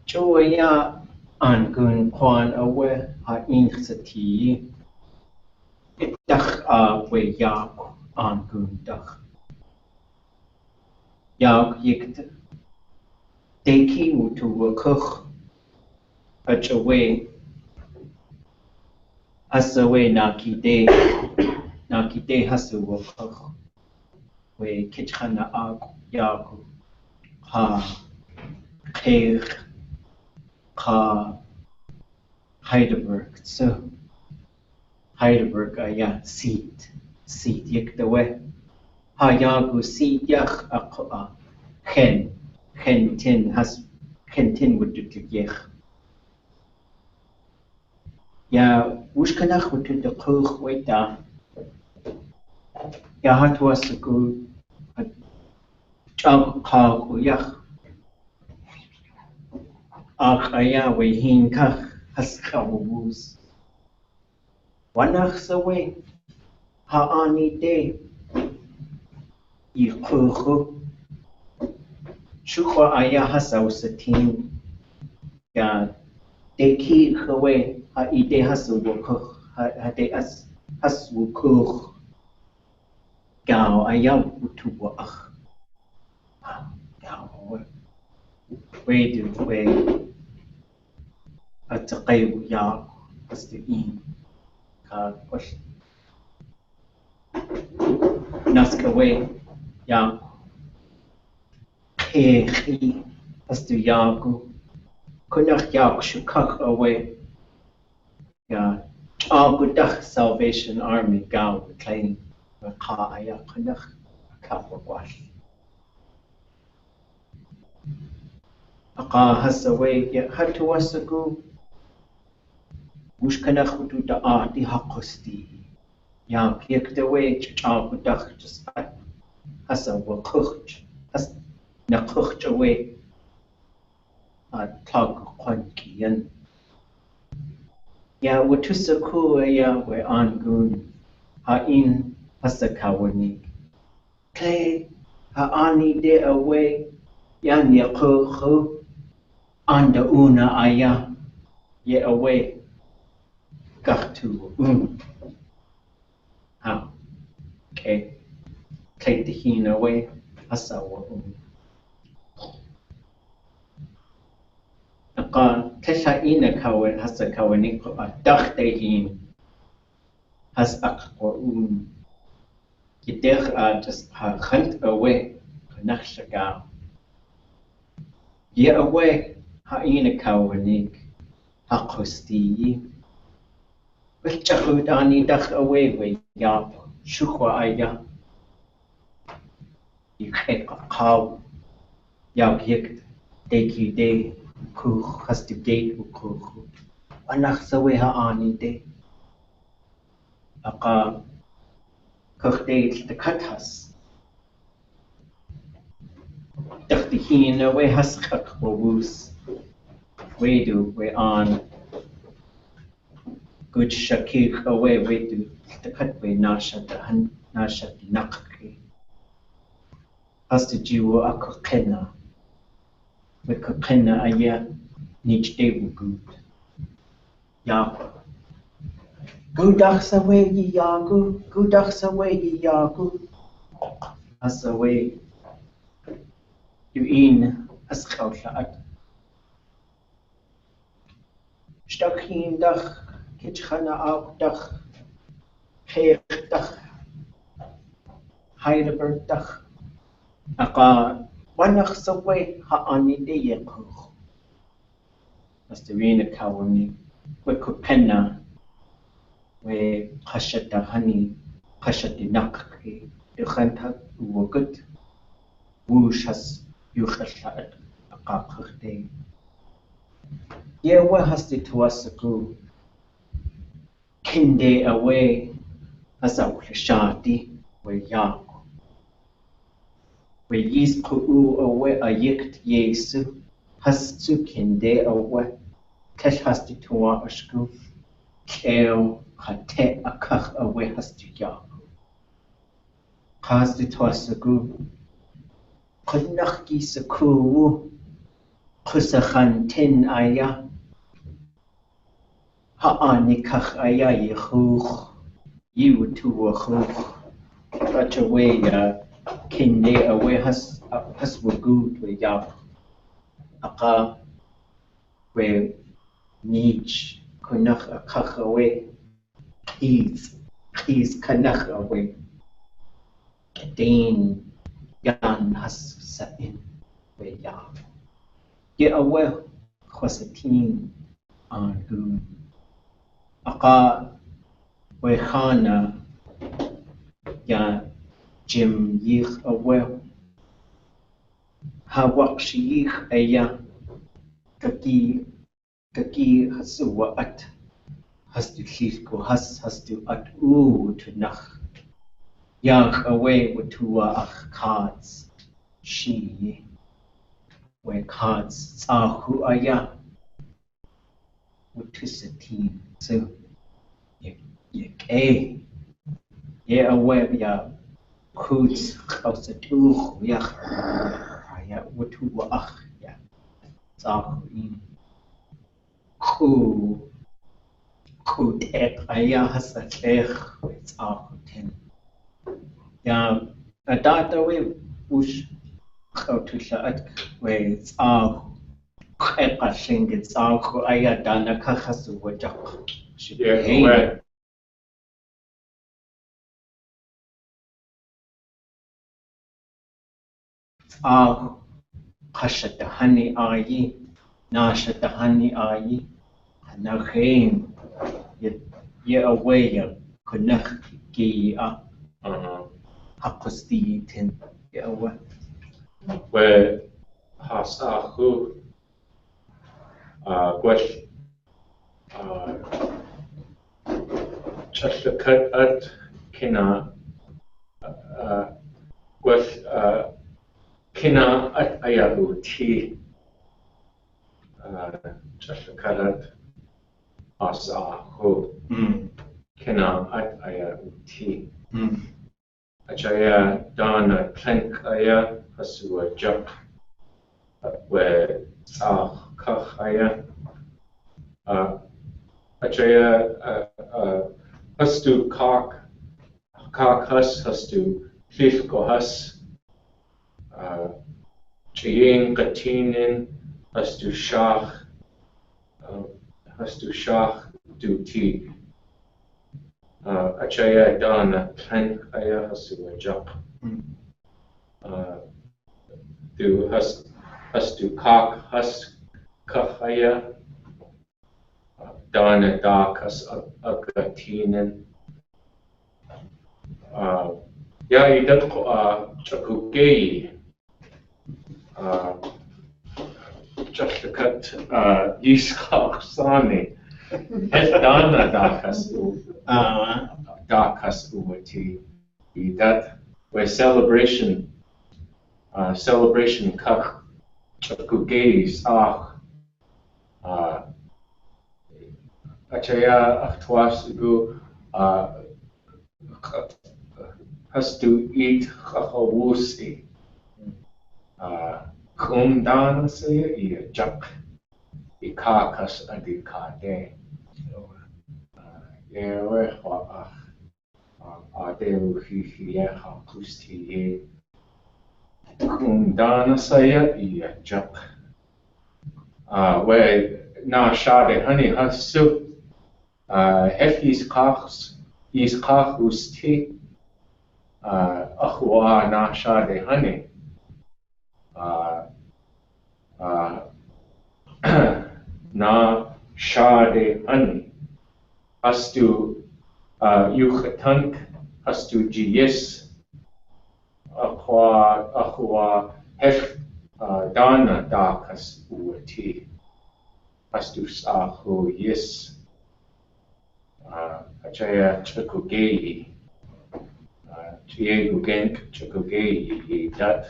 Zo ja, aangaan gewoon away haar initiatief. Ik dacht we ja aangaan dag. Ja, kijk de. Deki moet work at a way as a way naki day has to work way kitchana ak yaku ha khair ha Heidelberg so Heidelberg seat yek the way ha yaku seat yak ken tin would do yek. Ja, hoe kan ik goed de kroeg weet daar? Ja, het was zo goed. Het job kaal ja. Ach, ja, we heen kach has kabus. Wanneer zo we ha aan idee. Je kroeg. Shuká ja has aus team. Ja, deki gewe. Ha idee has work ha de has work gao to work gao way do way at the qay ya as the in ka push naska way ya he as the yaku kunach yak Shuká away. Ja, good Salvation Army gao claim ka aya kunach kapwash. Aka has away ya had to was go. Wush kanach to the art the hakosti. Ya kick the way good just has a work has na cooked away at talk quankian. Ja, what is so cool, ja, we're on good. Ha in Pasakawanik. Clay, ha ani de away, yan ya ko, anda una aya, ye away, got to, ha, okay, take the hin away, asawa, Tesha ina kawan hasa kawanik ko dak tehin has akwa Yidech just hunt away Nakshaga. Ye away ha ina kawanik ha kosti Wichahud ani dak away we yap Shuká aya Yik kaw Yap yik deki day Kuch has to gate kuch. Anach sa we ha ani de. Aka kuch de the kathas. Dachti hina we haskak wawus. We do we on good shakik away we do the cut we nasha the nakki. As the Jew akokena. We kokena aya niche day good. Ya. Gudachs away ye yagu, gudachs away ye yagu. As away you in as khawshat. Stakhin dach, kitchana auch dach, heer dach, heidelberg dach. Aka wanach away ha ani de yekuch. As the rena kawani, we kupena. We pashat the honey, pashat the nakki, the khanta wogut, woosh has yuchashat a kakte. Yeah, what has the to us a go? Kinde away as a shati, we yak. We is ku away a yikt yesu, has to kinde away, cash has the to a school, kale. Hate a kach away has to yak. Has the toss a goo. Kunaki saku. Kusachan tin aya. Ha'ani kach aya ye hoch. You to a hoch. Such a way, kinde away has were good with yak. Aka we niche. Kunach a kach away. He's kanach away. Dean Yan has set in way ya. Get away was a team on good. Aka we khana ya Jim yich away. Hawak shi yich aya kaki hasuwa at. Has to shishko has to at to nach. Yang away with two cards. She where cards are who are ya with two team. So yeah away ya codes out the two ya with two ya in who could aya has a clear with our 10. Yeah, a data way push out to shut with our crashing it's our aya dana kahasu wajak. Yeah, Our kashat the honey ayi, nashat the honey ayi, Nachain, ye away ya kunach ki hakosti tin ye away. where hasahu gwesh chashakat at kina gwesh kina at ayahu ti chashakat at hasahu kina at ayahu ti Ajaya dana plank aya hasua jak where kach aya Ajaya hastu kak hastu fifko has chiying katinin hastu shach du ti Ajaya dana plank aya hasua jak du hastu kak has kachaya dana dakas agatinen ya idat ko chakukei chakakat yiskak sani et dana dakas uati idat where celebration kach chakugay ach achaya achtwas go has to eat chachawusi kumdana say I jak I kakas adi kade yewe wa adeu hi ha kusti kumdana saya I jak where na shade honey has soup hef his kach usti achwa na shade honey na shade honey has to yuchatank has to gis achwa hef dana dakas uati has to sahu yes achaya chakugei Gugenk chakugei dat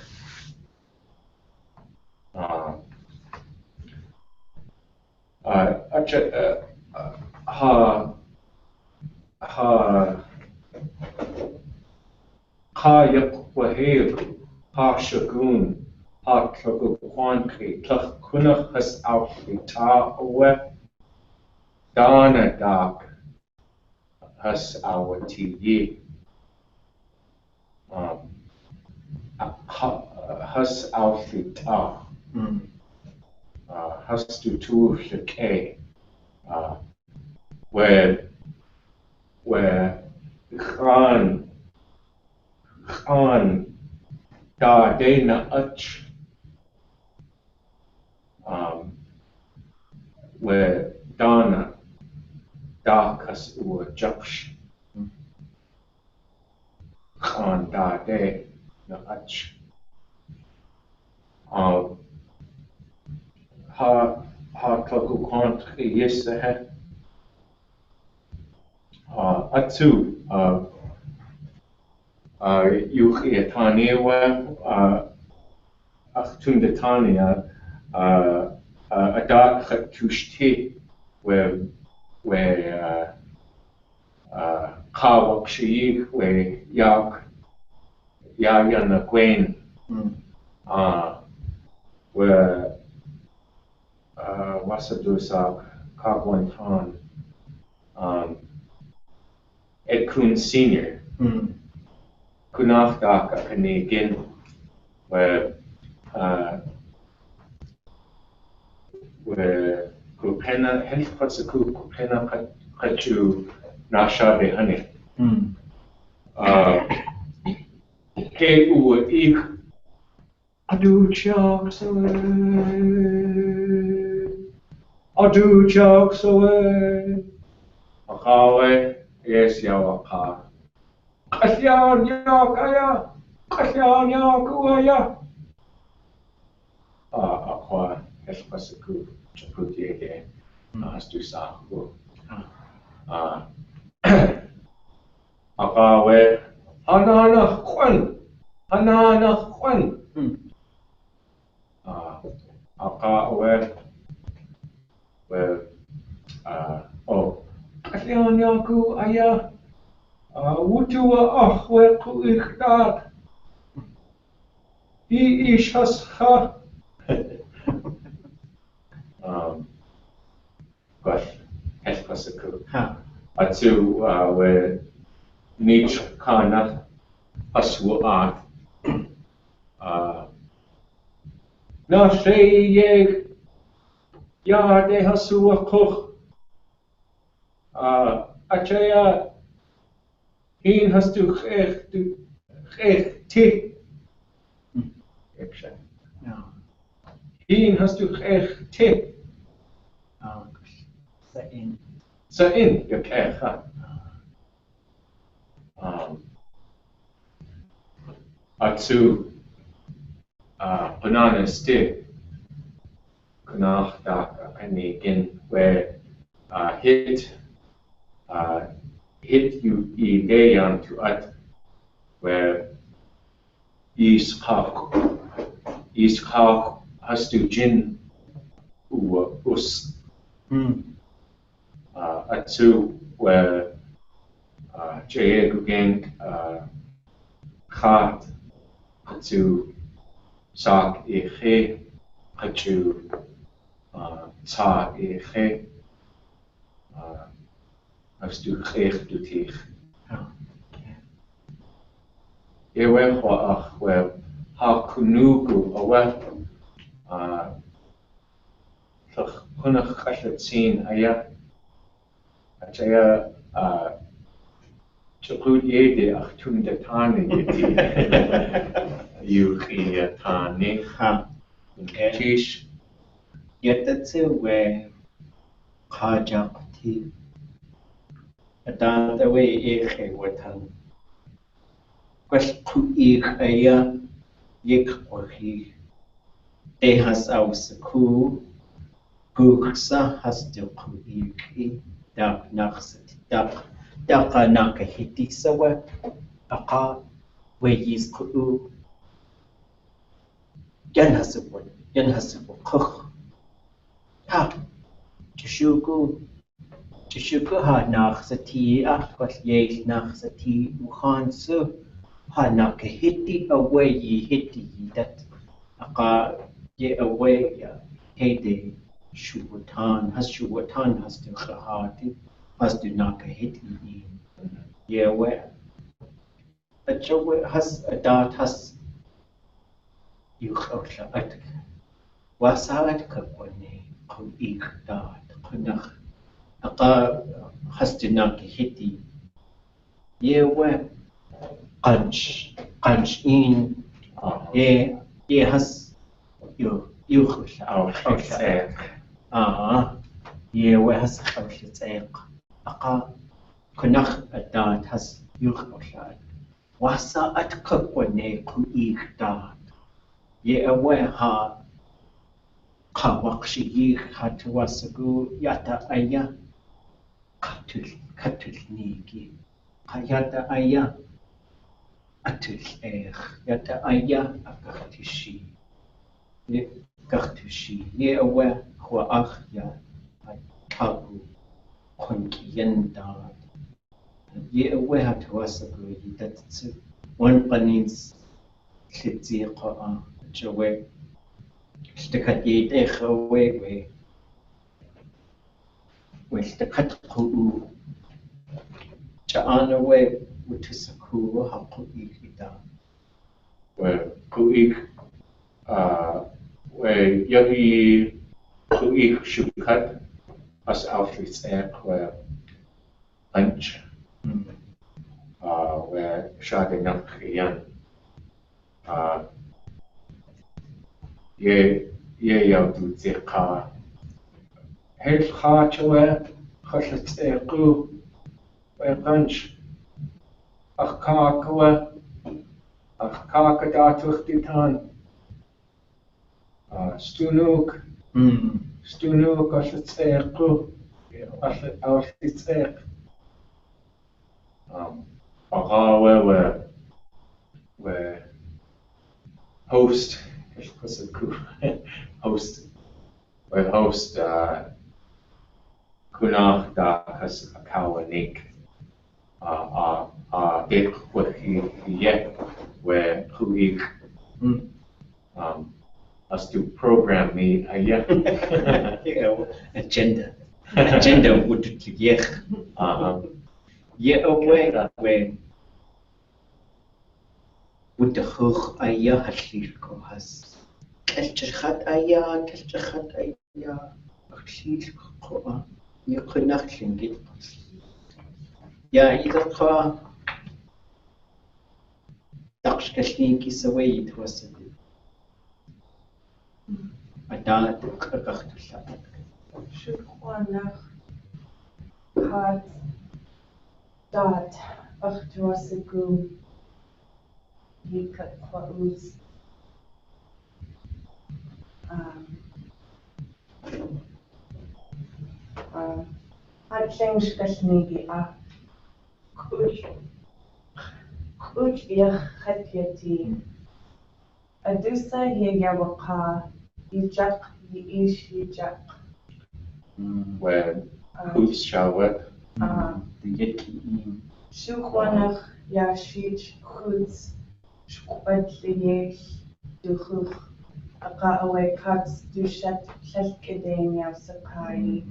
ha yakwaheku ha shagun ha tlakukwankri tlak kunach has aufita owe dana dak has awati has aufita has to shake where Khan da dana ach where dana dakas ua jaksh Khan da de na ach ha tlaku kontri yesehe atu yuchi etaniwa achtun de tania adat khatushti where kawak shi where yak yana gwen where wasadusak kagwantan Edkun Senior Kunafdak Kanigin where Kupena Helfatsaku Kupena Kachu Nasha de Honey Ke Ua Ik Adu Chaks away Akawe Yes Yawaka Kasyan Yakaya Kasyan Yakuaya Akwa Helfatsaku Chaputieke Astu Saku Akawe Hanana Kwan Akawe where Kasyan Yaku Aya Wutua where Kuikdat He Ishasha but Helfatsaku Atu where Nich Kana Aswa'at Na Sheyeg Ya de Hasua Koch Achaya Hin has to Ti Hin has to Ti Sa'in Yakecha Atsu Banana Stick Kunach Dak Kanigin where hit you Ideyan to at where Ishak has to jin us atu where Jayeg Khat atu Sak Ehe atu Ta Ehe has to Khech to Tich. Ewe Hoach where Hakunuku awe Hunach Kashatzin Aya Achaya Chaput Yede Achtun de Tani Yuki Tani Tish Yet that's where Kajakti Adan the way Eche Watan. Question Ik Aya Yik or he. They has aus ku Puksa has to Kuiki Dak Naxit Dak Daka Naka Hiti Sawa Aka where is Ku Yan has a cook. Ha Chishuku ha Naxati Akwas Ye Naxati Uhansu ha Naka Hiti away ye hiti that Aka ye away ya heyday Shuwatan has to Khahati has to Naka Hiti ye away. A joke has a dart has you at Wasad Kapone, Ku Ik dart, Kunach, Aka has to Naka Hiti ye away. Punch in ye has you ye we has Aka Kunach at dart has you Wasa at Kapone Ku Ik dart ye away ha Kawakshi ye Hatuasagu Yata Aya Katul Niki Kayata Aya Atul Yata Aya Akartishi ye Kartushi ye away Huach ya Tabu Konkian dart ye away Hatuasagu that's one panins Klitziqa Jawe Stikat ye away with the cut ku Cha'ana way which is a cool how Kuikida. where Kuik where Yagi Kuik Shukat as Alfred's where lunch where Shadi Nakriyan ye Yaudu Zika Head Khachawe Khashat's where lunch Akakawa Akakadatuch Titan Stunuk Ashetseku Ashet Agawe where host host where host Kunach da has Akawa Nick Dick with yet where Kuik us to program me agenda would ye away when would the hook Aya Hatlirko has Kelchat Aya Hatlirko you could not Tlingit. Yeah, either car Dakshkashink is away it was a good. I don't took a Gachtushat. Shuká Khat dot Achtuasagu Yikat Kwauz Hatching Skashnigi Kuch Yachatiati Adusa Yawaka Yijak, yiish, yijak. When hoots shawat. The yetki in. Shukwanach, yashich, hoots, shkwat, liyesh, duchuch. Aka away cuts, dushat, shashkedenia, sakai.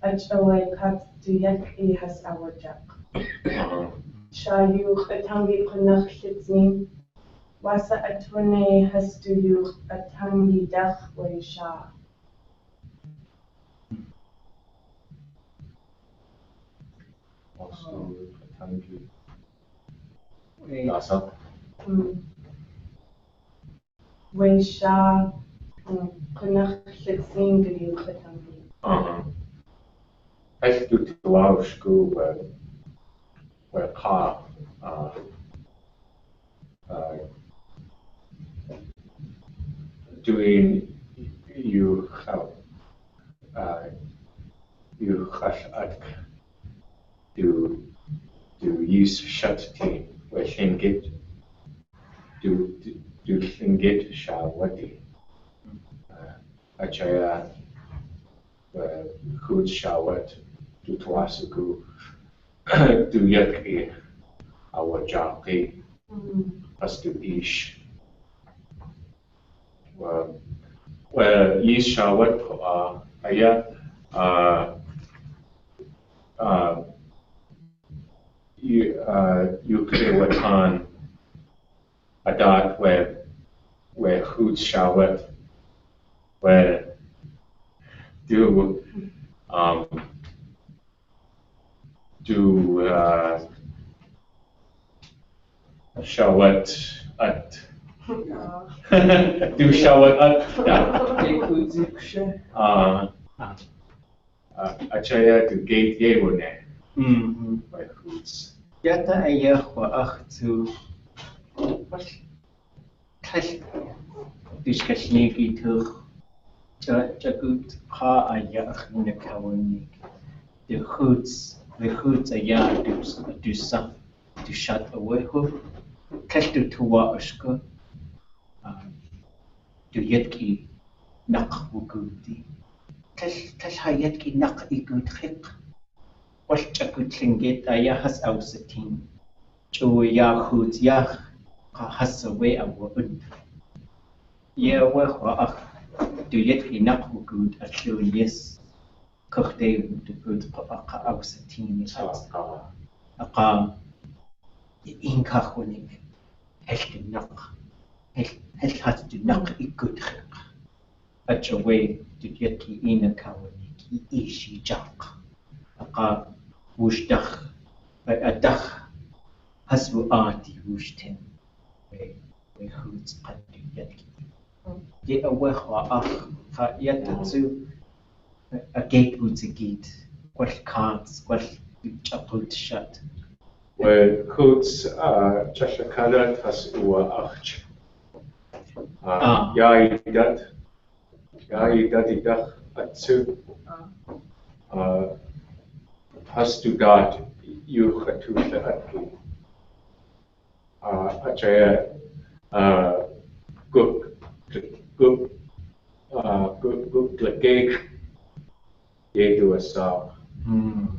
Ach away cuts, duyak, has our jack. Shayuch, atangi kunach, shitzin. Wasa atune has to you atangi dach way sha. Also, Tangi. Wait. Lasa. Way sha. Kunach shitzin gili atangi. I do to allow school where car doing you have you have do use shut team where Tlingit do Tlingit shawati achaya who'd shawat do tuasuku do yaki our jaki us do ish well is shawat aya you clear what on a dot where who'd shawat where do shawat at do shawat at achaya to gate yewone by hoots. Yata ayah wa achtu. Kash. Duskashniki tuch. Jagut ha ayah nakawanik. The hoots ayah do saf to shut away hook. Kash do tuwa ushka. Do yetki nak wugudi. Kash ha yetki nak igud khik. Wash jagut Tlingit ayah has ausatin. Chu ya hoots yah has away awa ud. Yeah, well, do yetki nak wugud at yes. Kochte would good ausatin. Aka inkachwonik. Hecht nak. Hecht has to nak igud khik. At away do yetki inakawanik. Ishi jak. Aka wushdach. Adach. Hasbu aati wushten. We hoots qaddu yetki. Ye away ha yatatsu. A gate would a gate. Quash cards, quash chaput shut. Where hoots chashakada has uwa arch. Yaidat idach atsu has to dot you to the atki. Achaya guk glageg yedu asa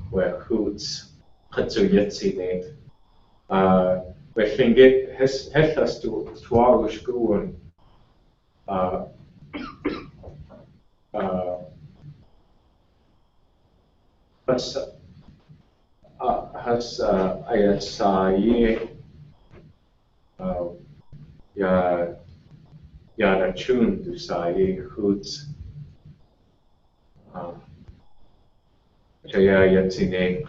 where hoots katsu yetsi nate. Where Tlingit has to twalush guun has ayat saye ya na chun to saye hoots chaya yatsine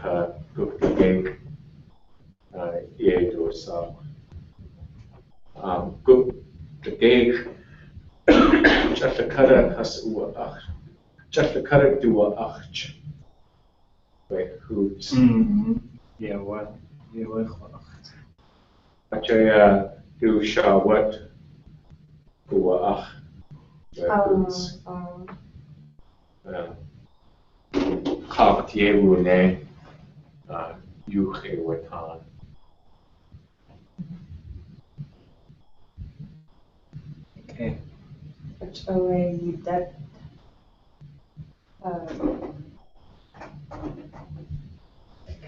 guk ye do sa guk gig chafakara has uwa ach chafakara duwa ach by hoots Yeah, what? Yeah, what? achaya do shawat uwa ach by hoots Khaft yewune yuche watan. Okay. Adjectives.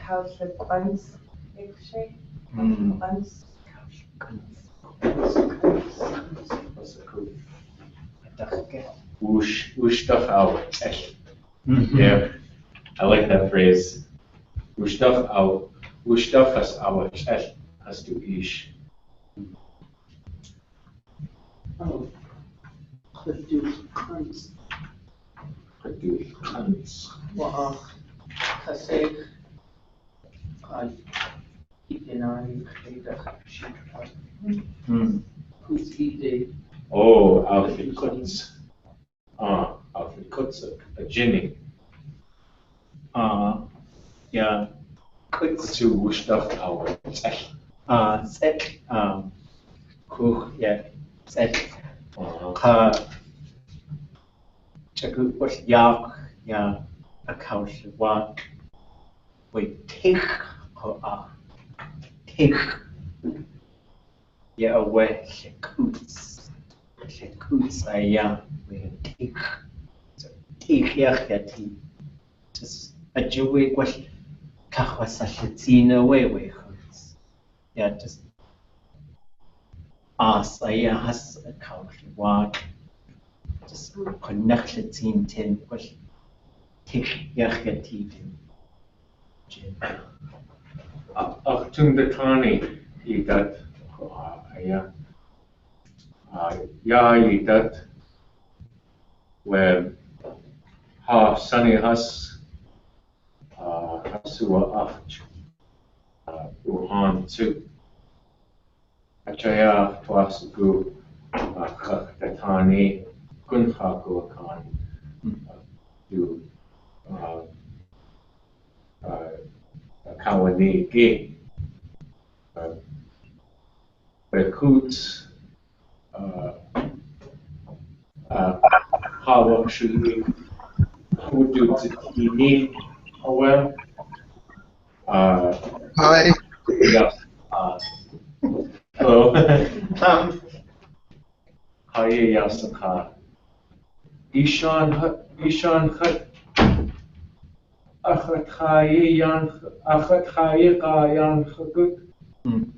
Consequence. Consequence. Ushtach au. Yeah, I like that phrase. Ushtach au. Ushtach has au. Has to ish. Oh, could do cunts. Produce cunts. Well, kasek. Itinari kreda shit. Who's eating? Oh, Alfred Kutz. Alfred Kutz, a Ginny. Yeah. To Ushtach au. Set. Cool. Yeah. Set. Chagu was yak. Yeah. Account what we take or take. Yeah, away. Shakoots. We take. So take yakati. Just a Jewish was kahwasatina way. Yeah, just has a country what just connected team 10 was take yakati. Tungdatani, idat. Ya idat. Where ha sunny has hasua uhan too. Achaya tuasugu datani kunhaku akan do kawani gi bekut hawa shui hudu tini awel Hi. yes hello haye yasaka ishan khat achat chaye qayan khut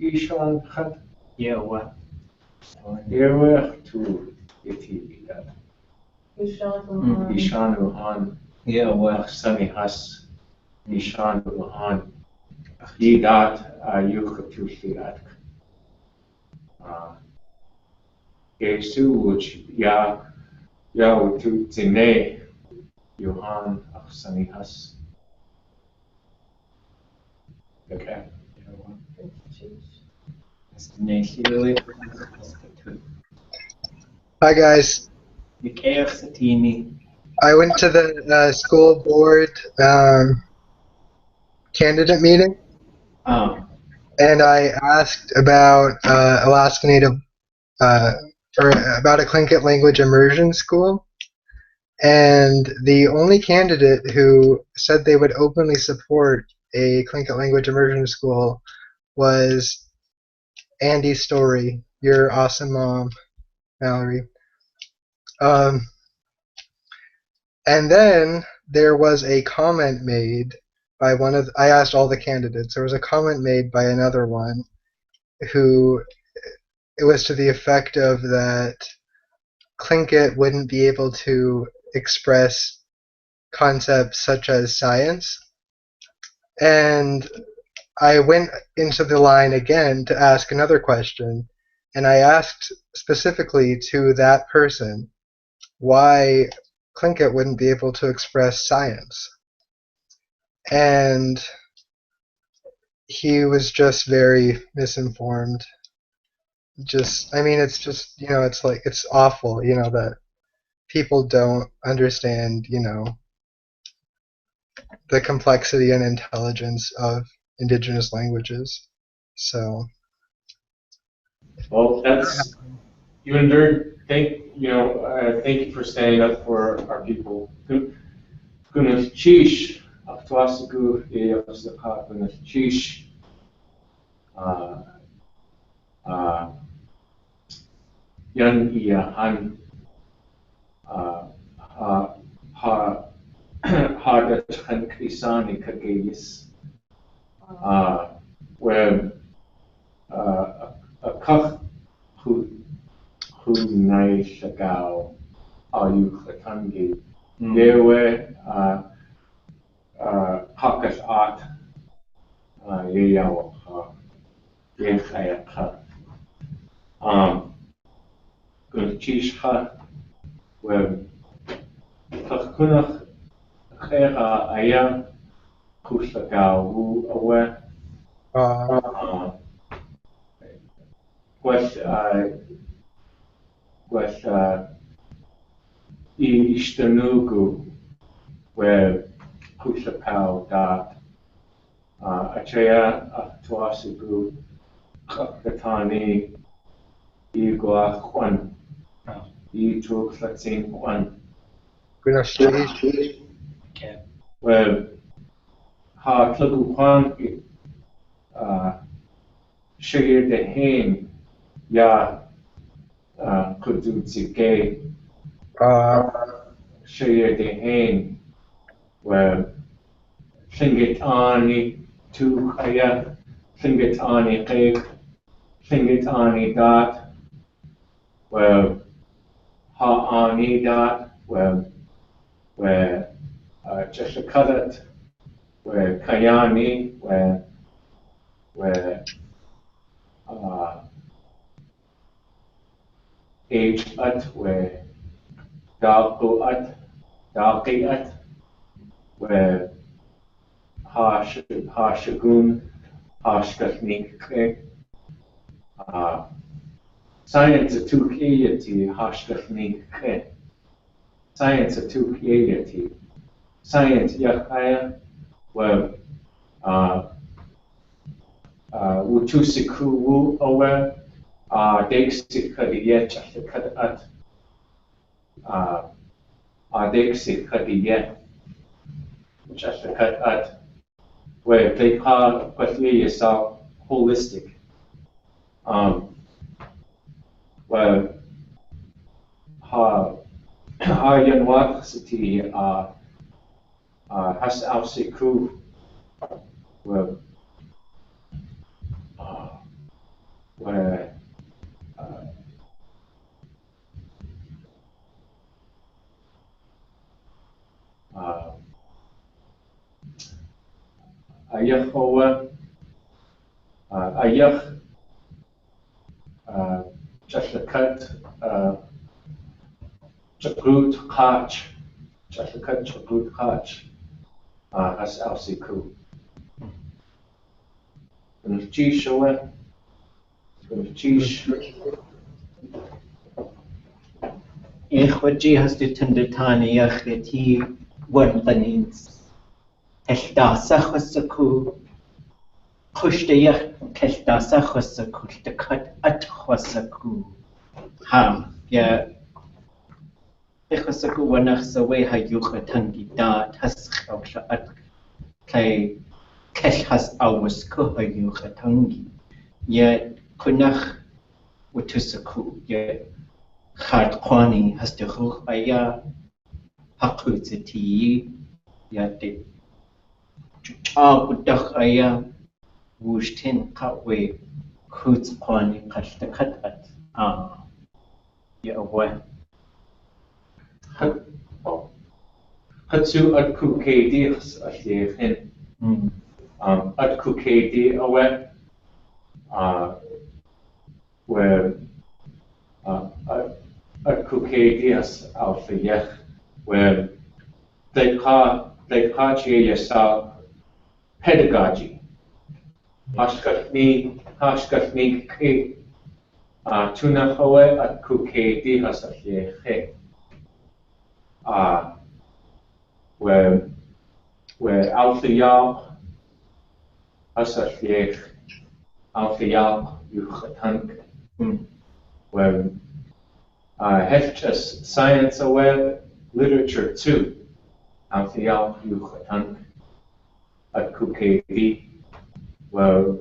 ishan khat Yeah, what? yewer to iti that Ishan. ishan uhan Yeah, what? sani has ishan uhan yidat yukhatu shiat Yesu which ya to tine Johan sani has okay. Hi, guys. I went to the school board candidate meeting, and I asked about Alaska Native, or about a Tlingit language immersion school. And the only candidate who said they would openly support a Tlingit language immersion school was Andy Story, your awesome mom, Mallory. And then there was a comment made by I asked all the candidates. There was a comment made by another one who, it was to the effect of that Tlingit wouldn't be able to express concepts such as science. And I went into the line again to ask another question, and I asked specifically to that person why Tlingit wouldn't be able to express science. And he was just very misinformed. It's just, it's awful, that people don't understand, the complexity and intelligence of indigenous languages. So. Well, that's Yunder. Thank you for standing up for our people. Guna chish aftuasigu yasaka guna chish yan iya han harder Kisani Kagis, where a Kach who Nai Shagao Ayuchatangi, there were Hakas Art, Yayawa, Yechayaka, Gulchishha, where Takunach Kera Aya Kushagao, who aware was Ishtanugu, where Kushapao dot Achaya Tuasigu Katani Igua Kwan Yitu Flatin Kwan, where Ha Tlagu Kwan Shigir de Hain Ya Kudutsike Shigir de Hain, where Tlingit Ani Tu Haya Tlingit Ani Kek Tlingit Ani dot, where Ha Ani dot, where Cheshakadat, where Kayani, where Age at, where Dalko at, Dalki at, where Hashagun, Hashkatnik, Science a two kieti, Hashkatnik, Science a two kieti, Science Yakaya, where Wutusiku Wu Owe, Dexi Kadiyet, Kadat, Dexi Kadiyet, Chashakadat, where they call yourself holistic. Where Aryan University has also crew, where Ayah Owe, Ayah Chashakat Chagrut Kach, Chashakat Chagrut Kach has also crew. And Chish Owe, Chish. إخوتي هستي تاني يا أخوتي ورقنينس كشداسة خسكو خشتيخ كشداسة خسكو تكت أتخسكو ها يا إخسكو ونخسوي هيوخ تنجي دات هسخ أو شأت كي كش هس أوسكو هيوخ تنجي يا كنخ وتسكو يا خارج قاني هستخوخ أيا حقوقتي ياتي بدخ أيا وشتين قوي خوت قاني قشتكت يا أبوه Hatsu Adku KD Ashlehin Adku KD Awe, where Adku KD as Alpha Yech, where they call yourself pedagogy. Hashkatni K Tuna Hoe Adku KD has Ashlehin. Where Alpha Yal Asashliech Alpha Yal Yuchatank, where Hefchas Science Aware Literature too, Alpha Yal Yuchatank at Kukevi, where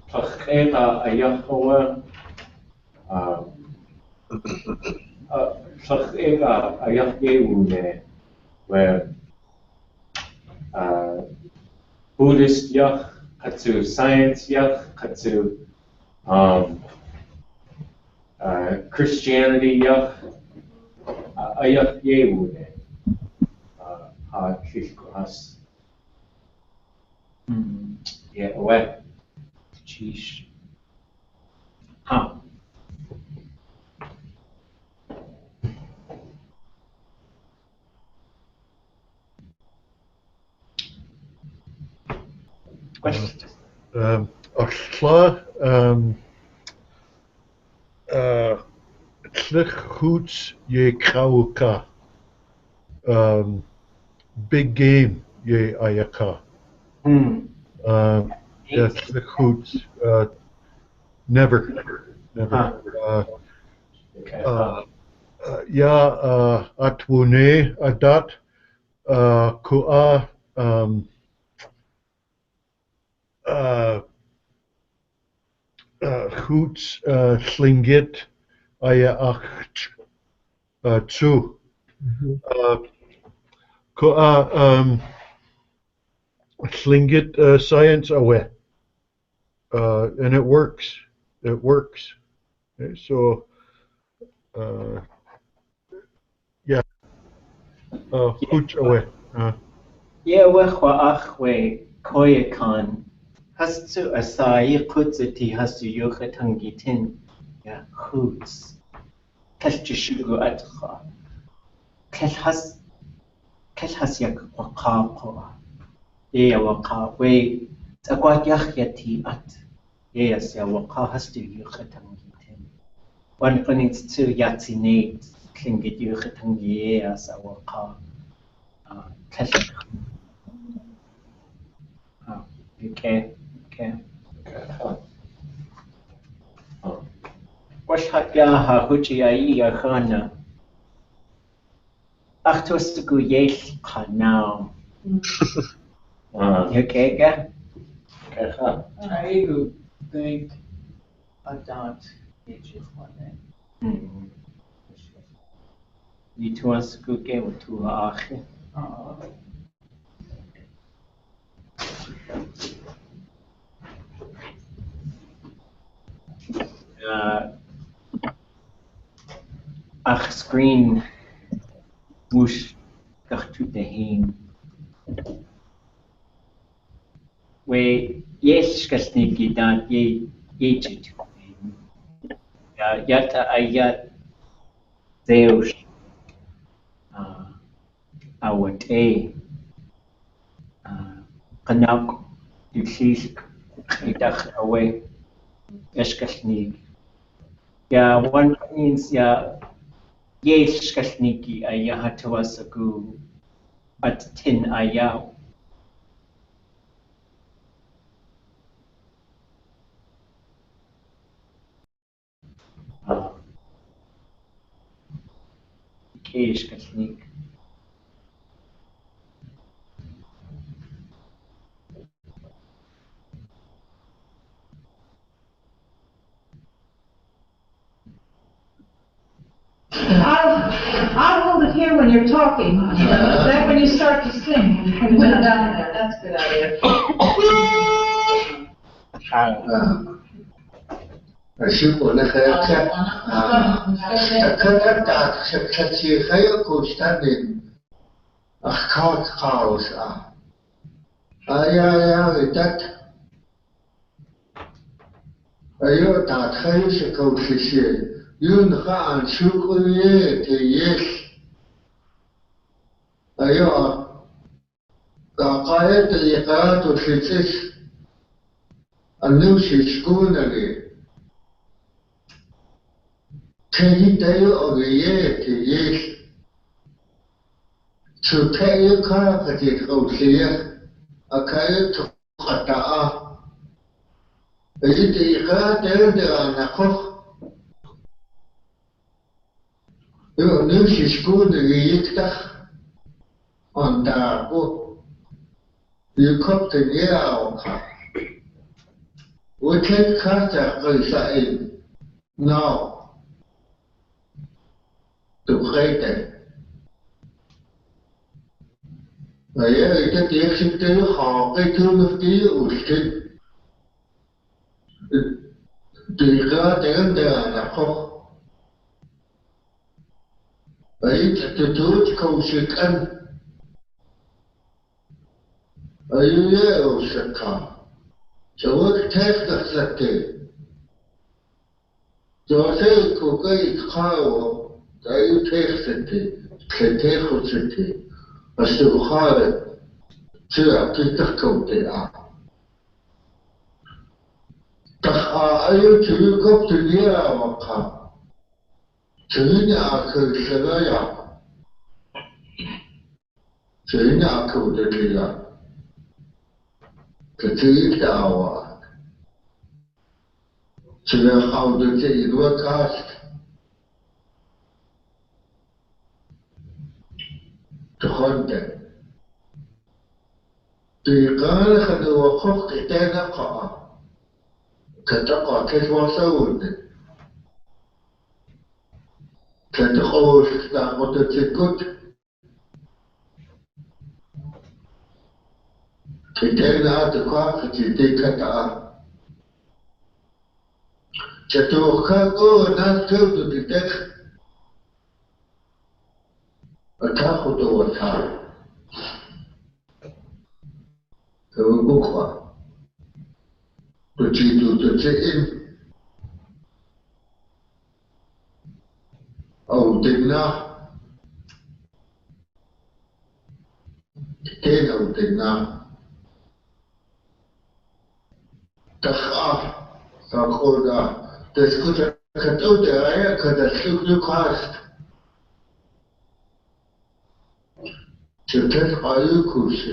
Tlachera Ayahower Shachega ayachyeune, where Buddhist yach, katsu science yach, katsu Christianity yach, ayachyeune, ha kishkuhas. Yeah, wet. Sheesh. Huh. Question. Achla, Tlingit ye Krauka. Big game ye Ayaka. Yeah, Tlingit. Never. Okay. Yeah, Atwune Adat. Kua. Hoots Tlingit Aya Ach Tsu. Kua Tlingit science away. And it works. It works. Okay, so yeah. Hoots away. Yeah, wechwa achwe koyakan. Hastu asai kutzati hastu yuchatangitin. Yeah, hoots. Kalchishugu atcha. Kalhas yak waqaqwa. Yeah, waqa we takwat yachyati at. Yes, ya waqa hastu yuchatangitin. One punits to yatsinate. Klingit yuchatangi as a waqa. Okay. Wash hatyaha huchi ai yachana. Achtustugu yesh now. Okay, ga? I do think adopt H1. You two us go game to ache. Ach screen whoosh gach to the heen. We yes kasniki dan ye to yata ayat zeus awate kanak duksis idach away eskasnik. Yeah, one means yes kasniki ayahatawasaku at tin ayaw. Yes kasnik. I'll hold it here when you're talking. Then when you start to sing, you can put it down there. That's a good idea. Ashiko na kaya takana ta saksachi kaya ko standing akhawat khaos aya itat ayo ta khayo shiko shishi yun khan shukuye te yes ayo qaqayat liqat shitis annushi shkunari Kegi tayo ogiye te yes Shuká ka kati kausiya akaya tukata'a iti ika tayo de anakok yo nusishku de yikta andako yukop te yao ka Wicket kata kaisa in now Tục khai tệ. Vậy cái tiếng sinh tế họ cái thương tí ủ sinh. Tùy ra tiếng đà là khó. Vậy từ thứ câu sự ăn. Vậy ở Shuká. Cháu thép đặc sắc tế. Cháu thấy của cái khao cái thép sắc tế. Cái thép sắc tế. Và sự khao chưa cái tất cầu tế ạ. Tất ai chữ gốc từ nghĩa mà khá. Chữ nhà khởi sẽ là ya. Chữ nhà khẩu từ nghĩa là. Cái chữ đạo à. Chữ là khảo từ chữ đua cast. Từ khôn tế. Tùy cá là khả đồ khóc cái tên là khả. Cái ta có cái hóa sâu tế. Cái ta khổ là một cái chữ cút. Cái tên là tự khoa cái chữ tì khả ta. Chả tổ khá có nát theo từ tì tên. Ở thác của tổ ở thác. Cái bố khóa. Tôi chỉ tụ tôi chế in. Âu tình na. Tên Âu tình na. Ta khá. Ta khổ ra. Ta sku ta khát âu ta ai khát ta sku lưu khát. Chả thật ai khu sĩ.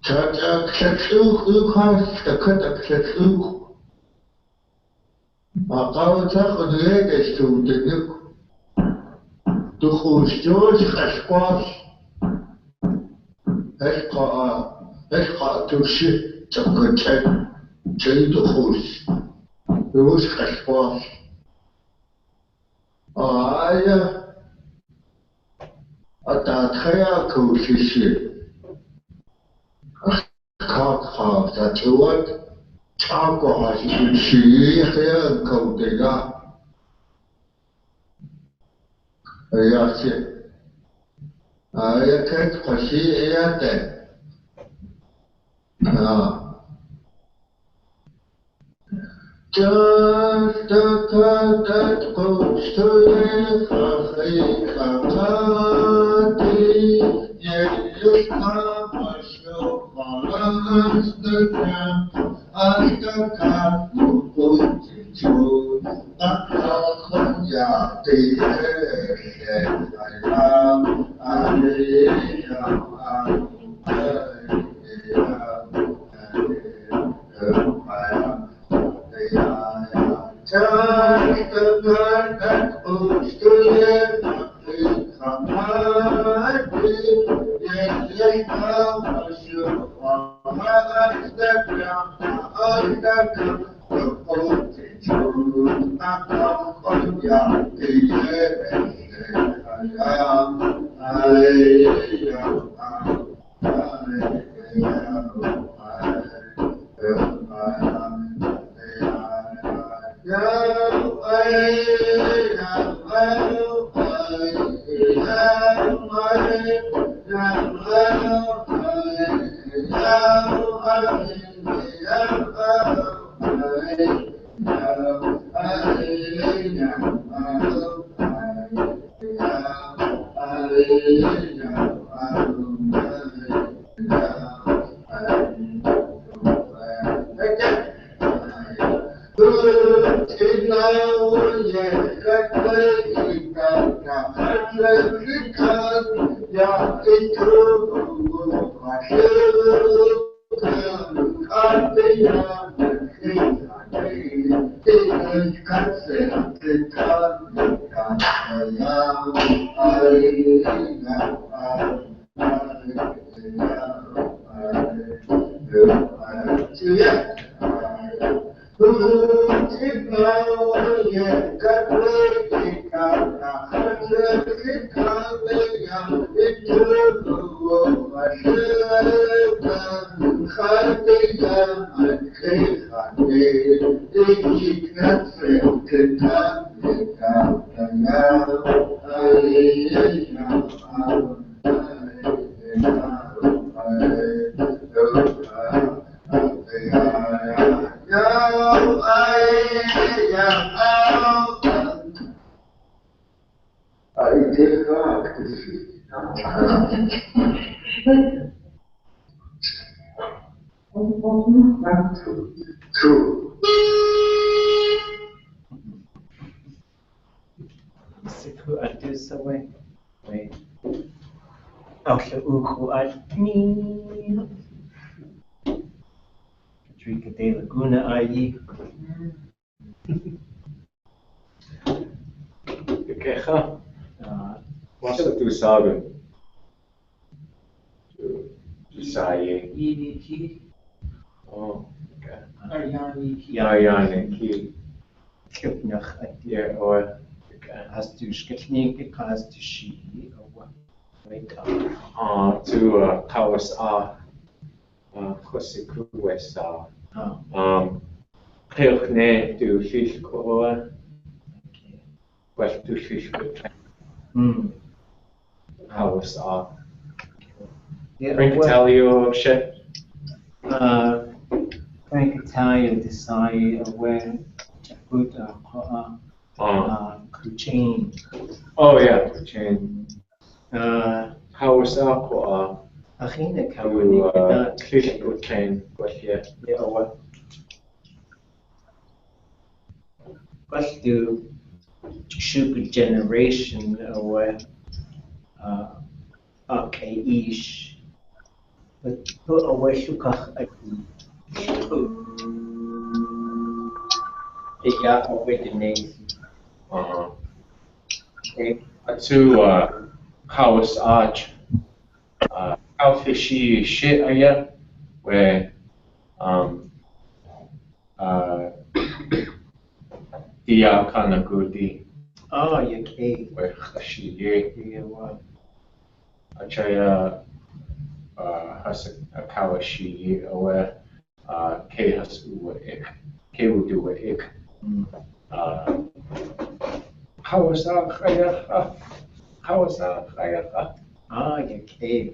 Chả ta khát lưu khát. Ta khát ta khát lưu. Mà cao ta khát lưu cái sưu tình nước. Tu khu sĩ khát khát. Hết khá tu sĩ. Chẳng có chân. Chân tu khu sĩ. Tu sĩ khát khát. Ai ta thấy khu sĩ. Khát khát ta chuột. Chào có sĩ khế cầu tế ra. Ây xí. Khét khá sĩ tế. Just a cut that goes to the cafe, yes, I'm sure the camp, as the cat who goes into the cold, yeah, Siku adu sawe. Wait. Okay, uku adni. Drika de Laguna ayi. Kecha. Was du sagen? Du sei. Yidiki, Oh, okay. or Yaniki. Ja, ki. Kipnach adi. Yeah, or. Okay. Hast du sketchnik, hast du shi, or what? Wait up. To kawas Kosiku was Oh, Kirchne du Fischkoa, okay. was du Fischko, kawas Yeah, Frank well, Italio shit. Frank Italia decide where to put Kuchain. Oh yeah, chain. Kawas Achina to Kawani Kadat. Fischko chain, but yeah. Yeah, what? What do Shuká generation or okay ish. But who away Shuká yeah, away the name. Okay. To kawas arch. How fishy shit, yeah, where Dia kana gudi, Oh, you okay. where Hashi ye, Yeah, what? Achaya has a kawashi, where K has uwa ik, K will do a ik. How was that? How was that? Ah, you okay.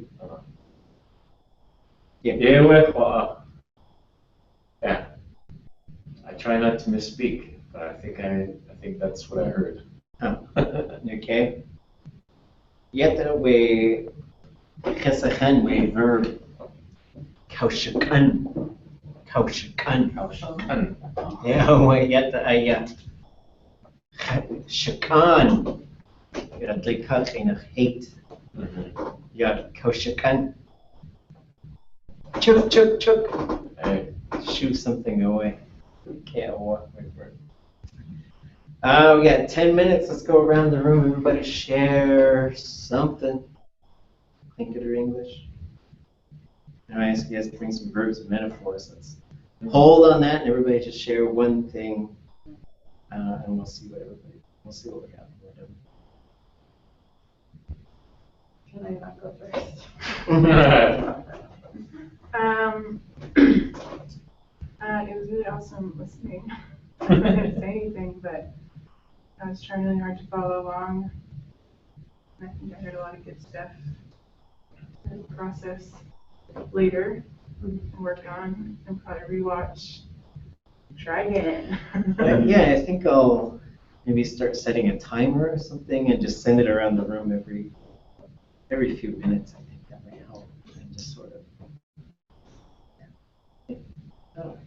Yeah, where yeah. I try not to misspeak, but I think that's what I heard. Okay. Yet we Kesachan we verb Kaushakan. And Yeah, we yet Shakan. Yeah, like kind of hate. Yeah, Kaushakan. Chuk. hey, Shoo something away. Okay, what? We got 10 minutes. Let's go around the room. Everybody share something. Tlingit or English. And I ask you guys to bring some verbs and metaphors. Let's hold on that, and everybody just share one thing, and we'll see what we have. Can I not go first? It was really awesome listening. I didn't say anything, but I was trying really hard to follow along. And I think I heard a lot of good stuff to process later and work on and probably rewatch. Try again. Yeah, I think I'll maybe start setting a timer or something and just send it around the room every few minutes. I think that might help, and just sort of. Oh.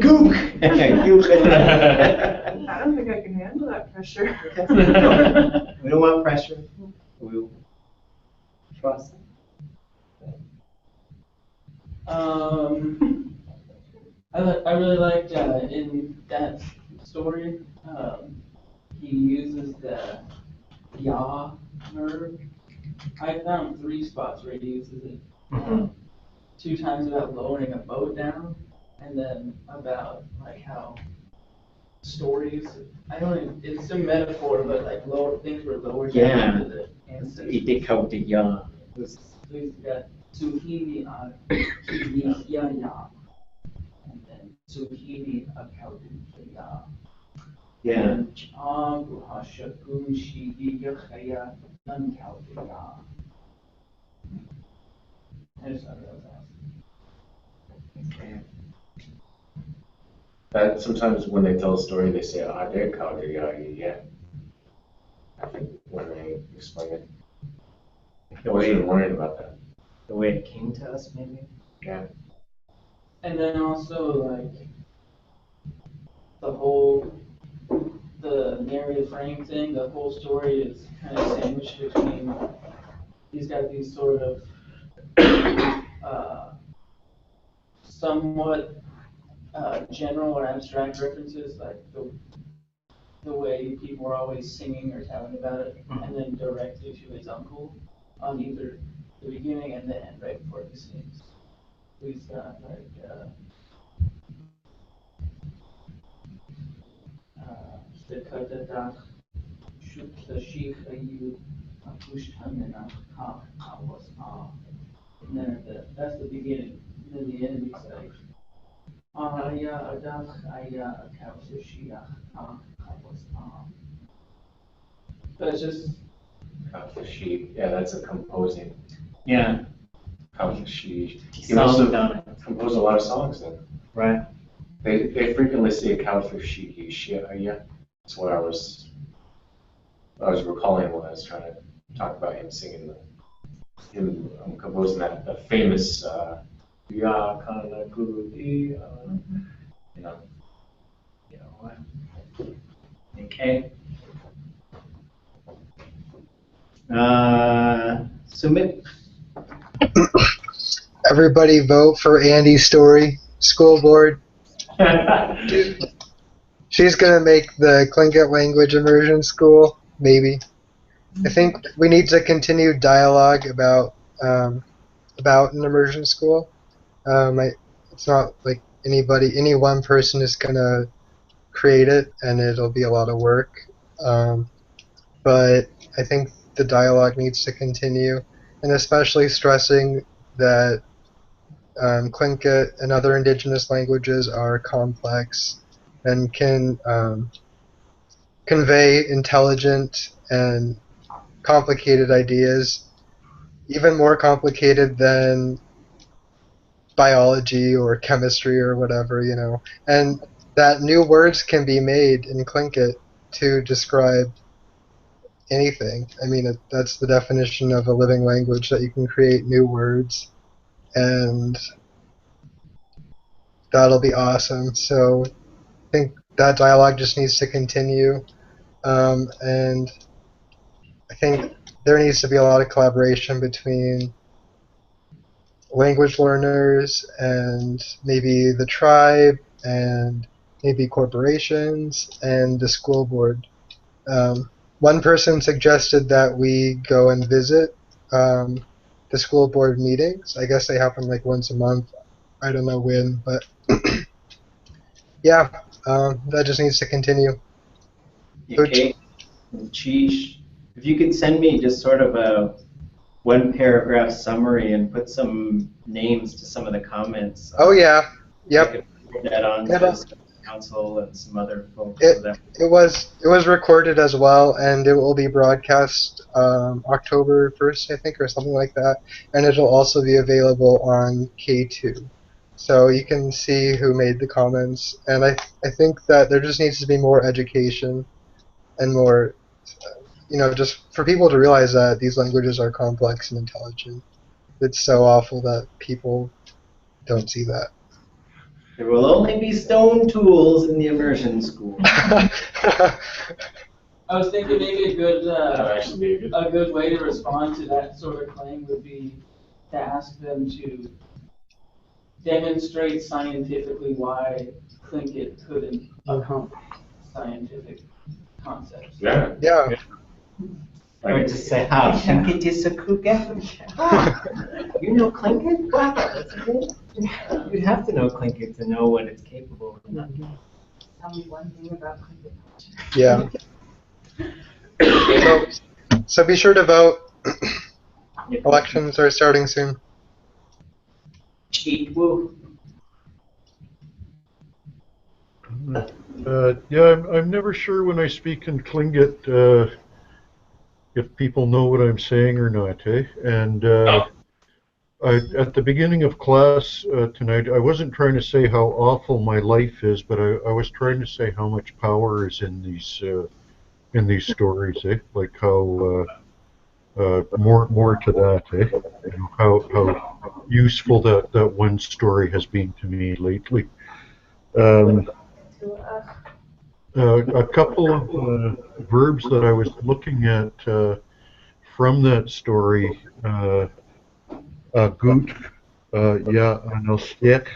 Gook! I don't think I can handle that pressure. We don't want pressure. We'll trust. I really liked in that story, he uses the ya verb. I found 3 spots where he uses it. 2 times about lowering a boat down, and then about like how stories, I don't even, it's a metaphor, but like lower things were lowered down to the ancestors. Ite kautiya. So he's got Tuhini Kiyihyaya, and then Tuhini Akautiya. Yeah. And Agu Hashakun Shigiyachaya Unkautiya. I just thought that was awesome. Okay. That sometimes when they tell a story, they say "Ade kautiya." Yeah. I think when they explain it, I wasn't even worried about that. The way it came to us, maybe. Yeah. And then also like the narrative frame thing, the whole story is kind of sandwiched between, he's got these sort of somewhat general or abstract references, like the way people are always singing or telling about it, and then directly to his uncle on either the beginning and the end, right before he sings. He's got like Sekadadak Shuklashik Ayu Akushtaminach Kach Kawas And then that's the beginning. And then the end is like Aya Adach Aya Akavshiach Kach Kawas But it's just Couch sheep. Yeah, that's a composing. Yeah. Couch sheep. He Song must have done it. composed a lot of songs then. Right. They frequently say couch sheep. Yeah. That's what I was recalling when I was trying to talk about him singing him composing that famous Ya Kana Gudi, you know. Okay. Sumit. Everybody vote for Andy's story. School board. She's gonna make the Tlingit language immersion school. Maybe. I think we need to continue dialogue about an immersion school. It's not like any one person is gonna create it, and it'll be a lot of work. But I think the dialogue needs to continue, and especially stressing that Tlingit and other indigenous languages are complex and can convey intelligent and complicated ideas, even more complicated than biology or chemistry or whatever, and that new words can be made in Tlingit to describe anything. I mean, that's the definition of a living language, that you can create new words, and that'll be awesome. So I think that dialogue just needs to continue, and I think there needs to be a lot of collaboration between language learners and maybe the tribe and maybe corporations and the school board. One person suggested that we go and visit the school board meetings. I guess they happen like once a month. I don't know when, but yeah, that just needs to continue. Okay. Sheesh. If you could send me just sort of a one paragraph summary and put some names to some of the comments. Oh yeah. Yep. I could put that on to the council and some other folks. It was recorded as well, and it will be broadcast October 1st, I think, or something like that. And it'll also be available on K2. So you can see who made the comments. And I think that there just needs to be more education and more, just for people to realize that these languages are complex and intelligent. It's so awful that people don't see that. There will only be stone tools in the immersion school. I was thinking maybe a good way to respond to that sort of claim would be to ask them to demonstrate scientifically why Tlingit couldn't accomplish scientific concepts. Yeah. Yeah. Or to say how Tlingit is a Shuká. You know Tlingit? Wow, that's amazing. You'd have to know Tlingit to know what it's capable of. Tell me one thing about Tlingit culture. Yeah. So be sure to vote. Elections are starting soon. Cheat woo. Yeah, I'm never sure when I speak in Tlingit if people know what I'm saying or not, eh? And at the beginning of class tonight, I wasn't trying to say how awful my life is, but I was trying to say how much power is in these stories, eh? Like how more to that, eh? You know, how useful that one story has been to me lately. A couple of verbs that I was looking at from that story, Gut, yeah, Anostek,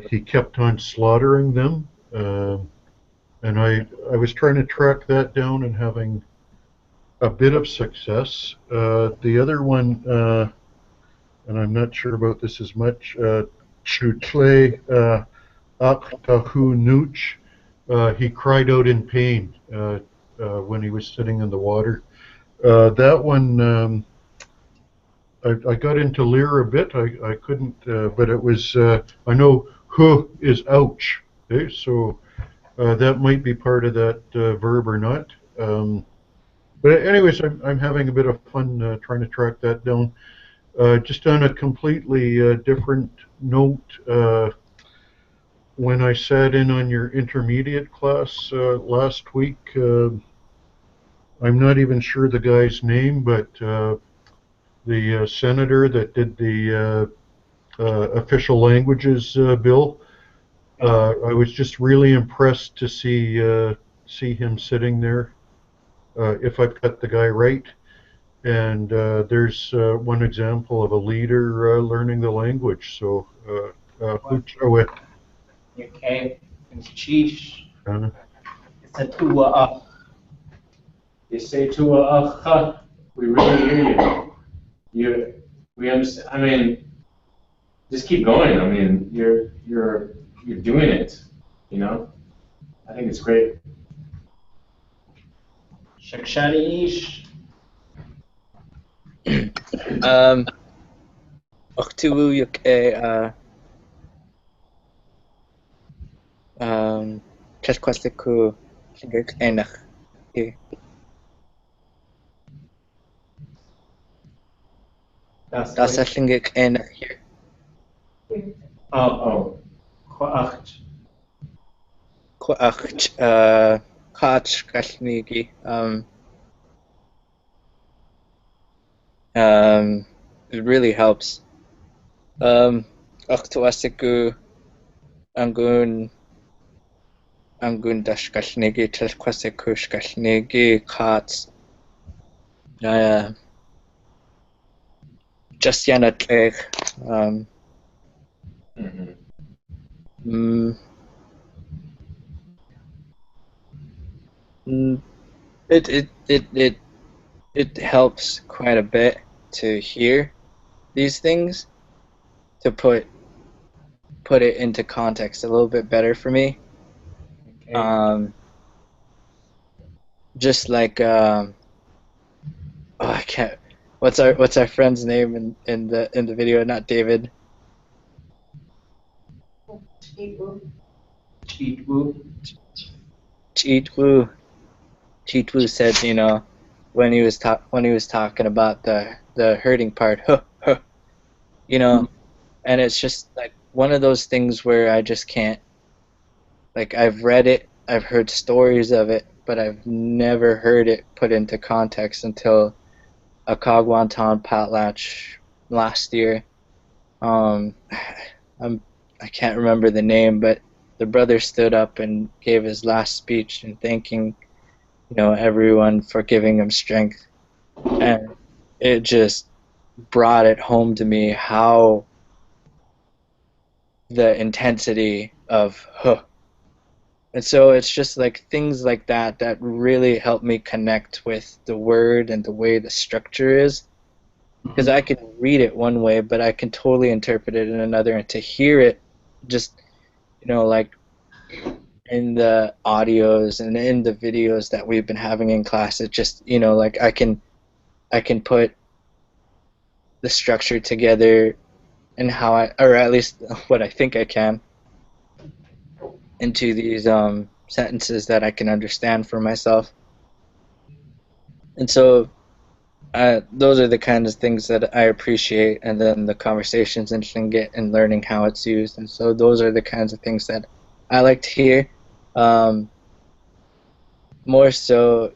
he kept on slaughtering them, and I was trying to track that down and having a bit of success. The other one, and I'm not sure about this as much, Chutle Aktahu Nuch, he cried out in pain when he was sitting in the water. That one, I got into Lear a bit. I couldn't, but it was, I know huh is ouch. Okay? So that might be part of that verb or not. But anyways, I'm having a bit of fun trying to track that down. Just on a completely different note, when I sat in on your intermediate class last week, I'm not even sure the guy's name, but the senator that did the official languages bill, I was just really impressed to see him sitting there, if I've got the guy right. And there's one example of a leader learning the language. So, Huchawit. Okay. It's cheesh. Uh, It's a tua. You say tua we really hear you. We understand. I mean, just keep going. I mean, you're doing it. You know, I think it's great. Shaksharish. Octuwu yuke Kashkwasiku Shingik Enach. Das ist Shingik Enach here. Oh. Quacht. Quach Kach Kashnigi. It really helps. Octuasiku Angun Dashkashnigi Tashkwasiku Shkashnigi Kats. Just Yanatlech. It helps quite a bit to hear these things, to put it into context a little bit better for me. Okay. Just like I can't. What's our friend's name in the video? Not David. Cheat woo. Cheat Woo said, you know, when he was talking about the hurting part, you know, and it's just like one of those things where I just can't. Like, I've read it, I've heard stories of it, but I've never heard it put into context until a Kagwantan Potlatch last year. I can't remember the name, but the brother stood up and gave his last speech and thanking, you know, everyone for giving him strength, and it just brought it home to me how the intensity of And so it's just like things like that that really help me connect with the word and the way the structure is. Because I can read it one way, but I can totally interpret it in another. And to hear it, just, like in the audios and in the videos that we've been having in class, it just, like I can put the structure together and how or at least what I think I can, into these sentences that I can understand for myself. And so those are the kinds of things that I appreciate, and then the conversations in Tlingit and learning how it's used. And so those are the kinds of things that I like to hear. More so,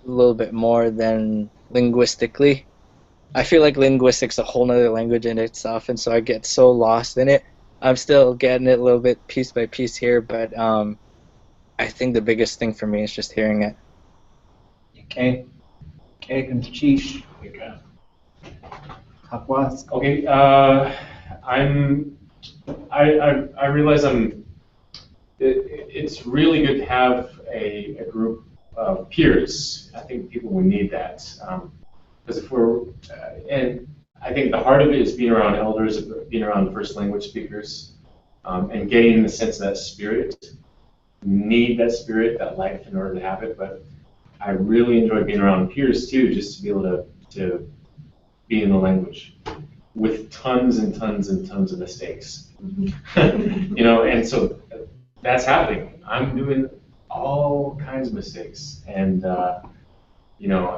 a little bit more than linguistically. I feel like linguistics is a whole nother language in itself, and so I get so lost in it. I'm still getting it a little bit piece by piece here, but I think the biggest thing for me is just hearing it. Okay. Okay, Chish. Kapwas. Okay, I realize it's really good to have a group of peers. I think people will need that. Because if we're, and I think the heart of it is being around elders, being around first language speakers, and getting the sense of that spirit. You need that spirit, that life in order to have it, but I really enjoy being around peers too, just to be able to be in the language with tons and tons and tons of mistakes. And so that's happening. I'm doing all kinds of mistakes, and I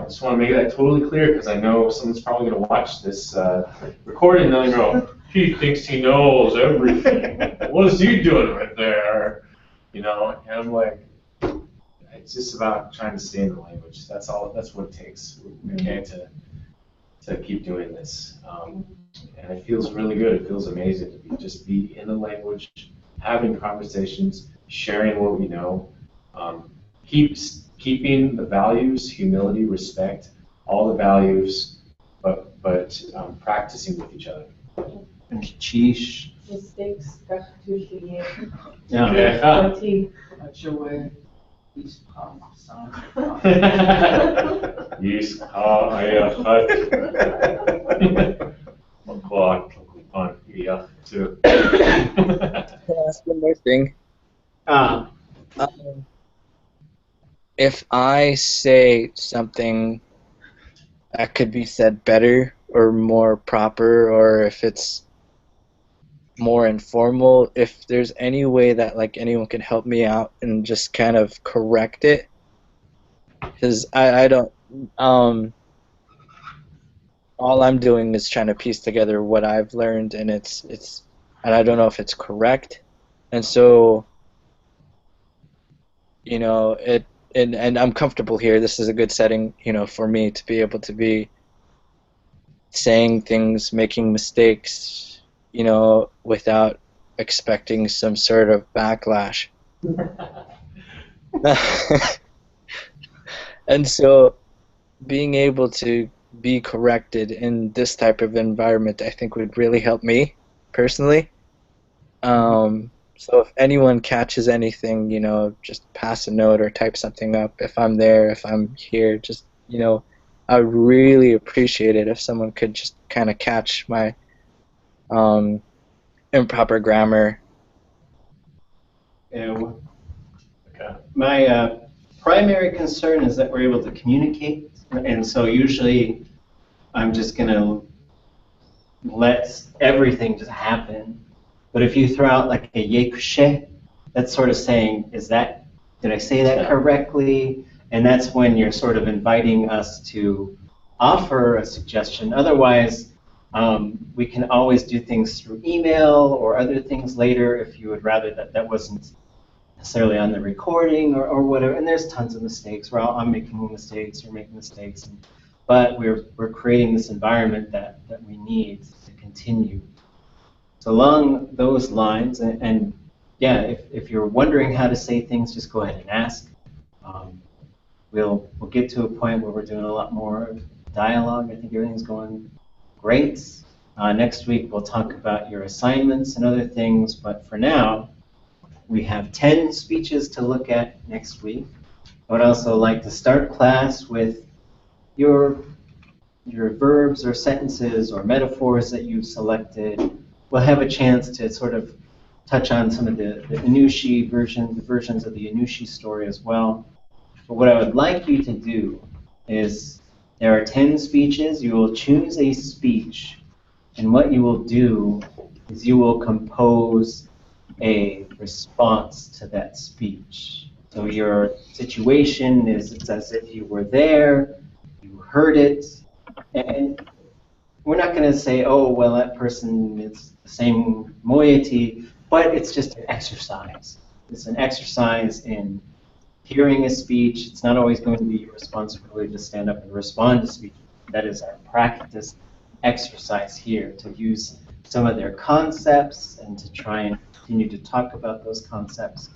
just want to make that totally clear, because I know someone's probably going to watch this recording and they'll go, he thinks he knows everything. What is he doing right there? And I'm like, it's just about trying to stay in the language. That's all. That's what it takes, okay, to keep doing this. And it feels really good. It feels amazing to just be in the language, having conversations, sharing what we know, keeping the values, humility, respect, all the values, but practicing with each other. Chish. Mistakes, gratitude, Yeah. That's your way. He's song. Yes, too. That's one more thing. If I say something that could be said better or more proper, or if it's more informal, if there's any way that anyone can help me out and just kind of correct it, because I don't, all I'm doing is trying to piece together what I've learned, and it's and I don't know if it's correct, and so and I'm comfortable here. This is a good setting, for me to be able to be saying things, making mistakes, without expecting some sort of backlash. And so being able to be corrected in this type of environment, I think, would really help me personally. So if anyone catches anything, just pass a note or type something up. If I'm there, if I'm here, just, I would really appreciate it if someone could just kind of catch my improper grammar. Yeah. My primary concern is that we're able to communicate, and so usually I'm just going to let everything just happen. But if you throw out like a yekushe, that's sort of saying, did I say that correctly? And that's when you're sort of inviting us to offer a suggestion. Otherwise, we can always do things through email or other things later if you would rather that wasn't necessarily on the recording or whatever. And there's tons of mistakes. I'm making mistakes, you're making mistakes. But we're creating this environment that we need to continue. So along those lines, and yeah, if you're wondering how to say things, just go ahead and ask. We'll get to a point where we're doing a lot more dialogue. I think everything's going great. Next week we'll talk about your assignments and other things, but for now, we have 10 speeches to look at next week. I would also like to start class with your verbs or sentences or metaphors that you've selected. We'll have a chance to sort of touch on some of the Inushi versions of the Inushi story as well. But what I would like you to do is, there are 10 speeches. You will choose a speech, and what you will do is you will compose a response to that speech. So your situation is, it's as if you were there, you heard it, and we're not going to say, oh, well, that person is the same moiety, but it's just an exercise. It's an exercise in hearing a speech. It's not always going to be your responsibility to stand up and respond to speech. That is our practice exercise here, to use some of their concepts and to try and continue to talk about those concepts.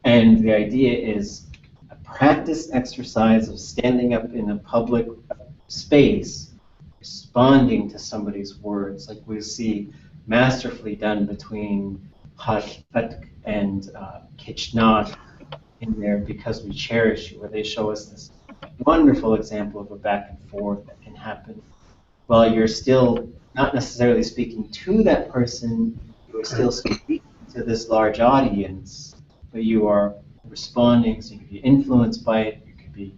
And the idea is a practice exercise of standing up in a public space, responding to somebody's words, like we see masterfully done between Hashpat and Kitchnot in there, Because We Cherish You, where they show us this wonderful example of a back and forth that can happen while you're still not necessarily speaking to that person, you're still speaking to this large audience, but you are responding, so you could be influenced by it, you could be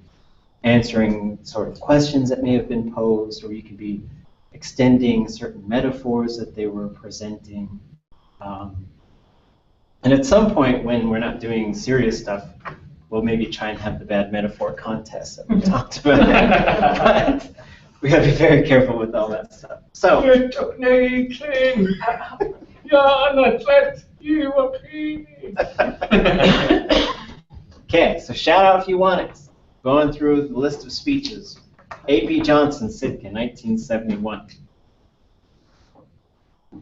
answering sort of questions that may have been posed, or you could be extending certain metaphors that they were presenting. And at some point, when we're not doing serious stuff, we'll maybe try and have the bad metaphor contest that we talked about. But we have to be very careful with all that stuff. So, okay, so shout out if you want it. Going through the list of speeches. A.P. Johnson, Sitka, 1971.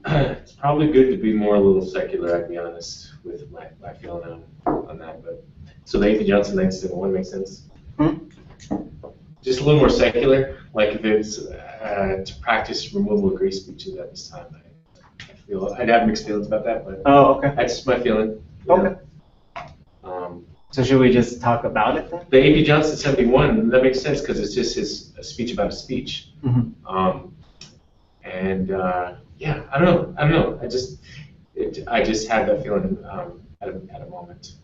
It's probably good to be more a little secular, I'd be honest, with my feeling on that. But so the A.P. Johnson 1971 makes sense. Just a little more secular, like if it's to practice removal of grace speeches at this time. I'd have mixed feelings about that, but that's just my feeling. Okay. So should we just talk about it then? The A.P. Johnson 71, that makes sense because it's just a speech about a speech. Yeah, I don't know. I just had that feeling at a moment,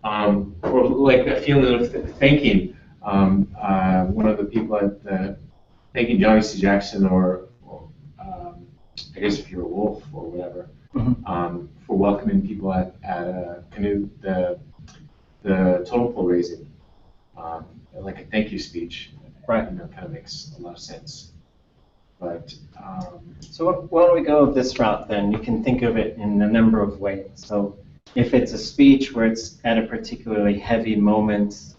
or like that feeling of thanking one of the people at the thanking Johnny C. Jackson, or I guess if you're a wolf or whatever, for welcoming people at Canoe the totem pole raising, like a thank you speech. Right. Kind of makes a lot of sense. But so why don't we go this route then? You can think of it in a number of ways. So if it's a speech where it's at a particularly heavy moment,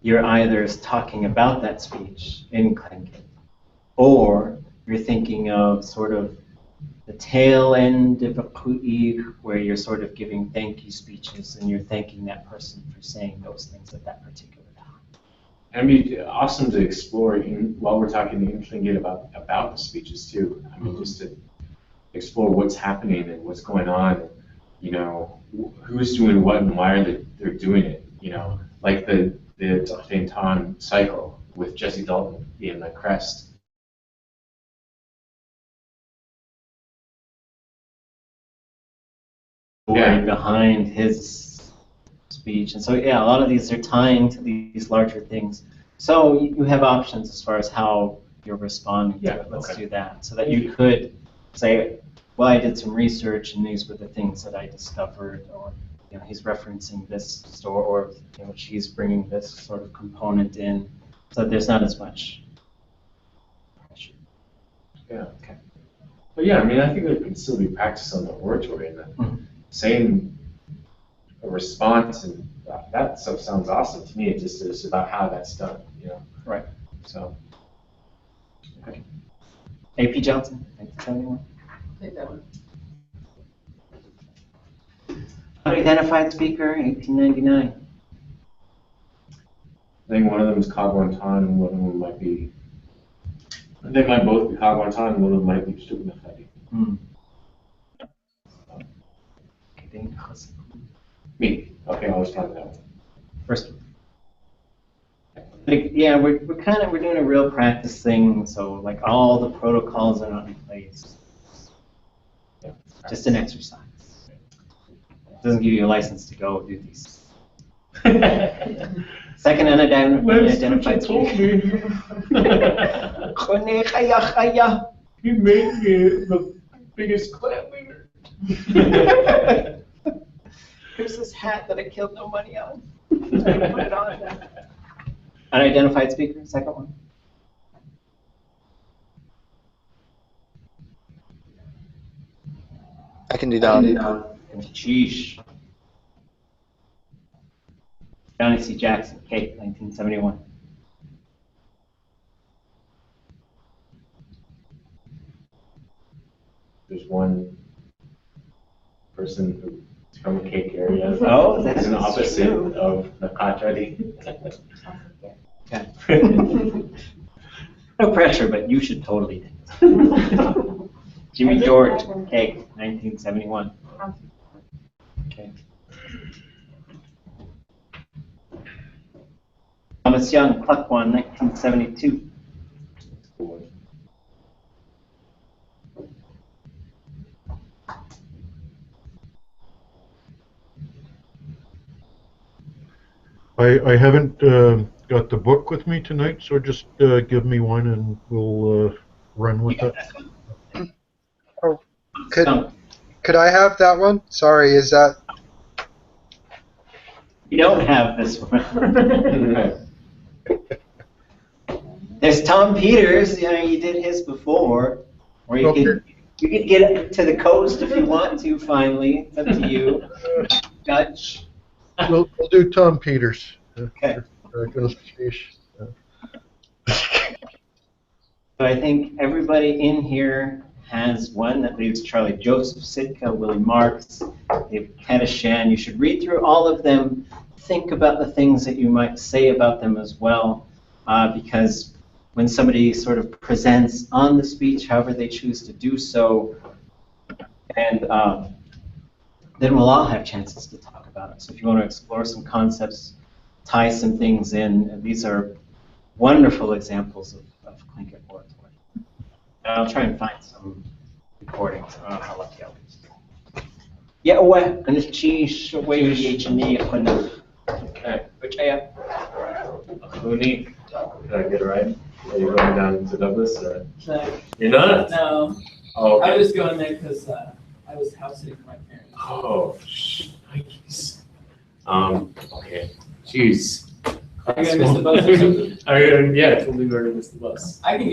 you're either talking about that speech in Tlingit, or you're thinking of sort of the tail end of a pu'ig, where you're sort of giving thank you speeches and you're thanking that person for saying those things at that particular time. And it'd be awesome to explore while we're talking in Tlingit about the speeches too. I mean, just to explore what's happening and what's going on, who's doing what and why they're doing it. Like the Ton cycle with Jesse Dalton being the crest. Behind his speech, and so a lot of these are tying to these larger things. So you have options as far as how you're responding to it. Let's do that, so that you could say, well, I did some research and these were the things that I discovered, or he's referencing this store, or she's bringing this sort of component in, so that there's not as much pressure. Yeah. Okay. But I mean, I think there can still be practice on the oratory and the saying a response, and that stuff sounds awesome to me. It just is about how that's done, Right. So. Okay. A.P. Johnson, 1971. Take that one. Unidentified speaker, 1899. I think one of them is Kagwantan, and one of them might be. They might both be Kagwantan, and one of them might be Shuká. Okay, I'll just count that one. First one. Like, yeah, we're doing a real practice thing, so like all the protocols are not in place. Yeah. Just an exercise. It doesn't give you a license to go do these. Second unidentified speaker. He made me the biggest clan leader. Here's this hat that I killed no money on. Put it on. Unidentified speaker, second one. I can do that. Sheesh. Johnny C. Jackson, Kate, 1971. There's one person who's from a cake area. Oh, that's It's an opposite true. of the Kachari. Okay. No pressure, but you should totally do it. Jimmy George, Kate, 1971. Okay. Thomas Young, Cluck One, 1972. I haven't got the book with me tonight, so just give me one and we'll run with it. Oh, could I have that one? Sorry, is that? You don't have this one. There's Tom Peters. You know, you did his before, or you could get to the coast if you want to. Finally, it's up to you. Dutch. We'll do Tom Peters. Okay. So I think everybody in here has one. That leaves Charlie Joseph, Sitka, Willie Marks, David Kedishan. You should read through all of them. Think about the things that you might say about them as well, because when somebody sort of presents on the speech, however they choose to do so, and then we'll all have chances to talk about it. So if you want to explore some concepts, tie some things in, these are wonderful examples of Tlingit oratory. And I'll try and find some recordings. I don't know how lucky I'll be. Yeah, and the cheese away with the H&E. Okay, which Mooney, did I get it right? Are you going down to Douglas or? No. You're not? No. Oh, okay. I was going there because I was house sitting for my parents. Oh, nice. Okay. Jeez. Are you gonna miss the bus or something? Yeah, totally going to miss the bus. I can